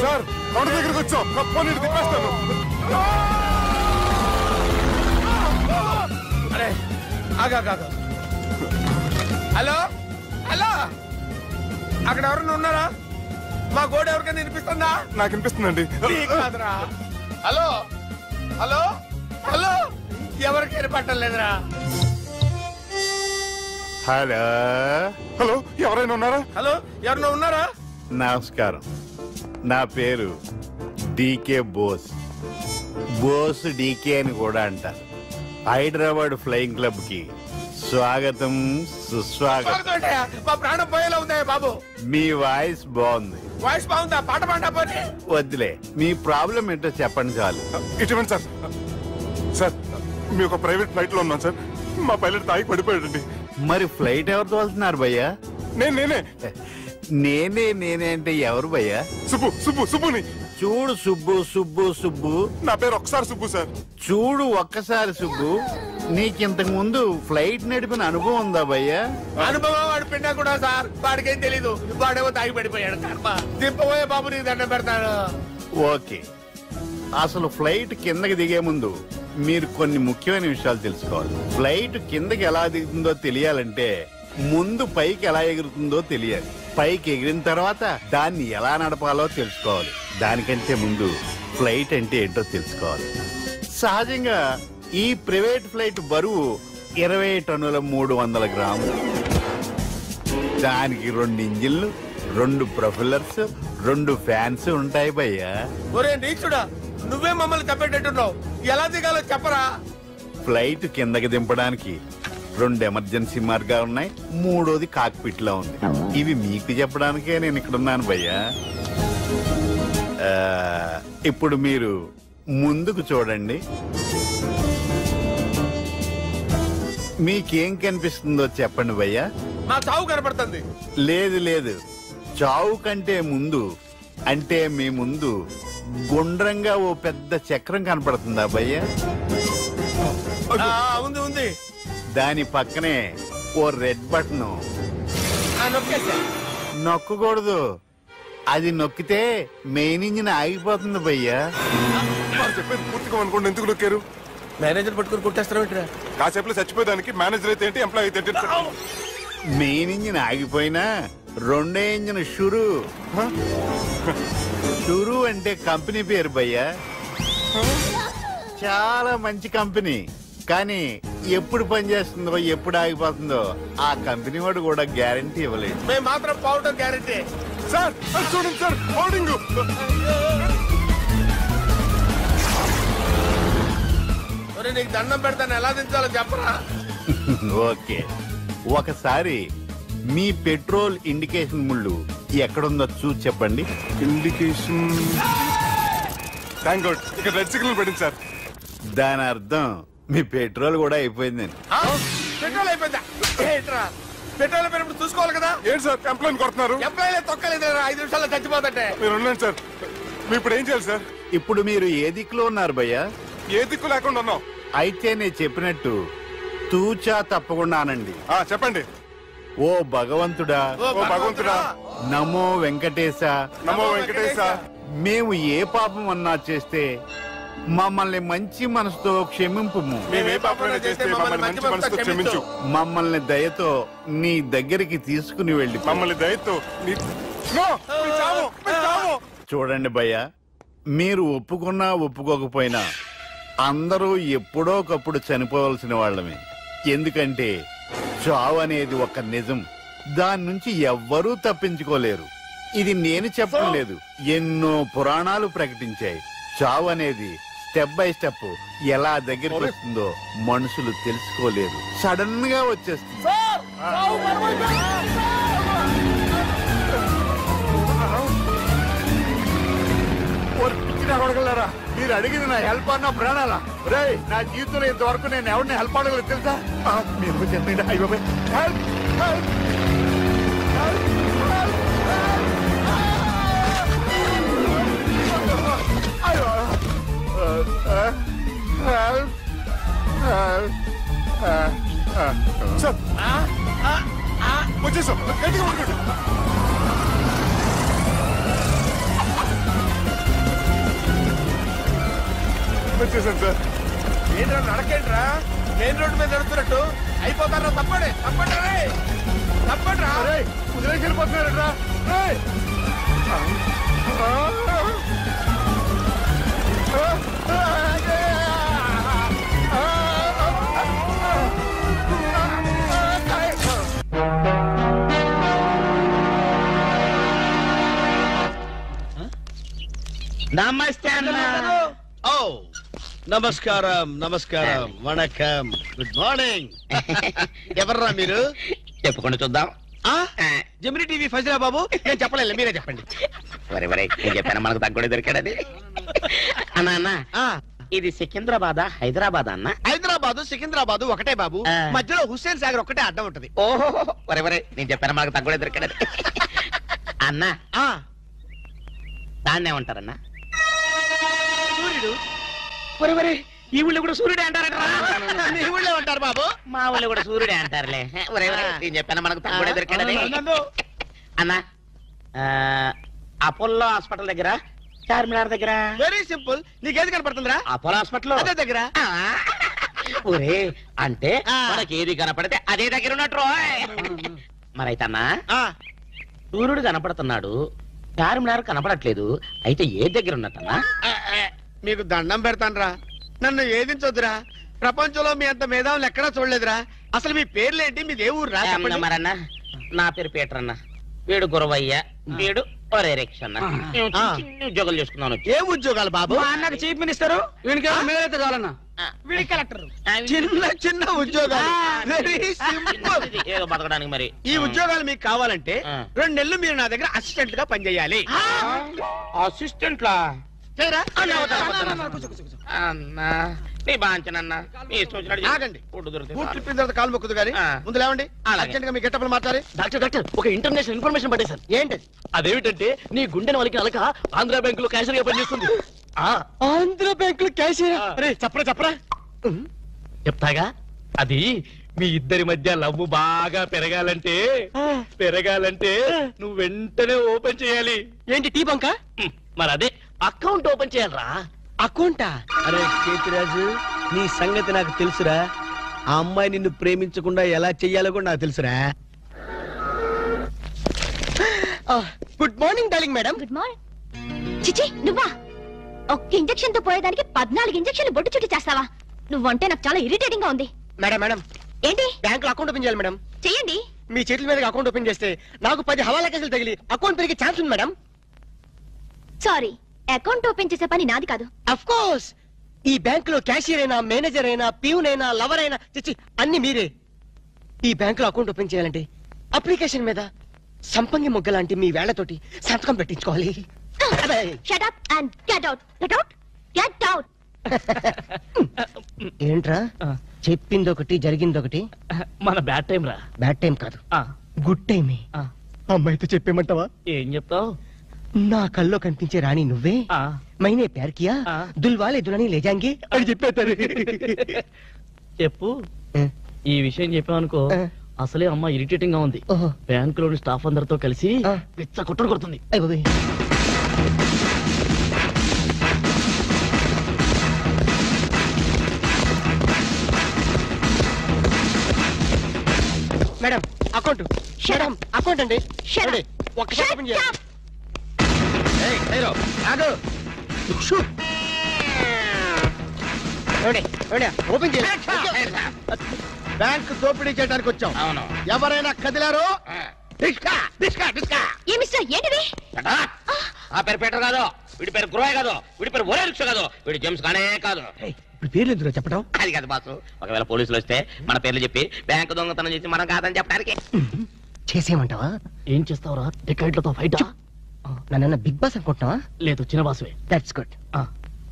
సార్, కొండ దగ్గరికి వచ్చాం, కప్పని తిప్పేస్తాను. అరే హలో హలో, అక్కడ ఎవరన్నా ఉన్నారా? మా గోడ ఎవరికైనా వినిపిస్తుందా? నాకు వినిపిస్తుందండి. కాదురా. హలో హలో హలో, ఎవరికి వినపట్టలేదురా? హలో హలో, ఎవరైనా ఉన్నారా? హలో, ఎవరైనా ఉన్నారా? నమస్కారం, నా పేరు డీకే బోస్. బోస్ డీకే అని కూడా అంటారు. హైదరాబాద్ ఫ్లయింగ్ క్లబ్ కి స్వాగతం, సుస్వాగతం. మా ప్రాణం పోయేలా ఉందా బాబు? మీ వాయిస్ బాగుంది. వాయిస్ బాగుందా? పాట పాడా పోనీ. వద్దులే, మీ ప్రాబ్లం ఏంటో చెప్పండి చాలు. ఇటువంటి సార్, సార్ మీ ఒక ప్రైవేట్ ఫ్లైట్ లో ఉన్నాం సార్. మా పైలట్ తాగి పడిపోయాడండి. మరి ఫ్లైట్ ఎవరు తోలుతున్నారు భయ్యా? నేనే నేనే అంటే ఎవరు భయ్యా? సుబ్బుని చూడు. సుబ్బు నా పేరు ఒకసారి సుబ్బు సార్. చూడు ఒక్కసారి సుబ్బు, నీకింతకు ముందు ఫ్లైట్ నడిపిన అనుభవం ఉందా భయ్యా? అనుభవం వాడు పిండా కూడా సార్, వాడికేం తెలీదు. వాడేమో తాగి పడిపోయాడు. దింపబోయే బాబు, నీకు దండం పెడతాడు. ఓకే, అసలు ఫ్లైట్ కిందకి దిగే ముందు మీరు కొన్ని ముఖ్యమైన విషయాలు తెలుసుకోవాలి. ఫ్లైట్ కిందకి ఎలా దిగుతుందో తెలియాలంటే ముందు పైకి ఎలా ఎగురుతుందో తెలియాలి. పైకి ఎగిరిన తర్వాత దాన్ని ఎలా నడపాలో తెలుసుకోవాలి. దానికంటే ముందు ఫ్లైట్ అంటే ఏంటో తెలుసుకోవాలి. సహజంగా ఈ ప్రైవేట్ ఫ్లైట్ బరువు 20 టన్నుల 300 గ్రాములు. దానికి 2 ఇంజిన్లు, 2 ప్రొఫెల్లర్స్, 2 ఫ్యాన్స్ ఉంటాయి భయ్యా. ఒరే నీచుడా, నువ్వే మమ్మల్ని తప్పేటట్టున్నావు. ఎలా దిగాలో చెప్పరా? ఫ్లైట్ కిందకి దింపడానికి 2 ఎమర్జెన్సీ మార్గాలు ఉన్నాయి. 3వది కాక్పిట్ లో ఉంది. ఇవి మీకు చెప్పడానికే నేను ఇక్కడ ఉన్నాను భయ్యా. ఇప్పుడు మీరు ముందుకు చూడండి. మీకేం కనిపిస్తుందో చెప్పండి భయ్యా. మా చావు కనపడుతుంది. లేదు, చావు కంటే ముందు, అంటే మీ ముందు గుండ్రంగా ఓ పెద్ద చక్రం కనపడుతుందా భయ్యా? ఉంది. దాని పక్కనే ఓ రెడ్ బటన్. నొక్కకూడదు, అది నొక్కితే మెయిన్ ఇంజిన్ ఆగిపోతుంది భయ్యా. చెప్పేది పూర్తిగా అనుకోండి. ఎందుకు నొక్కారు? మేనేజర్ పట్టుకుని కుట్టేస్తారా? కాసేపులో చచ్చిపోయేదానికి మేనేజర్ అయితే ఏంటి, ఎంప్లాయ్ అయితే ఏంటి? మెయిన్ ఇంజిన్ ఆగిపోయినా 2వ ఇంజిన్ షురు. షురు అంటే కంపెనీ పేరు భయ్యా. చాలా మంచి కంపెనీ. కానీ ఎప్పుడు పనిచేస్తుందో, ఎప్పుడు ఆగిపోతుందో ఆ కంపెనీ వాడు కూడా గ్యారంటీ ఇవ్వలేదు. మేము మాత్రం పౌడర్ గ్యారంటీ. సార్ చూడండి సార్, హోర్డింగ్. నీకు దండం పెడతాను, ఎలా దించాలో చెప్పరా? ఓకే, ఒకసారి మీ పెట్రోల్ ఇండికేషన్ ముళ్ళు ఎక్కడుందో చూసి చెప్పండి. ఇండికేషన్, థాంక్ గాడ్, ఇక్కడ రెడ్ సిగ్నల్ పడింది సార్. దాని అర్థం మీ పెట్రోల్ కూడా అయిపోయిందని. పెట్రోల్ అయిపోయిందా? పెట్రోల్ అయిపోయినప్పుడు చూసుకోవాలి కదా. ఏంటి సార్ ఎంప్లాయ్ కొడుతున్నారు? ఎంప్లాయ్ తొక్కలేదు, 5 నిమిషాల్లో చచ్చిపోతుంటే. మీరు ఉండండి సార్. మీరు ఇప్పుడు ఏం చేయాలి సార్? ఇప్పుడు మీరు ఏ దిక్కులో ఉన్నారు భయ్యా? ఏ దిక్కు లేకుండా ఉన్నాం. అయితే నేను చెప్పినట్టు తూచా తప్పకుండా అనండి. చెప్పండి. ఓ భగవంతుడా, నమో వెంకటేశ, నమో వెంకటేశ. మేము ఏ పాపం అన్నా చేస్తే మమ్మల్ని మంచి మనసుతో క్షమింపు. మమ్మల్ని దయతో నీ దగ్గరికి తీసుకుని వెళ్ళి. మమ్మల్ని దయతో చూడండి భయ్యా, మీరు ఒప్పుకున్నా ఒప్పుకోకపోయినా అందరూ ఎప్పుడో ఒకప్పుడు చనిపోవలసిన వాళ్ళమే. ఎందుకంటే చావు అనేది ఒక నిజం. దాని నుంచి ఎవ్వరూ తప్పించుకోలేరు. ఇది నేను చెప్పడం లేదు, ఎన్నో పురాణాలు ప్రకటించాయి. చావు అనేది స్టెప్ బై స్టెప్ ఎలా దగ్గరికి వస్తుందో మనుషులు తెలుసుకోలేరు. సడన్ గా వచ్చేస్తుంది. మీరు అడిగింది నా హెల్ప్ అన్న ప్రాణాలా? రే, నా జీవితంలో ఇంతవరకు నేను ఎవరిని హెల్ప్ అడగలేదు తెలుసా? మీరు చెప్పండి. అయ్యో హెల్ప్, హెల్ప్, వచ్చేసాం. గట్టిగా పట్టుకోండి. వచ్చేసాను సార్. ఏంట్రా నడకేంట్రా? మెయిన్ రోడ్డు మీద నడుస్తున్నట్టు అయిపోతారా? తప్పండి తప్పండి తప్పండి రా. కుదిరేసి వెళ్ళిపోతున్నారట్రా. నమస్తే ఓ నమస్కారం నమస్కారం వణకం గుడ్ మార్నింగ్. ఎవర్రా మీరు? చెప్పుకొని చూద్దాం. జమిని టీవీ ఫజరా బాబు. నేను చెప్పలేదు, మీరే చెప్పండి. వరే వరే నేను చెప్పాను మనకు తగ్గొడే దొరికాడని. అన్నా అన్న ఇది సికింద్రాబాద్ హైదరాబాద్ అన్న? హైదరాబాద్ సికింద్రాబాద్ ఒకటే బాబు, మధ్యలో హుస్సేన్ సాగర్ ఒకటే అడ్డం ఉంటది. ఓహో వరే వరే నేను చెప్పాను మనకు తగ్గొడే దొరికాడని. అన్న దాన్ని ఏమంటారన్నా? సూర్యుడు. వరే వరే ఈ ఊళ్ళో కూడా సూర్యుడే అంటారట. ఈ ఊళ్ళో అంటారు బాబు. మా ఊళ్ళో కూడా సూర్యుడే అంటారులే. వరే వరే నేను చెప్పాను మనకు తగ్గొడే దొరికాడని. అన్న అపోలో హాస్పిటల్ దగ్గర, చార్మినార్ దగ్గర. Very simple. నీకేది కనపడుతుందిరా? అపోలో హాస్పిటల్ అదే దగ్గర. ఒరే అంటే మనకి ఏది కనపడితే అదే దగ్గర ఉన్నట్టు. మరైతే అన్నా సూర్యుడు కనపడుతున్నాడు, చార్మినార్ కనపడట్లేదు, అయితే ఏ దగ్గర ఉన్నట్టన్నా? మీకు దండం పెడతానరా, నన్ను ఏదించొద్దురా. ప్రపంచంలో మీ అంత మేధావులు ఎక్కడా చూడలేదురా. అసలు మీ పేర్లేంటి, మీది ఏ ఊరు? మరన్నా నా పేరు పీటర్ అన్న, వీడు గురవయ్య, వీడు ఒరే రిక్ష అన్న. ఉద్యోగాలు చేసుకున్నాను. ఏ ఉద్యోగాలు బాబు? అన్నకు చీఫ్ మినిస్టర్, వీడికి చాలన్నా, వీడి కలెక్టర్. చిన్న చిన్న ఉద్యోగాలు, వెరీ సింపుల్. ఏదో బతకడానికి. మరి ఈ ఉద్యోగాలు మీకు కావాలంటే 2 నెలలు మీరు నా దగ్గర అసిస్టెంట్ గా పనిచేయాలి. అసిస్టెంట్ లా కాలు మొక్కుదు కానీ ముందు లేవండి. అర్జెంట్ గా మీ గెట్టపలు మాట్లాడి. డాక్టర్ డాక్టర్ ఒక ఇంటర్నేషనల్ ఇన్ఫర్మేషన్ పట్టేశారు. ఏంటి అదేమిటంటే నీ గుండెని వాళ్ళకి అలక ఆంధ్ర బ్యాంకులో క్యాషియర్ గా పనిచేస్తుంది. ఆంధ్ర బ్యాంకులో క్యాషియర్? అరే చెప్పరా చెప్పరా. చెప్తాగా. అది మీ ఇద్దరి మధ్య లవ్ బాగా పెరగాలంటే నువ్వు వెంటనే ఓపెన్ చేయాలి. ఏంటి టీ బంక? మరి అదే అకౌంట్ ఓపెన్ చేయాలరా. అకౌంటా? అరే కేతిరాజు నీ సంగతి నాకు తెలుసురా. ఆ అమ్మాయి నిన్ను ప్రేమించకుండా ఎలా చెయ్యాలో కూడా నాకు తెలుసురా. Good morning darling madam. Good morning. చిచి నువ్వా? ఒక్క ఇంజెక్షన్ తో పోయేదానికి 14 ఇంజెక్షన్లు బొట్టు చుట్టి చేస్తావా? నువ్వంటే నాకు చాలా ఇరిటేటింగ్ గా ఉంది. మేడం మేడం ఏంటి? బ్యాంక్ లో అకౌంట్ ఓపెన్ చేయాలి మేడం. చెయ్యండి. మీ చేతుల మీద అకౌంట్ ఓపెన్ చేస్తే నాకు 10 హవాలా కేసులు తగిలి అకౌంట్ పెరిగే ఛాన్స్ ఉంది మేడం. సారీ, అకౌంట్ ఓపెన్ చేసే పని నాది కాదు. అఫ్ కోర్స్ ఈ బ్యాంక్ లో క్యాషియర్ అయినా, మేనేజర్ అయినా, ప్యూన్ అయినా, లవర్ అయినా, చిచ్చి అన్ని మీరే. ఈ బ్యాంక్ లో అకౌంట్ ఓపెన్ చేయాలంటే అప్లికేషన్ మీద సంపంగి మొగ్గ లాంటి మీ వేళ్లతోటి సంతకం పెట్టించుకోవాలి. Shut up and get out. Get out. Get out. ఏంట్రా చెప్పిందొకటి జరిగిందొకటి? మన బ్యాడ్ టైం రా. బ్యాడ్ టైం కాదు, గుడ్ టైమే. అమ్మాయితో చెప్పేమంటావా? ఏం చెప్తావు? నా కల్లో కనిపించే రాణి నువ్వే, మైనే ప్యార్ కియా, దుల్వాలే దుల్హనీ లే జాయేంగే అని చెప్పేస్తారు. చెప్పు. ఈ విషయం చెప్పావనుకో అసలే అమ్మ ఇరిటేటింగ్ గా ఉంది. బ్యాంక్ లోని స్టాఫ్ అందరితో కలిసి పిచ్చ కొట్టుడు కొడుతుంది. Madam account. మేడం అకౌంట్ అండి. ఒక్కసారి ఓపెన్ చేయండి. ఓపెన్ చేయండి. బ్యాంక్ దోపిడీ చేయడానికి వచ్చాం. ఎవరైనా కదిలారో ఆ పేరు పీటర్ కాదు, వీడి పేరు గురవయ్య కాదు, వీడి పేరు ఒరే రిక్ష కాదు, వీడి జేమ్స్ కానే కాదు. ఇప్పుడు పేర్లు ఎందుకు చెప్పడం? అది కాదు బాసు, ఒకవేళ పోలీసులు వస్తే మన పేర్లు చెప్పి బ్యాంకు దొంగతనం చేసి మనం కాదని చెప్పడానికి. చేసేయమంటావా? ఏం చేస్తావురా? టికెట్లతో ఫైటా? నన్ను బిగ్ బాస్ అనుకుంటున్నావా? లేదు, చిన్న బాసువే. That's good.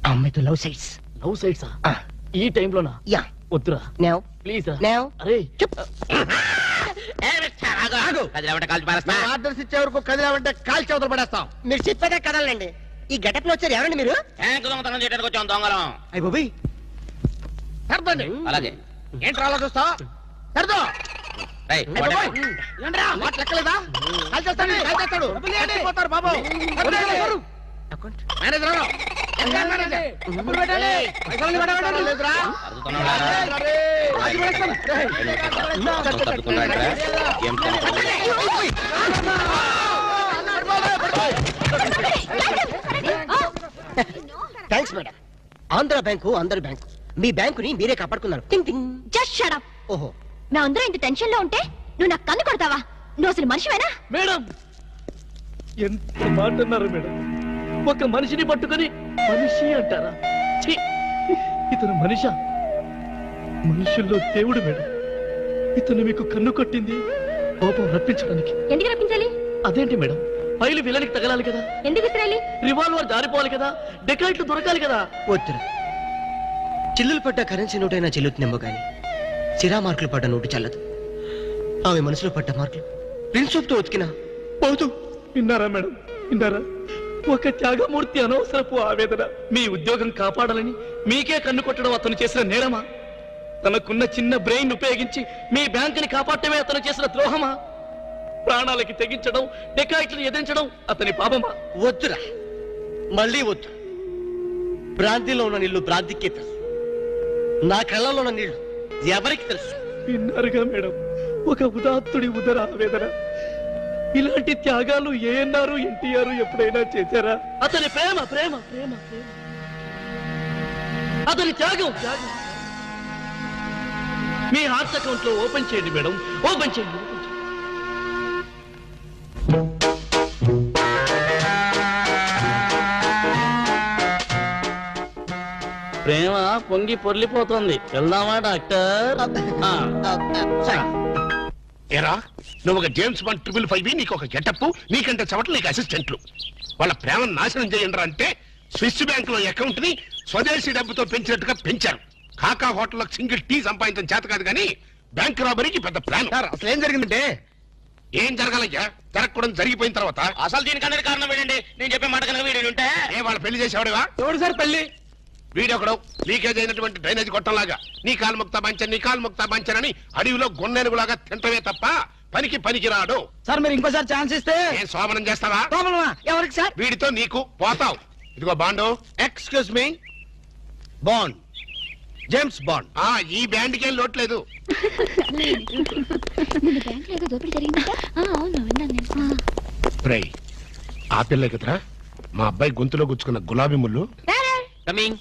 అమ్మాయితో లవ్ సైట్స్. లవ్ సైట్సా? ఈ టైంలోనా? యా. వద్దురా. Now please. నౌ. అరే ఆర్డర్స్ ఇచ్చే వరకు కదిలామంటే కాల్చి అవతల పడేస్తాం. మీరు చెప్పేదే కదలండి. ఈ గెటప్ లో వచ్చారు ఎవరండి మీరు? బ్యాంకు దొంగతనం చేయడానికి వచ్చాం దొంగలం. అయ్య బాబోయ్. సర్దండి. అలాగే. ఏంట్రా అలా చూస్తా? సర్దో. లెక్కలేదా? కాల్చేస్తాడు కాల్చేస్తాడు బాబు. Manager thanks madam. Andhra bank అందరి బ్యాంకు, మీ బ్యాంకుని మీరే కాపాడుకున్నారు. Just shut up. ఓహో, మేమందరం ఇంత టెన్షన్ లో ఉంటే నువ్వు నాకు కన్ను కొడతావా? నువ్వు అసలు మనిషివేనా? మేడం ఎంత మాట అన్నారు మేడం. ఒక మనిషిని పట్టుకొని మనిషి అంటారా? ఛీ! ఇతను మనిషా? మనుషుల్లో దేవుడు మేడం. ఇతను మీకు కన్ను కొట్టింది కోపం రప్పించడానికి. ఎందుకు రప్పించాలి? అదేంటి మేడం, ఫైలు విలనికి తగలాలి కదా, ఎందుకు విసిరాలి? రివాల్వర్ జారిపోవాలి కదా, డెకాయిట్లు దొరకాలి కదా. వద్దురా. చిల్లులు పడ్డ కరెన్సీ నోటైనా చెల్లుతుందేమో గాని సిరా మార్కులు పడ్డ నోటు చల్లదు. ఆమె మనసులో పడ్డ మార్కులు ప్రిన్సోప్ తో ఉతికినా పోతూ. విన్నారా మేడం, విన్నారా? ఒక త్యాగమూర్తి అనవసరపు ఆవేదన. మీ ఉద్యోగం కాపాడాలని మీకే కన్ను కొట్టడం అతను చేసిన నేరమా? తనకున్న చిన్న బ్రెయిన్ ఉపయోగించి మీ బ్యాంకుని కాపాడటమే అతను చేసిన ద్రోహమా? ప్రాణాలకి తెగించడం, డెకాయిట్లను ఎదిరించడం అతని పాపమా? వద్దురా, మళ్ళీ వద్దు. భ్రాంతిలో ఉన్న నీళ్లు భ్రాంతికే తెలుసు, నా కళ్ళలో ఉన్న నీళ్లు ఎవరికి తెలుసు? విన్నారుగా మేడం, ఒక ఉదాత్తుడి ఉదర ఆవేదన. ఇలాంటి త్యాగాలు ఏఎన్ఆర్ ఎన్టీఆర్ ఎప్పుడైనా చేశారా? అతని ప్రేమ ప్రేమ ప్రేమ ప్రేమ, అతని త్యాగం త్యాగం. మీ హార్ట్ అకౌంట్ లో ఓపెన్ చేయండి మేడం, ఓపెన్ చేయండి. ప్రేమ పొంగి పొర్లిపోతుంది. వెళ్దామా డాక్టర్? ఏరా, నువ్వు ఒక జేమ్స్ బాండ్ 555, నీకు ఒక గెటప్, నీకంటే చవట్లు నీకు అసిస్టెంట్లు. వాళ్ళ ప్రేమను నాశనం చేయండి అంటే స్విస్ బ్యాంక్ లో అకౌంట్ ని స్వదేశీ డబ్బుతో పెంచినట్టుగా పెంచారు. కాకా హోటల్లో సింగిల్ టీ సంపాదించడం చేత కాదు కానీ బ్యాంక్ రాబరీకి పెద్ద ప్లాన్. అసలు ఏం జరిగిందంటే, ఏం జరగాలయ్యా? జరగకూడదు జరిగిపోయిన తర్వాత. అసలు దీనికన్నా కారణం ఏంటండి? నేను చెప్పే మాట కనుక వీడు ఉంటే ఏ వాళ్ళు పెళ్లి చేసేవాడుగా? ఎవడు సార్ పెళ్లి? వీడొకడు లీకేజ్ అయినటువంటి డ్రైనేజ్ గొట్టంలాగా నీ కాలు ముక్తా బంచన్, నీ కాలు ముక్తా బంచన్ అని అడవిలో గొన్నెనుగులాగా తింటమే తప్ప పనికి రాడు. సార్ మీరు ఇంకోసారి ఛాన్స్ ఇస్తే ఏం శోభనం చేస్తావా? ఎవరికి సార్? వీడితో నీకు పోతావు. ఇదిగో bond. Excuse me, bond, James bond. ఈ బ్యాండ్ కి లోట్లేదు. ఆ పిల్ల కదరా మా అబ్బాయి గొంతులో గుచ్చుకున్న గులాబీ ముళ్ళు. Coming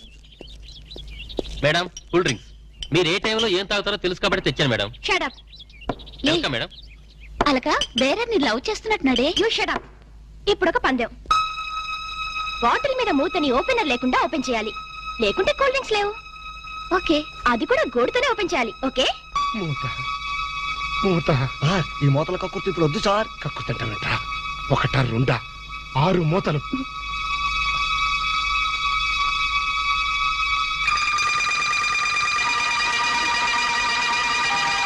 madam, cool drinks. మీరు ఏ టైంలో ఏం తాగుతారో తెలుసు కాబట్టి తెచ్చాను మేడం. Shut up. Welcome madam. అలక వేరే ని లవ్ చేస్తున్నట్టున్నాడే. You shut up. ఇప్పుడు ఒక పందెం. బాటిల్ మీద మూతని ఓపెనర్ లేకుండా ఓపెన్ చేయాలి, లేకుంటే కూల్ డ్రింక్స్ లేవు. ఓకే, అది కూడా గోడుతోనే ఓపెన్ చేయాలి. ఓకే? మూత ఈ మూతల కక్కుర్తి ఇప్పుడు వద్దు సార్. కక్కుతంటానంట. 1 2 6 మూతలు.